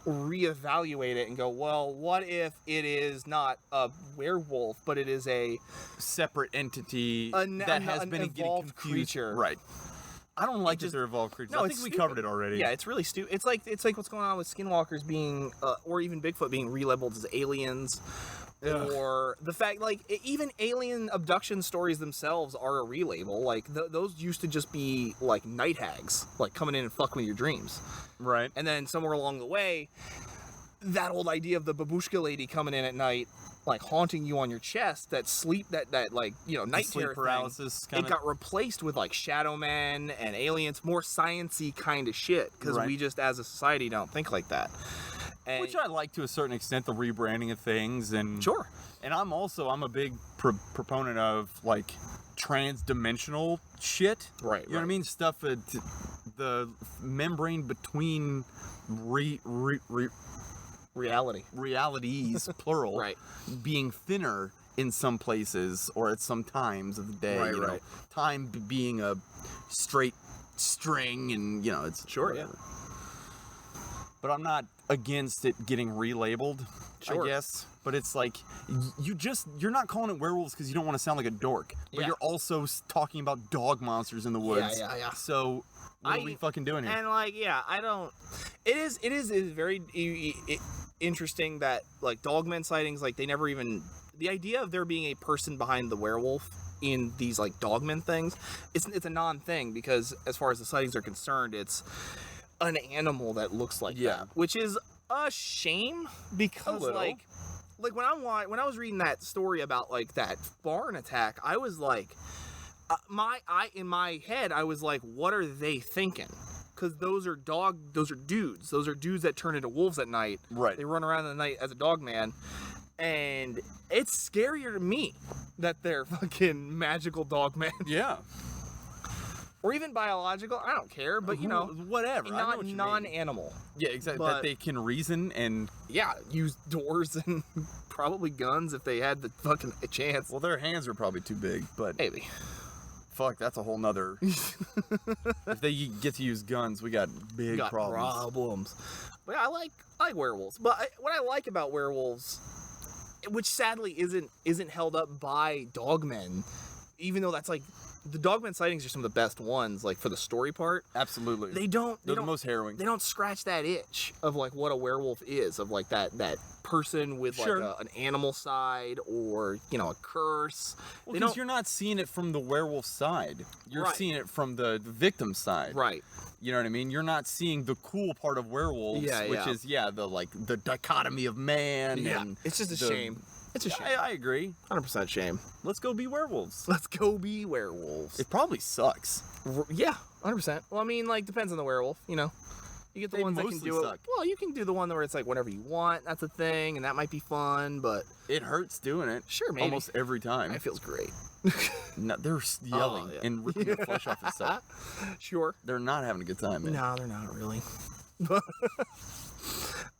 reevaluate it and go, well, what if it is not a werewolf, but it is a separate entity that has been evolved creature? Right. I don't like that they're evolved creatures. No, I think we covered it already. Yeah, it's really stupid. It's like what's going on with skinwalkers being, or even Bigfoot being relabeled as aliens. Ugh. Or the fact, even alien abduction stories themselves are a relabel. Those used to just be, night hags, coming in and fucking with your dreams. Right. And then somewhere along the way, that old idea of the babushka lady coming in at night, haunting you on your chest, that night terror paralysis thing, it got replaced with, shadow men and aliens, more science-y kind of shit, because we just, as a society, don't think like that. Which I like to a certain extent, the rebranding of things, and sure. And I'm a big proponent of trans-dimensional shit. Right. You know what I mean? Stuff the membrane between realities plural right. being thinner in some places or at some times of the day. Right. You know, time being a straight string, and it's sure. Whatever. Yeah. But I'm not against it getting relabeled, sure. I guess. But it's you're not calling it werewolves because you don't want to sound like a dork. But you're also talking about dog monsters in the woods. Yeah. So what are we fucking doing here? And I don't. It is very interesting that dogmen sightings, they never even, the idea of there being a person behind the werewolf in these dogmen things, it's a non-thing, because as far as the sightings are concerned, it's an animal that looks like that, which is a shame, because when I was reading that story about that barn attack, I was in my head I was what are they thinking? Because those are dudes that turn into wolves at night. Right. They run around at night as a dog man, and it's scarier to me that they're fucking magical dog men. Yeah. Or even biological, I don't care, but whatever. Not non-animal. Yeah, exactly. But, that they can reason and use doors and probably guns if they had the fucking chance. Well, their hands are probably too big, but maybe. Fuck, that's a whole nother. If they get to use guns, we got big problems. But I like werewolves. But what I like about werewolves, which sadly isn't held up by dogmen, even though that's the Dogman sightings are some of the best ones, like for the story part. Absolutely. They're the most harrowing. They don't scratch that itch of like what a werewolf is, of like that person with Sure. like an animal side or a curse. Well, They because don't- you're not seeing it from the werewolf side. You're Right. seeing it from the victim side. Right. You know what I mean? You're not seeing the cool part of werewolves, Yeah, which yeah. is the dichotomy of man. Yeah. And It's just a the- shame. It's a shame. I agree. 100% shame. Let's go be werewolves. Let's go be werewolves. It probably sucks. Yeah, 100%. Well, I mean, like, depends on the werewolf, You get the They ones that can mostly do suck. it. Well, you can do the one where it's like whenever you want. That's a thing, and that might be fun, but It hurts doing it. Sure, maybe. Almost every time. it feels great. No, they're yelling yeah. and ripping the flesh off and stuff. Sure. They're not having a good time, man. No, they're not really.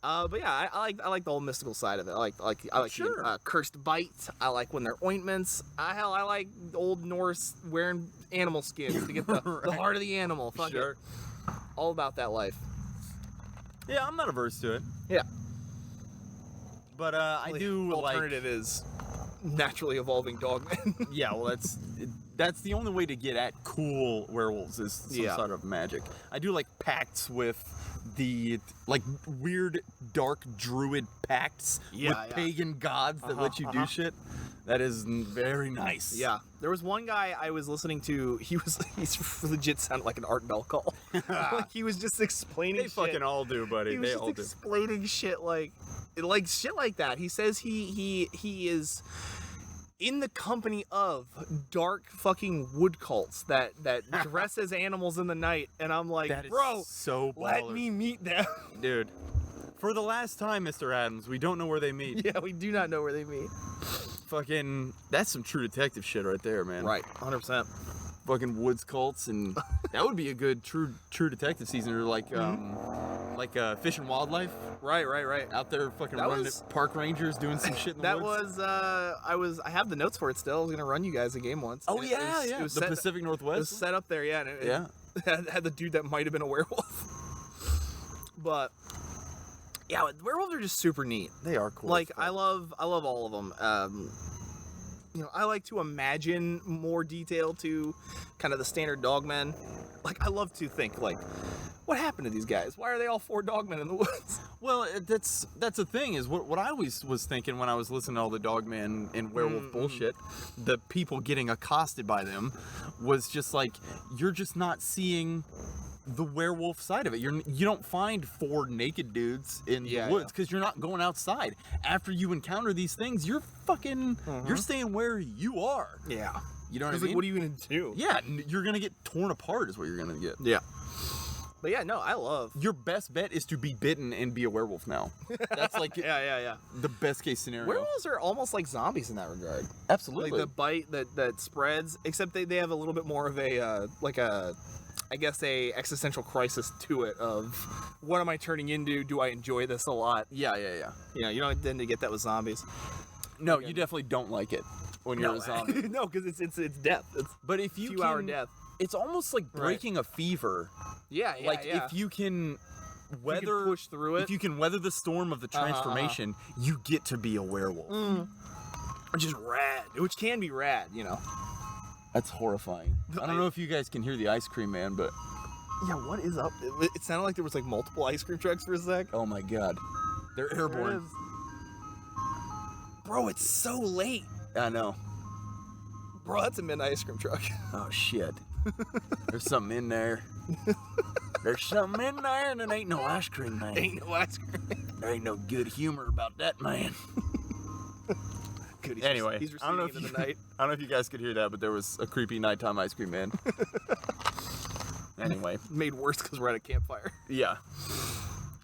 But yeah, I like the whole mystical side of it. I like Sure. the, cursed bites. I like when they're ointments. I like old Norse wearing animal skins to get the Right. heart of the animal. Fuck Sure. it. All about that life. Yeah, I'm not averse to it. Yeah. But I do Alternative is naturally evolving dogmen. Yeah, well, that's the only way to get at cool werewolves is some Yeah. sort of magic. I do like pacts with the weird dark druid pacts Yeah, with yeah. pagan gods that let you do shit. That is very nice. Yeah, there was one guy I was listening to. He's legit sounded like an Art Bell call. Like he was just explaining. They shit. fucking all do, buddy. He was They just all do. explaining shit like shit like that. He says he is in the company of dark fucking wood cults that dress as animals in the night, and I'm like, That is bro, so let baller. me meet them. Dude. For the last time, Mr. Adams, we don't know where they meet. Yeah, we do not know where they meet. Fucking, that's some true detective shit right there, man. Right, 100%. Fucking woods cults, and that would be a good true detective season, or like Fish and Wildlife. Right. Out there fucking That running was- at park rangers doing some shit in the That woods. was I have the notes for it still. I was gonna run you guys a game once. Oh And it yeah, was- yeah. It was The set, Pacific it was Northwest. set up there, yeah. And it Yeah. had the dude that might have been a werewolf. But yeah, werewolves are just super neat. They are cool. Like I love all of them. I like to imagine more detail to kind of the standard dogmen. Like I love to think like, what happened to these guys? Why are they all 4 dogmen in the woods? Well, that's the thing is what I always was thinking when I was listening to all the Dogman and werewolf bullshit, the people getting accosted by them was just like you're just not seeing the werewolf side of it. You don't find 4 naked dudes in Yeah, the woods because you're not going outside. After you encounter these things, you're fucking you're staying where you are. Yeah. You know what I Like, mean? what are you gonna do? Yeah, you're gonna get torn apart is what you're gonna get. Yeah. But yeah, no, I love. Your best bet is to be bitten and be a werewolf now. That's like Yeah. the best case scenario. Werewolves are almost like zombies in that regard. Absolutely. Like the bite that spreads, except they have a little bit more of a I guess a existential crisis to it of what am I turning into? Do I enjoy this a lot? yeah. You don't tend to get that with zombies. No, you definitely don't like it when you're a zombie. No, because it's death. It's But if you few hour death. it's almost like breaking a fever. yeah. Like if you can weather push through it. if you can weather the storm of the transformation, you get to be a werewolf. which is rad, which can be rad, That's horrifying. I don't know if you guys can hear the ice cream man, but Yeah, what is up? It sounded like there was like multiple ice cream trucks for a sec. oh my god, they're airborne. Bro, it's so late. I know. Bro, that's a midnight ice cream truck. Oh shit. There's something in there. There's something in there, and it ain't no ice cream, man. Ain't no ice cream. There ain't no good humor about that, man. Good, he's Anyway, he's I don't know receding if into the night. I don't know if you guys could hear that, but there was a creepy nighttime ice cream man. Anyway, Made worse because we're at a campfire. yeah.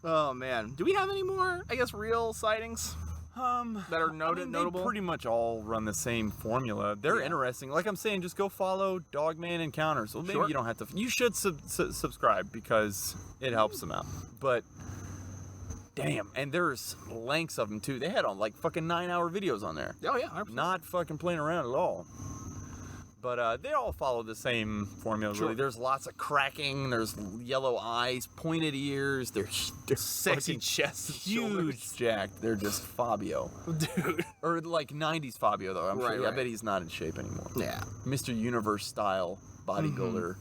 Oh man, do we have any more? I guess real sightings that are notable. They pretty much all run the same formula. They're Yeah. interesting. Like I'm saying, just go follow Dogman Encounters. Well, maybe Sure. you don't have to. You should subscribe because it helps them out. But damn, and there's lengths of them too. They had on like fucking 9-hour videos on there. Oh yeah, 100%. Not fucking playing around at all. But they all follow the same formula, Sure. really. There's lots of cracking. There's yellow eyes, pointed ears. They're Sexy fucking chest, and huge, shoulders. jacked. They're just Fabio. Dude. Or like 90s Fabio, though. I'm Right, sure. I right. bet he's not in shape anymore. Yeah. Mr. Universe style bodybuilder.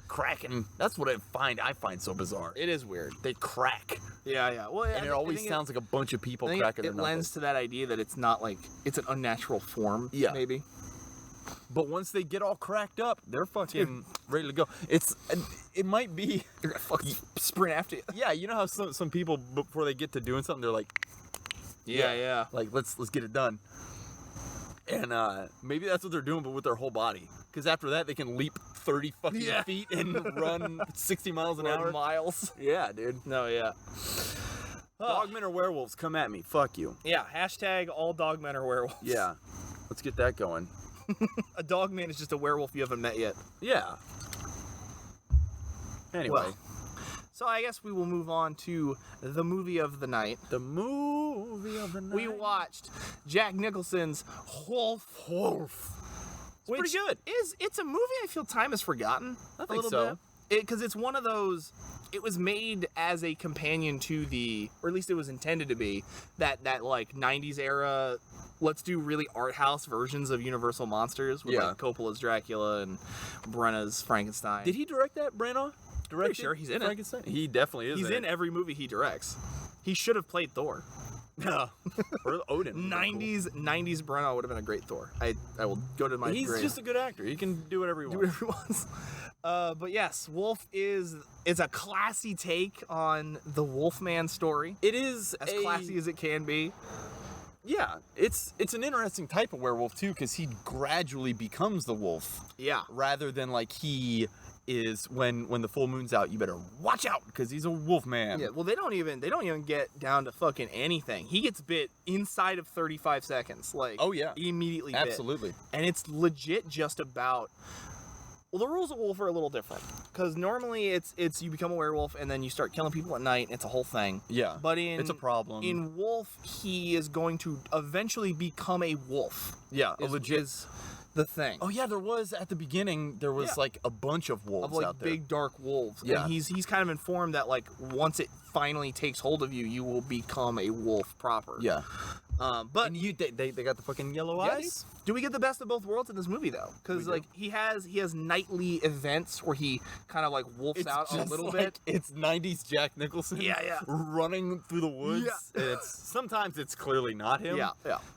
Cracking. That's what I find so bizarre. It is weird. They crack. Yeah. Well, And it always sounds like a bunch of people cracking their it knuckles. lends to that idea that it's not like it's an unnatural form. Yeah. Maybe. But once they get all cracked up, they're fucking ready to go. It might be, They're gonna fucking sprint after you. yeah. You know how some people before they get to doing something, they're like, Yeah. like let's get it done. And maybe that's what they're doing, but with their whole body. Because after that, they can leap 30 fucking Yeah. feet and run 60 miles an Run hour. miles. Yeah, dude. No, yeah. Dogmen or werewolves, come at me. Fuck you. Yeah. Hashtag all dogmen are werewolves. Yeah. Let's get that going. A dogman is just a werewolf you haven't met yet. Yeah. Anyway. Well, so I guess we will move on to the movie of the night. the movie of the night. We watched Jack Nicholson's Wolf. It's pretty good. It's a movie I feel time has forgotten I a think little so. bit. Because it's one of those. It was made as a companion to or at least it was intended to be, that like 90s era. Let's do really art house versions of Universal monsters with Yeah. like Coppola's Dracula and Brenna's Frankenstein. Did he direct that, Branagh? Pretty sure he's in it. Frankenstein? He definitely is. He's in every movie he directs. He should have played Thor. Yeah. Or Odin. 90s Brenna would have been a great Thor. I will go to my He's grave. just a good actor. He can do whatever he Do wants. whatever he wants. But yes, Wolf is a classy take on the Wolfman story. It is As classy as it can be. Yeah, it's an interesting type of werewolf too, because he gradually becomes the wolf, Yeah. rather than like he is when the full moon's out. You better watch out because he's a wolf man. Yeah, well they don't even get down to fucking anything. He gets bit inside of 35 seconds. Like, Oh, yeah. immediately bit. Absolutely. And it's legit just about. Well, the rules of wolf are a little different because normally it's you become a werewolf and then you start killing people at night. It's a whole thing. Yeah, But it's a problem. In wolf, he is going to eventually become a wolf. yeah, a Is, legit. is the thing. Oh yeah, there was at the beginning. There was Yeah. like a bunch of wolves Of like out there. big dark wolves. Yeah. And he's kind of informed that like once it finally takes hold of you, you will become a wolf proper. Yeah, But and they got the fucking yellow Yeah, eyes. do we get the best of both worlds in this movie though? Because We like he has nightly events where he kind of like wolfs It's out a just little like, bit. It's 90s Jack Nicholson. Yeah. Running through the woods. Yeah. Sometimes it's clearly not him. Yeah.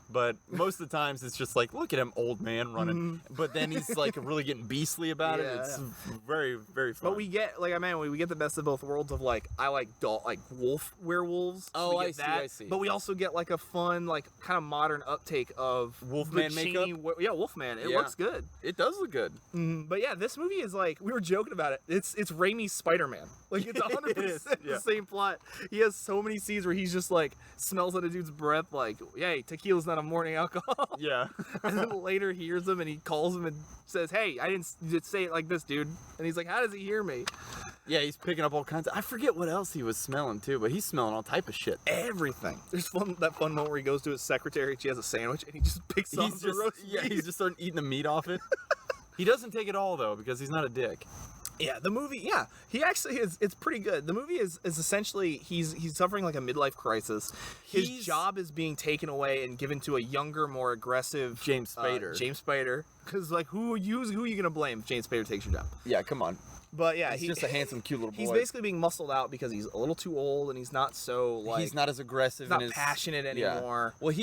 But most of the times it's just like, look at him, old man running. But then he's like really getting beastly about it. Yeah, It's very, very fun. But we get we get the best of both worlds of like I like wolf werewolves. Oh, we I get see, that, I see. But we also get like a fun like kind of modern uptake of Wolfman the makeup? Yeah, Wolfman. It Yeah. looks good. It does look good. But yeah, this movie is like we were joking about it. It's Raimi's Spider-Man. Like it's 100% Yeah. the same plot. He has so many scenes where he's just like smells at a dude's breath like, "Yay, tequila's not a morning alcohol." Yeah. And then later he hears him and he calls him and says, "Hey, I didn't just say it like this, dude." And he's like, "How does he hear me?" Yeah, he's picking up all kinds of... I forget what else he was smelling, too, but he's smelling all type of shit. Everything. There's that fun moment where he goes to his secretary and she has a sandwich and he just picks off He's the just, roast yeah, beef. he's just starting eating the meat off it. He doesn't take it all, though, because he's not a dick. Yeah, the movie. Yeah, he actually is. It's pretty good. The movie is essentially he's suffering like a midlife crisis. His He's- job is being taken away and given to a younger, more aggressive James Spader. James Spader. Because like who are you gonna blame if James Spader takes your job? Yeah, come on. But yeah, He's just a handsome, cute little boy. He's basically being muscled out because he's a little too old and he's not so like he's not as aggressive. he's not in his, passionate yeah. anymore. Well,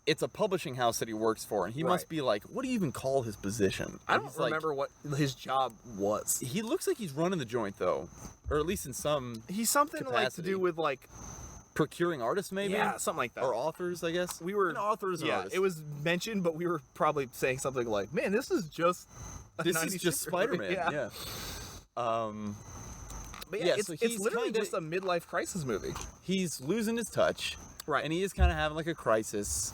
it's a publishing house that he works for, and he must Right. be like, what do you even call his position? I don't He's like- remember what his job was. He looks like he's running the joint, though, or at least in some He's something like to capacity. do with like procuring artists, maybe. yeah, something like that. Or authors, I guess. We were An author is an yeah, artist. it was mentioned, but we were probably saying something like, "Man, this is just This is just Spider-Man. Yeah. But yeah, Yeah, it's, so it's he's literally kinda- just a midlife crisis movie. He's losing his touch. Right. And he is kind of having like a crisis.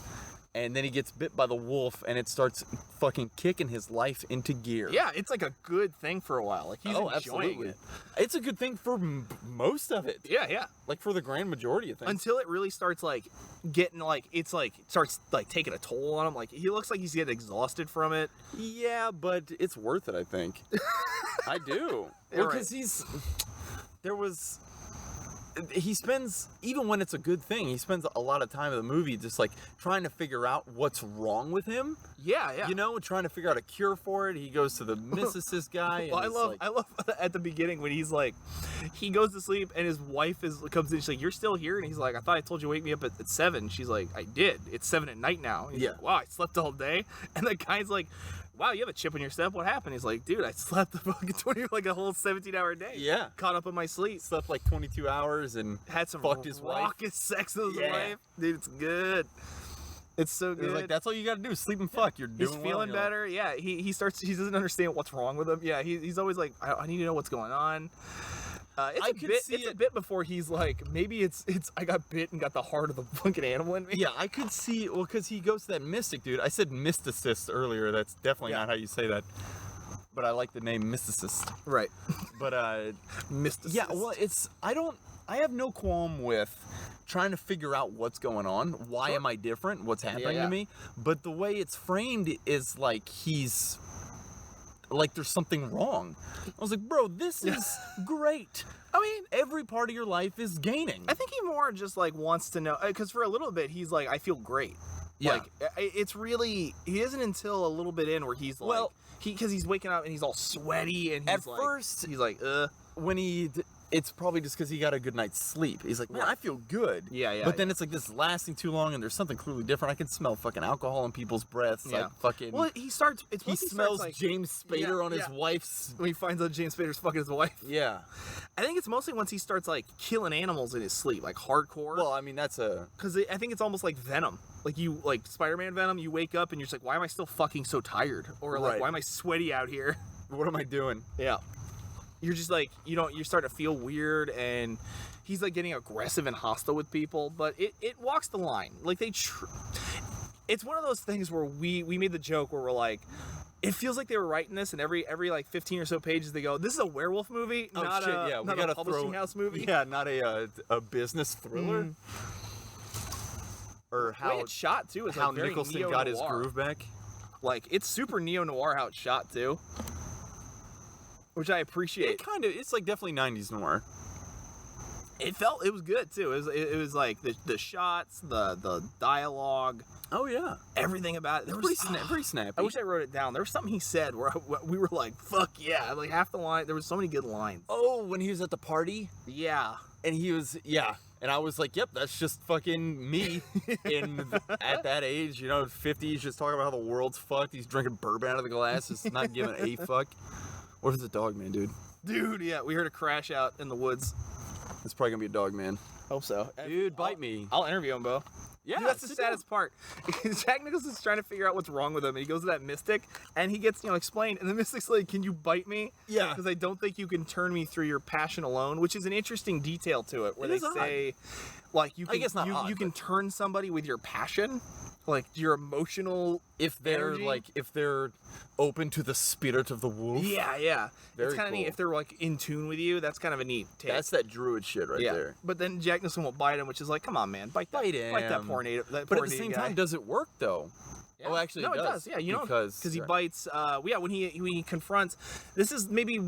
and then he gets bit by the wolf, and it starts fucking kicking his life into gear. Yeah, it's like a good thing for a while. Like he's enjoying absolutely. it. It's a good thing for most of it. Yeah. Like for the grand majority of things. Until it really starts like getting like it starts like taking a toll on him. Like he looks like he's getting exhausted from it. Yeah, but it's worth it, I think. I do. Yeah, Well, because he spends, even when it's a good thing, he spends a lot of time in the movie just like trying to figure out what's wrong with him. Yeah. You know, trying to figure out a cure for it. He goes to the mysticist guy. Well, and I love at the beginning when he's like, he goes to sleep and his wife comes in. She's like, "You're still here?" And he's like, "I thought I told you to wake me up at 7." She's like, "I did. It's 7 at night now." And he's like, "Wow, I slept all day." And the guy's like, "Wow, you have a chip in your step. What happened?" He's like, "Dude, I slept like a whole 17-hour day. Yeah. Caught up on my sleep. Slept like 22 hours and Had some fucked his wife. raucous sex with his Yeah. wife. Dude, it's good. It's so He's good. like, that's all you gotta do, sleep and fuck. You're doing He's well. feeling You're like, better. Yeah, he doesn't understand what's wrong with him. Yeah, he's always like, I need to know what's going on. It's a bit before he's like, maybe it's I got bit and got the heart of the fucking animal in me. Yeah, I could see, well, because he goes to that mystic dude. I said mysticist earlier. That's definitely not how you say that. But I like the name mysticist. Right. But, Mysticist. yeah, well, I have no qualm with trying to figure out what's going on. Why am I different? What's happening Yeah. to me? But the way it's framed is like like there's something wrong. I was like, bro, this is great. I mean, every part of your life is gaining. I think he more just like wants to know, because for a little bit he's like, I feel great. Yeah. Like it's really, he isn't until a little bit in where he's like, because he's waking up and he's all sweaty and he's At first, he's like, when it's probably just because he got a good night's sleep. He's like, man, I feel good. Yeah. But then it's like this is lasting too long, and there's something clearly different. I can smell fucking alcohol in people's breaths. Yeah. Like fucking. Well, he smells like, James Spader on his wife's. when he finds out James Spader's fucking his wife. Yeah. I think it's mostly once he starts like killing animals in his sleep, like hardcore. Well, I mean that's because I think it's almost like Venom. Like like Spider-Man Venom, you wake up and you're just like, why am I still fucking so tired? Or like, Right. why am I sweaty out here? What am I doing? Yeah. You're just like, you're starting to feel weird, and he's like getting aggressive and hostile with people, but it walks the line. Like it's one of those things where we made the joke where we're like, it feels like they were writing this, and every like 15 or so pages they go, this is a werewolf movie, not a publishing house movie. Yeah, not a business thriller. Or The way it's shot too is how like very Nicholson got his neo-noir. groove back. Like it's super neo-noir how it's shot too, which I appreciate. It's like definitely 90s noir. It was good too. It was like the shots, the dialogue. Oh yeah, Everything about it. There was pretty snappy. I wish I wrote it down. There was something he said where we were like, "Fuck yeah!" Like half the line. There was so many good lines. Oh, when he was at the party Yeah. and he was and I was like, "Yep, that's just fucking me." At that age, 50s, just talking about how the world's fucked. He's drinking bourbon out of the glass, just not giving a fuck. What if it's a dog man, dude? Dude, yeah. We heard a crash out in the woods. It's probably gonna be a dog man. Hope so. Dude, bite me. I'll interview him, Bo. Yeah, Dude, that's the sit saddest part. Jack Nicholson's trying to figure out what's wrong with him, and he goes to that mystic, and he gets, explained, and the mystic's like, "Can you bite me? Yeah. Because I don't think you can turn me through your passion alone," which is an interesting detail to it, where It they is say, like, you I can, guess not you odd, can but- turn somebody with your passion, like your emotional. If they're energy. if they're open to the spirit of the wolf. Yeah. Very It's kind of neat cool. if they're like in tune with you. That's kind of a neat take. That's that druid shit right there. But then Jack Nicholson will bite him, which is like, come on, man, bite that him. poor native. That But poor at the same native guy. time, does it work though? Yeah. Oh, actually, no, it does. Yeah, because he bites. When he confronts. This is maybe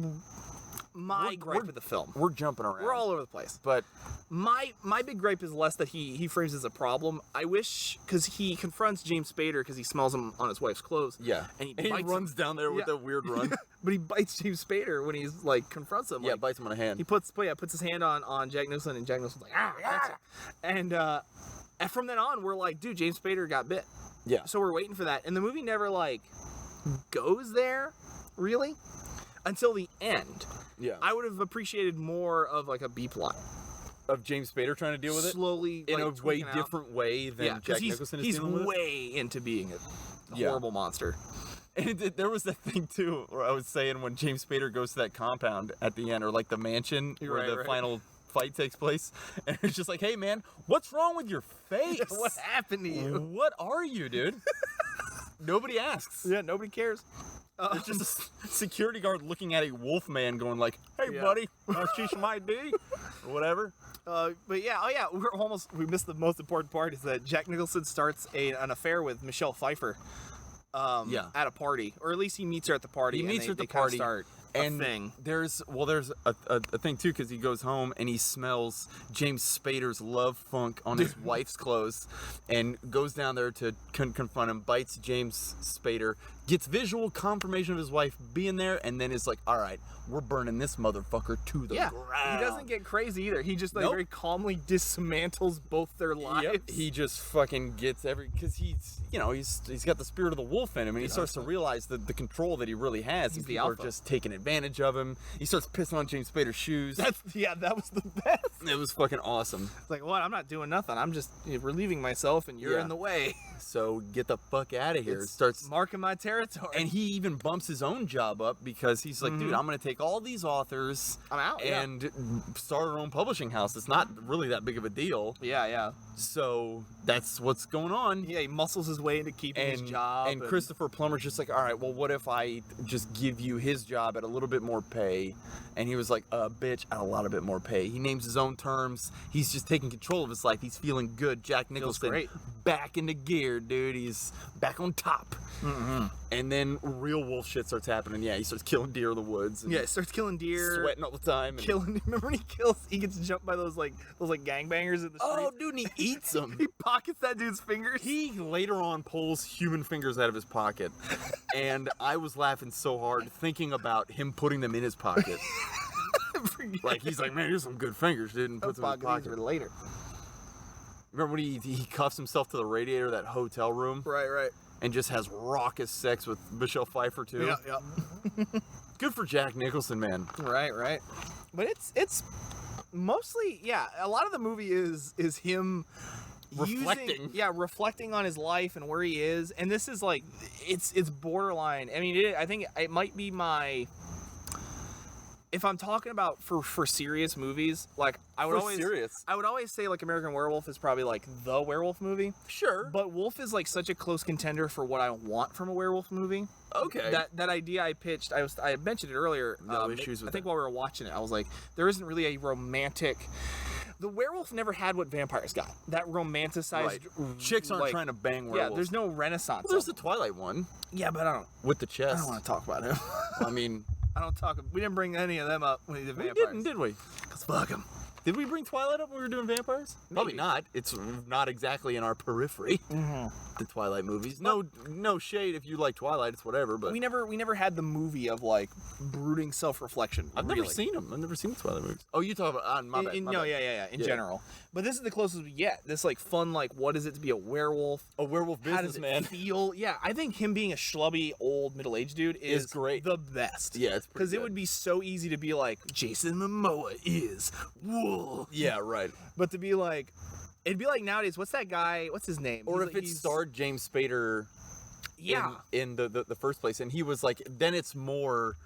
my We're- gripe with the film. We're jumping around. We're all over the place. But My big gripe is less that he frames as a problem. I wish, because he confronts James Spader because he smells him on his wife's clothes. yeah, And he he bites runs him. down there with Yeah. that weird run. But he bites James Spader when he's like confronts him. Yeah, like, bites him on a hand. He puts his hand on Jack Nicholson, and Jack Nicholson's like, ah. And from then on, we're like, dude, James Spader got bit. Yeah. So we're waiting for that, and the movie never like goes there, really, until the end. Yeah. I would have appreciated more of like a B plot, Of James Spader trying to deal with it slowly in like, a way tweaking out. different way than Yeah, because Jack Nicholson is he's dealing with it. way into being a Yeah. horrible monster. And there was that thing too, where I was saying when James Spader goes to that compound at the end, or like the mansion, where Right, the right. final fight takes place, and it's just like, hey man, what's wrong with your face? What happened to you? What are you, dude? Nobody asks. Yeah, nobody cares. There's just a security guard looking at a wolf man going like, hey Yeah. buddy, want to see some ID? Or whatever. But yeah, we missed the most important part is that Jack Nicholson starts an affair with Michelle Pfeiffer. At a party, or at least he meets her at the party. He and meets her at they the party. Start And a thing. there's a thing too, because he goes home and he smells James Spader's love funk on his wife's clothes, and goes down there to confront him, bites James Spader, gets visual confirmation of his wife being there, and then is like, all right, we're burning this motherfucker to the ground. He doesn't get crazy either. He just Nope. very calmly dismantles both their lives. Yep. He just fucking gets because he's got the spirit of the wolf in him, and he starts to realize the control that he really has. He's and the people are alpha. just taking advantage of him. He starts pissing on James Spader's shoes. That was the best. It was fucking awesome. It's like, what? I'm not doing nothing. I'm just relieving myself, and you're Yeah. in the way. So get the fuck out of here. It's Starts marking my territory. and he even bumps his own job up because he's like, dude, I'm gonna take all these authors I'm out, yeah. and start our own publishing house. It's not really that big of a deal. yeah. So that's what's going on. Yeah, he muscles his way into keeping his job. And Christopher Plummer's just like, all right, well, what if I just give you his job at a little bit more pay? And he was like, bitch, at a lot of bit more pay. He names his own terms. He's just taking control of his life. He's feeling good. Jack Nicholson, great. back into gear, dude. He's back on top. Mm-hmm. And then real wolf shit starts happening. Yeah, he starts killing deer in the woods. And Yeah, he starts killing deer. sweating all the time. And, Killing. Remember when he gets jumped by those gangbangers in the street? oh, dude, and he eats them. He pockets that dude's fingers. He later on pulls human fingers out of his pocket, and I was laughing so hard thinking about him putting them in his pocket. Like, he's like, man, here's some good fingers, dude, and puts them in his pocket. later. Remember when he cuffs himself to the radiator of that hotel room Right. and just has raucous sex with Michelle Pfeiffer too? Yeah. Good for Jack Nicholson, man. Right. But it's mostly, yeah, a lot of the movie is him Reflecting. reflecting on his life and where he is. And this is like, it's borderline. I mean, I think it might be if I'm talking about for serious movies, like I would always say like American Werewolf is probably like the werewolf movie. Sure. But Wolf is like such a close contender for what I want from a werewolf movie. Okay. That idea I pitched, I mentioned it earlier. No issues with I think that. while we were watching it, I was like, there isn't really a romantic. The werewolf never had what vampires got. That romanticized. Right. Chicks aren't trying to bang werewolves. Yeah, there's no renaissance. Well, there's of the Twilight one it. Yeah, but I with the chest. don't want to talk about him. I mean, We didn't bring any of them up when he did we vampires. didn't, did we? Cause fuck him. Did we bring Twilight up when we were doing vampires? Probably Maybe. not. It's not exactly in our periphery. The Twilight movies. No shade if you like Twilight. It's whatever. But We never had the movie of like brooding self-reflection. I've really. never seen them. I've never seen the Twilight movies. Oh, you talk about on my bad. My bad. In Yeah. general. But this is the closest we get. This like fun, like what is it to be a werewolf? A werewolf How does it businessman. feel? Yeah, I think him being a schlubby old middle-aged dude is great. The best. Yeah, it's pretty because it good. would be so easy to be like Jason Momoa is wolf. Yeah, right. But to be like, it'd be like nowadays. What's that guy? What's his name? Or He's if like- it he's- starred James Spader. Yeah. In the first place, and he was like, then it's more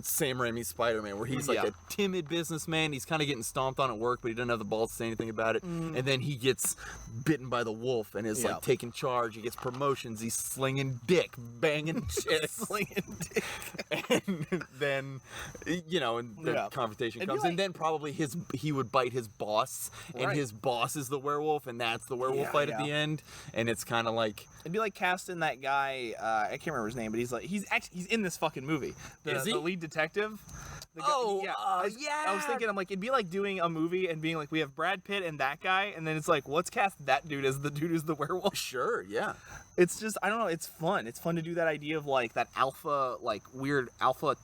Sam Raimi's Spider-Man, where he's like Yeah. a timid businessman. He's kind of getting stomped on at work, but he doesn't have the balls to say anything about it. And then he gets bitten by the wolf and is Yeah. like taking charge. He gets promotions. He's slinging dick, banging chicks. Slinging dick. And then, and the Yeah. confrontation It'd be comes. like- And then probably he would bite his boss, and Right. his boss is the werewolf, and that's the werewolf Yeah, fight at yeah. the end. And it's kind of like, It'd be like casting that guy. I can't remember his name, but he's in this fucking movie. Is he? The lead detective. The guy- Oh, yeah. yeah. I was thinking, I'm like, it'd be like doing a movie and being like, we have Brad Pitt and that guy, and then it's like, let's cast that dude as the dude who's the werewolf. sure, yeah. It's just, I don't know, it's fun. It's fun to do that idea of like that alpha, like weird alpha.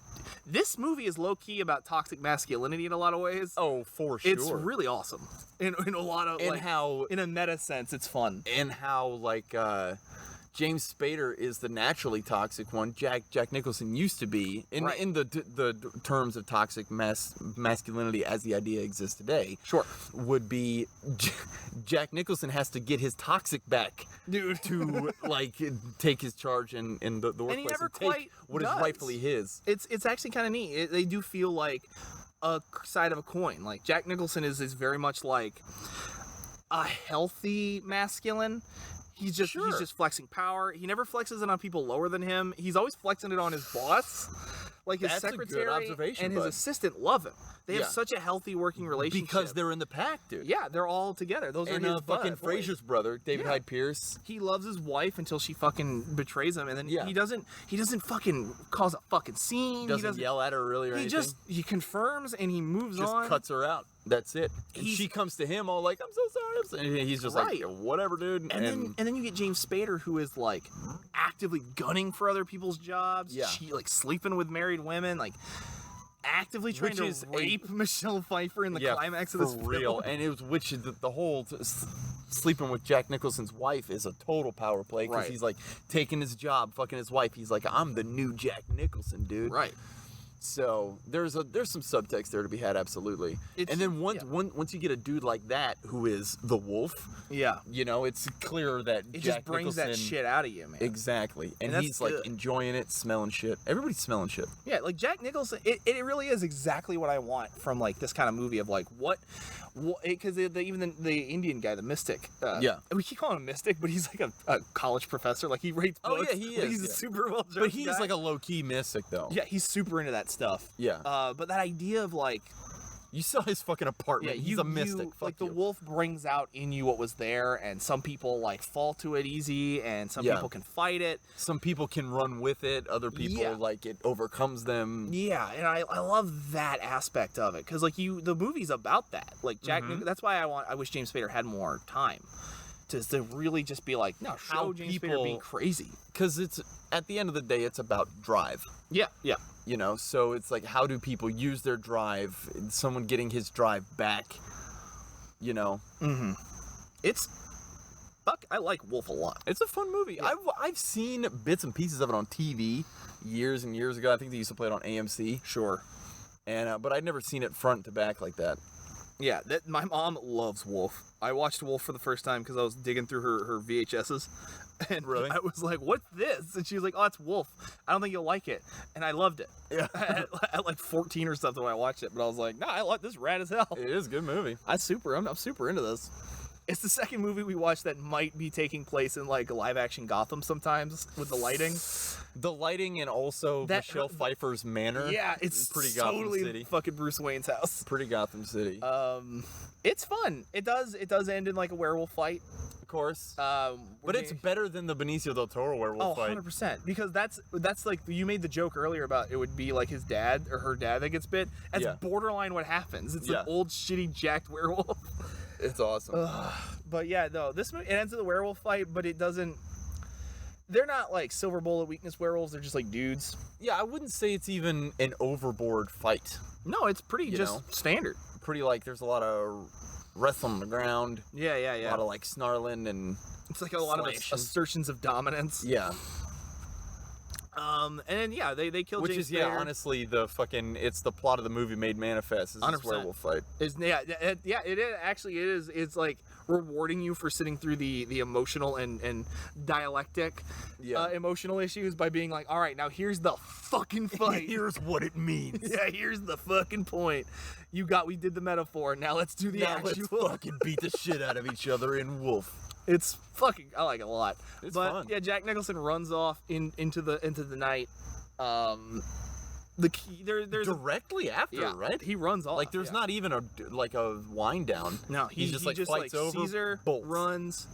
This movie is low key about toxic masculinity in a lot of ways. Oh, for sure. It's really awesome in a lot of and like, how in a meta sense, it's fun. like James Spader is the naturally toxic one. Jack Nicholson used to be in Right. in the terms of toxic masculinity as the idea exists today. Sure. Would be Jack Nicholson has to get his toxic back, Dude. to like take his charge in the workplace never take quite what is does. rightfully his. It's actually kind of neat. They do feel like a side of a coin. Like Jack Nicholson is very much like a healthy masculine. He's just flexing power. He never flexes it on people lower than him. He's always flexing it on his boss. Like his That's a secretary good observation, and his bud. assistant love him. They have such a healthy working relationship. Because they're in the pack, dude. Yeah, they're all together. Those And are his fucking boys. Frasier's brother, David Hyde Pierce. He loves his wife until she fucking betrays him, and then Yeah. he doesn't fucking cause a fucking scene. Doesn't yell at her really or anything. He confirms and he moves just on. cuts her out. That's it. And He's- she comes to him all like, I'm so sorry. And he's just Right. like, whatever, dude. And then you get James Spader, who is like actively gunning for other people's jobs. Yeah. Like sleeping with married women, like actively trying to rape Michelle Pfeiffer in the climax of this for real. film. And it was the whole sleeping with Jack Nicholson's wife is a total power play because Right. he's like taking his job, fucking his wife. He's like, I'm the new Jack Nicholson, dude. Right. So there's some subtext there to be had, absolutely. And then once you get a dude like that who is the wolf, Yeah. you know, it's clear that It Jack just brings Nicholson, that shit out of you, man. Exactly. And that's he's like good. enjoying it, smelling shit. Everybody's smelling shit. Yeah, like Jack Nicholson, it really is exactly what I want from like this kind of movie of like because even the Indian guy, the mystic, we keep calling him mystic, but he's like a college professor. Like he rates books. Oh yeah, he Like, is. he's a super well But he's like a low key mystic though. yeah, he's super into that stuff. Yeah. But that idea of like You saw his fucking apartment. He's a mystic. like the wolf brings out in you what was there, and some people like fall to it easy, and some people can fight it. Some people can run with it. Other people like it overcomes them. Yeah, and I love that aspect of it because like the movie's about that. Like Jack, that's why I wish James Spader had more time to really just be like, no, show James Spader being crazy. Because it's at the end of the day, it's about drive. Yeah, yeah. You know, so it's like, how do people use their drive? Someone getting his drive back. You know, It's fuck. I like Wolf a lot. it's a fun movie. Yeah. I've seen bits and pieces of it on TV years and years ago. I think they used to play it on AMC. Sure. And but I'd never seen it front to back like that. Yeah, my mom loves Wolf. I watched Wolf for the first time because I was digging through her VHSs. And Really? I was like, what's this? And she was like, oh, it's Wolf. I don't think you'll like it. And I loved it. Yeah. at like 14 or something when I watched it. But I was like, I like this rad as hell. It is a good movie. I'm super into this. It's the second movie we watched that might be taking place in like live action Gotham sometimes with the lighting. The lighting and also Michelle Pfeiffer's manor. Yeah, it's pretty totally Gotham City. fucking Bruce Wayne's house. Pretty Gotham City. It's fun. It does end in like a werewolf fight. Of course. But it's better than the Benicio del Toro werewolf fight. 100%. Because that's like, you made the joke earlier about it would be like his dad or her dad that gets bit. That's borderline what happens. It's an old shitty jacked werewolf. It's awesome. But yeah, no, this movie, it ends with a werewolf fight, but it doesn't. They're not like silver bullet weakness werewolves. They're just like dudes. Yeah, I wouldn't say it's even an overboard fight. No, it's pretty standard. Pretty like there's a lot of wrestling on the ground. Yeah. A lot of like snarling and It's like a lot of assertions of dominance. yeah. And then they kill Which James is Spader. honestly it's the plot of the movie made manifest is this 100%. werewolf fight. It is actually it is. It's like rewarding you for sitting through the emotional and dialectic emotional issues by being like, all right, now here's the fucking fight. Here's what it means. Yeah, here's the fucking point. We did the metaphor. Now let's do the Now actual. let's fucking beat the shit out of each other in Wolf. It's fucking. I like it a lot. It's but fun. yeah, Jack Nicholson runs off into the night. The key there's Directly after, right? He runs off. Like there's not even a wind down. No, he just fights like over, Caesar bolts. runs.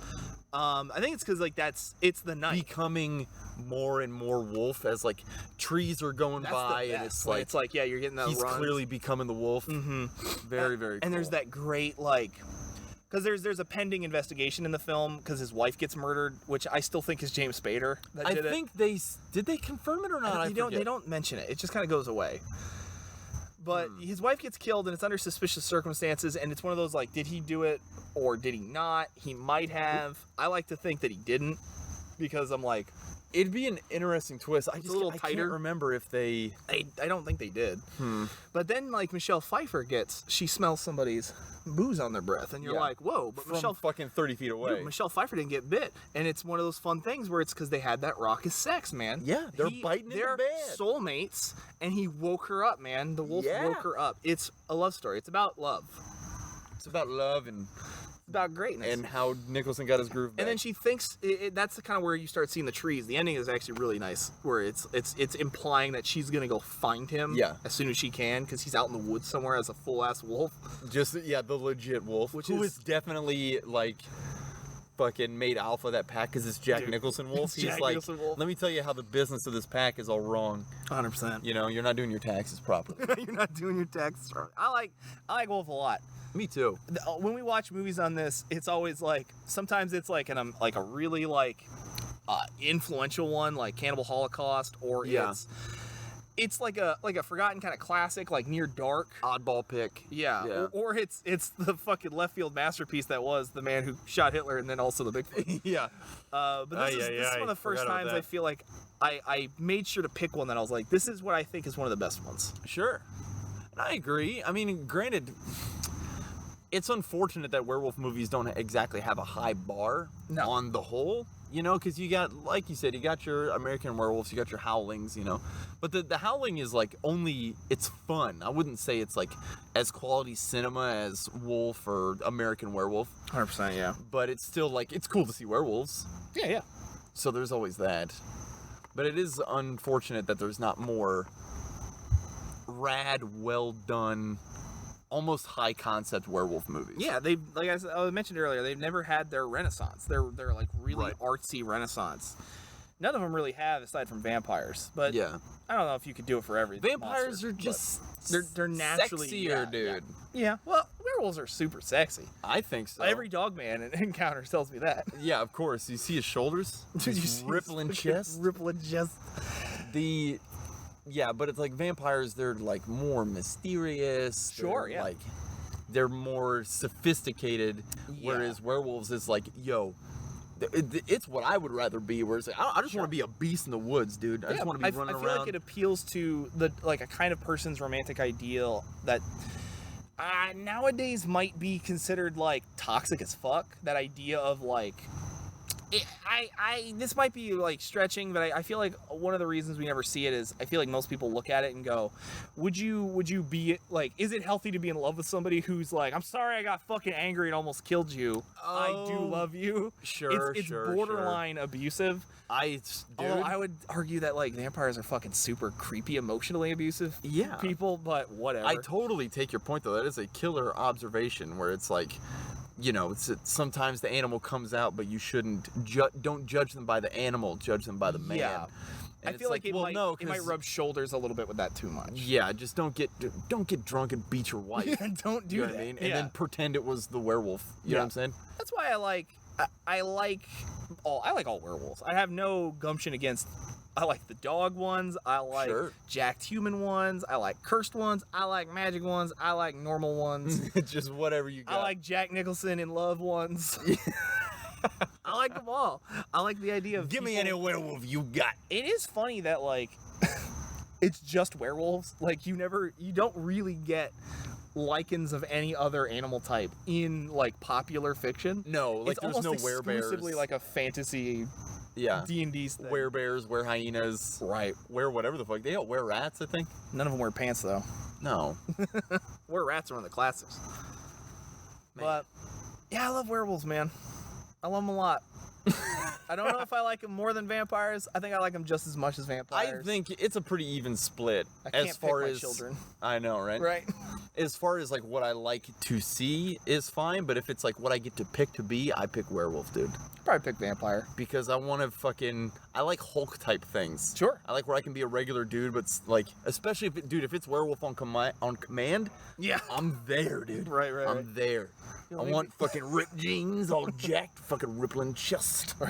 I think it's because like it's the night. Becoming more and more wolf as like trees are going That's by the and best, when it's like you're getting that he's runs. clearly becoming the wolf. Very very cool. And there's that great like. Because there's a pending investigation in the film because his wife gets murdered, which I still think is James Spader that did it. I think did they confirm it or not? They don't mention it. It just kind of goes away. But his wife gets killed and it's under suspicious circumstances, and it's one of those like, did he do it or did he not? He might have. I like to think that he didn't. because I'm like, It'd be an interesting twist. I a little I tighter. can't remember if they. I don't think they did. But then like Michelle Pfeiffer she smells somebody's booze on their breath, and you're Yeah. like, whoa! But From fucking 30 feet away. Dude, Michelle Pfeiffer didn't get bit, and it's one of those fun things where it's because they had that raucous sex, man. Yeah, they're biting in They're bed. soulmates, and he woke her up, man. The wolf Yeah. woke her up. It's a love story. It's about love. It's about love and It's about greatness. and how Nicholson got his groove back. And then she thinks that's the kind of where you start seeing the trees. The ending is actually really nice, where it's implying that she's gonna go find him as soon as she can, because he's out in the woods somewhere as a full ass wolf. Just the legit wolf, who is definitely like fucking made alpha of that pack because it's Jack Nicholson wolf. it's He's Jack like, Nicholson wolf. let me tell you how the business of this pack is all wrong. 100%. You know, you're not doing your taxes properly. You're not doing your taxes right. I like Wolf a lot. Me too. When we watch movies on this, it's always like sometimes it's like a really like influential one, like Cannibal Holocaust, or it's like a forgotten kind of classic, like Near Dark. Oddball pick. Yeah. Or it's the fucking left field masterpiece that was The Man Who Shot Hitler and then also the Bigfoot. Yeah. But this is one of the first times I feel like I made sure to pick one that I was like, this is what I think is one of the best ones. Sure. And I agree. I mean, granted, it's unfortunate that werewolf movies don't exactly have a high bar on the whole, you know, because you got, like you said, you got your American Werewolves, you got your Howlings, you know, but the Howling is like it's fun. I wouldn't say it's like as quality cinema as Wolf or American Werewolf. 100%, yeah. But it's still like, it's cool to see werewolves. Yeah. So there's always that. But it is unfortunate that there's not more rad, well done, almost high concept werewolf movies. Yeah, they like I mentioned earlier, they've never had their renaissance. They're like really artsy renaissance. None of them really have, aside from vampires. But yeah, I don't know if you could do it for every vampires monster, are just they're naturally sexier, dude. Yeah. Well, werewolves are super sexy. I think so. Every dog man encounter tells me that. Yeah, of course. You see his shoulders, his rippling chest, rippling chest. Yeah, but it's like vampires, they're like more mysterious. Sure, Like they're more sophisticated, whereas werewolves is like, yo, it's what I would rather be. Where it's like, I just want to be a beast in the woods, dude. I just want to be running around. I feel like it appeals to a kind of person's romantic ideal that nowadays might be considered like toxic as fuck. That idea of like. This might be like stretching, but I feel like one of the reasons we never see it is I feel like most people look at it and go, would you be like, is it healthy to be in love with somebody who's like, I'm sorry I got fucking angry and almost killed you. I do love you. Sure, it's borderline abusive. Although I would argue that like vampires are fucking super creepy, emotionally abusive people, but whatever. I totally take your point though. That is a killer observation where it's like, you know, sometimes the animal comes out, but you shouldn't don't judge them by the animal, judge them by the man. Yeah. And I feel like it might rub shoulders a little bit with that too much. Yeah, just don't get drunk and beat your wife. Don't do you know that. What I mean? And then pretend it was the werewolf. You know what I'm saying? That's why I like all werewolves. I have no gumption against. I like the dog ones. I like jacked human ones. I like cursed ones. I like magic ones. I like normal ones. Just whatever you got. I like Jack Nicholson in love ones. I like them all. I like the idea of give me any werewolf you got. It is funny that like it's just werewolves. Like you don't really get lichens of any other animal type in like popular fiction. No, like it's there's no almost werebears. Exclusively like a fantasy. D&D thing. Werebears, werehyenas, whatever the fuck. They don't wear rats, I think. None of them wear pants though. No. Were-rats are one of the classics. Man. But yeah, I love werewolves, man. I love them a lot. I don't know if I like them more than vampires. I think I like them just as much as vampires. I think it's a pretty even split. I can't pick my children. I know, right? Right. As far as like what I like to see is fine, but if it's like what I get to pick to be, I pick werewolf, dude. Probably pick vampire. Because I want to I like Hulk type things. Sure. I like where I can be a regular dude, but like, especially if it's werewolf on command. Yeah. I'm there, dude. Right. I'm there. I want fucking ripped jeans, all jacked, fucking rippling chest. Or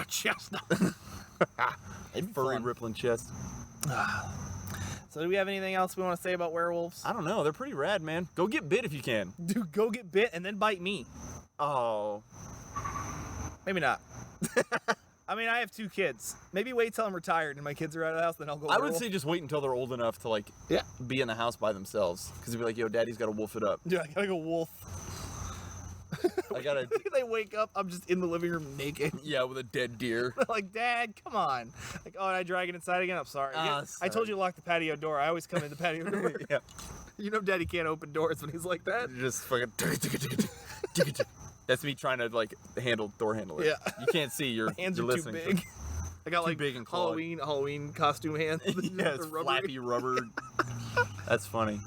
chest. Furry rippling chest. So do we have anything else we want to say about werewolves? I don't know. They're pretty rad, man. Go get bit if you can. Dude, go get bit and then bite me. Oh. Maybe not. I mean, I have 2 kids. Maybe wait till I'm retired and my kids are out of the house, then I'll go I would werewolf. say just wait until they're old enough to like be in the house by themselves. Because they'd be like, yo, daddy's got to wolf it up. Dude, I gotta go wolf. I gotta. They wake up, I'm just in the living room naked. Yeah, with a dead deer. Like, Dad, come on. Like, oh, and I drag it inside again? I'm sorry. I Sorry. told you to lock the patio door. I always come in the patio door. Yeah. You know Daddy can't open doors when he's like that. Just fucking. That's me trying to like door handle it. Yeah. You can't see. You're Hands you're are too listening. big. I got like big and clawed. Halloween costume hands. Yeah, it's The flappy rubber. That's funny.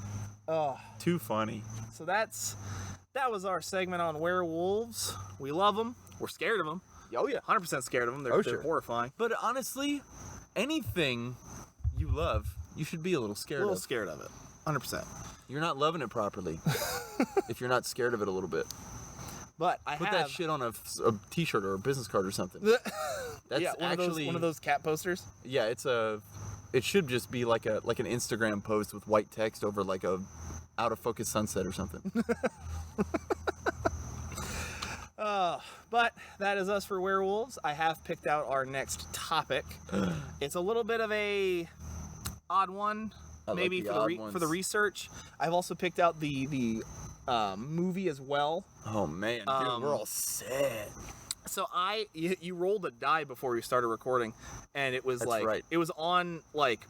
Oh, Too funny. so that was our segment on werewolves. We love them. We're scared of them. Oh yeah. 100% scared of them. They're, Oh, they're sure. horrifying. But honestly, anything you love, you should be a little A scared little of. scared of it. 100%. You're not loving it properly if you're not scared of it a little bit. But I Put have that shit on a t-shirt or a business card or something. That's yeah, actually one of those cat posters. Yeah, it should just be like an Instagram post with white text over like a out of focus sunset or something. But that is us for werewolves. I have picked out our next topic. It's a little bit of a odd one, I like maybe the for the odd ones. for the research. I've also picked out the movie as well. Oh man, dude, we're all sad. So you rolled a die before we started recording, and it was That's like right. it was on like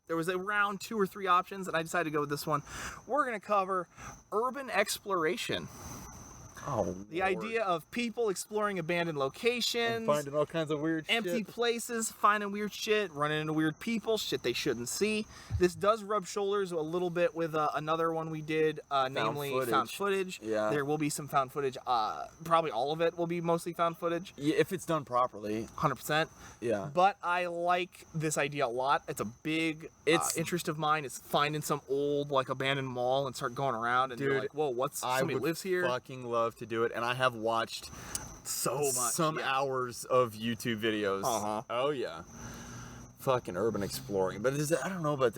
there was around 2 or 3 options, and I decided to go with this one. We're gonna cover urban exploration. Oh, The idea of people exploring abandoned locations, finding all kinds of weird empty shit. places, finding weird shit, running into weird people, shit they shouldn't see. This does rub shoulders a little bit with another one we did, namely found footage. Yeah. There will be some found footage. Probably all of it will be mostly found footage, Yeah, if it's done properly. 100%. Yeah. But I like this idea a lot. It's a big interest of mine. Is finding some old like abandoned mall and start going around and you're Dude, like, whoa, somebody lives here? Fucking love to do it, and I have watched So much. some hours of YouTube videos. Uh-huh. Oh yeah. Fucking urban exploring, but I don't know about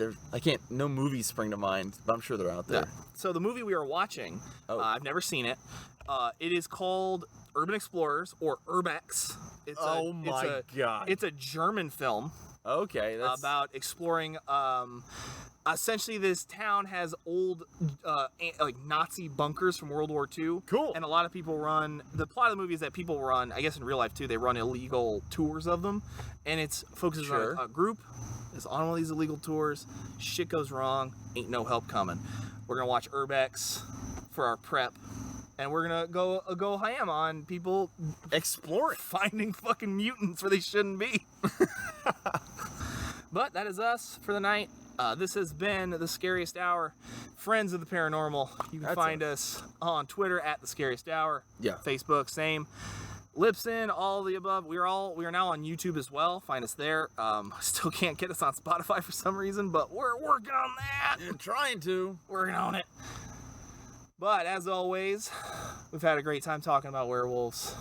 no movies spring to mind, but I'm sure they're out there. Yeah. So the movie we are watching, I've never seen it. It is called Urban Explorers or Urbex. It's God. It's a German film Okay, that's about exploring. Essentially, this town has old, like Nazi bunkers from World War II. Cool. And a lot of people run. The plot of the movie is that people run. I guess in real life too, they run illegal tours of them, and it focuses Sure. on a group. Is on one of these illegal tours. Shit goes wrong. Ain't no help coming. We're gonna watch Urbex for our prep, and we're gonna go ham on people exploring. finding fucking mutants where they shouldn't be. But that is us for the night. This has been The Scariest Hour, Friends of the Paranormal. You can find us on Twitter at The Scariest Hour. Yeah. Facebook, same. Libsyn, all of the above. We are now on YouTube as well. Find us there. Still can't get us on Spotify for some reason, but we're working on that. You're trying to. Working on it. But as always, we've had a great time talking about werewolves.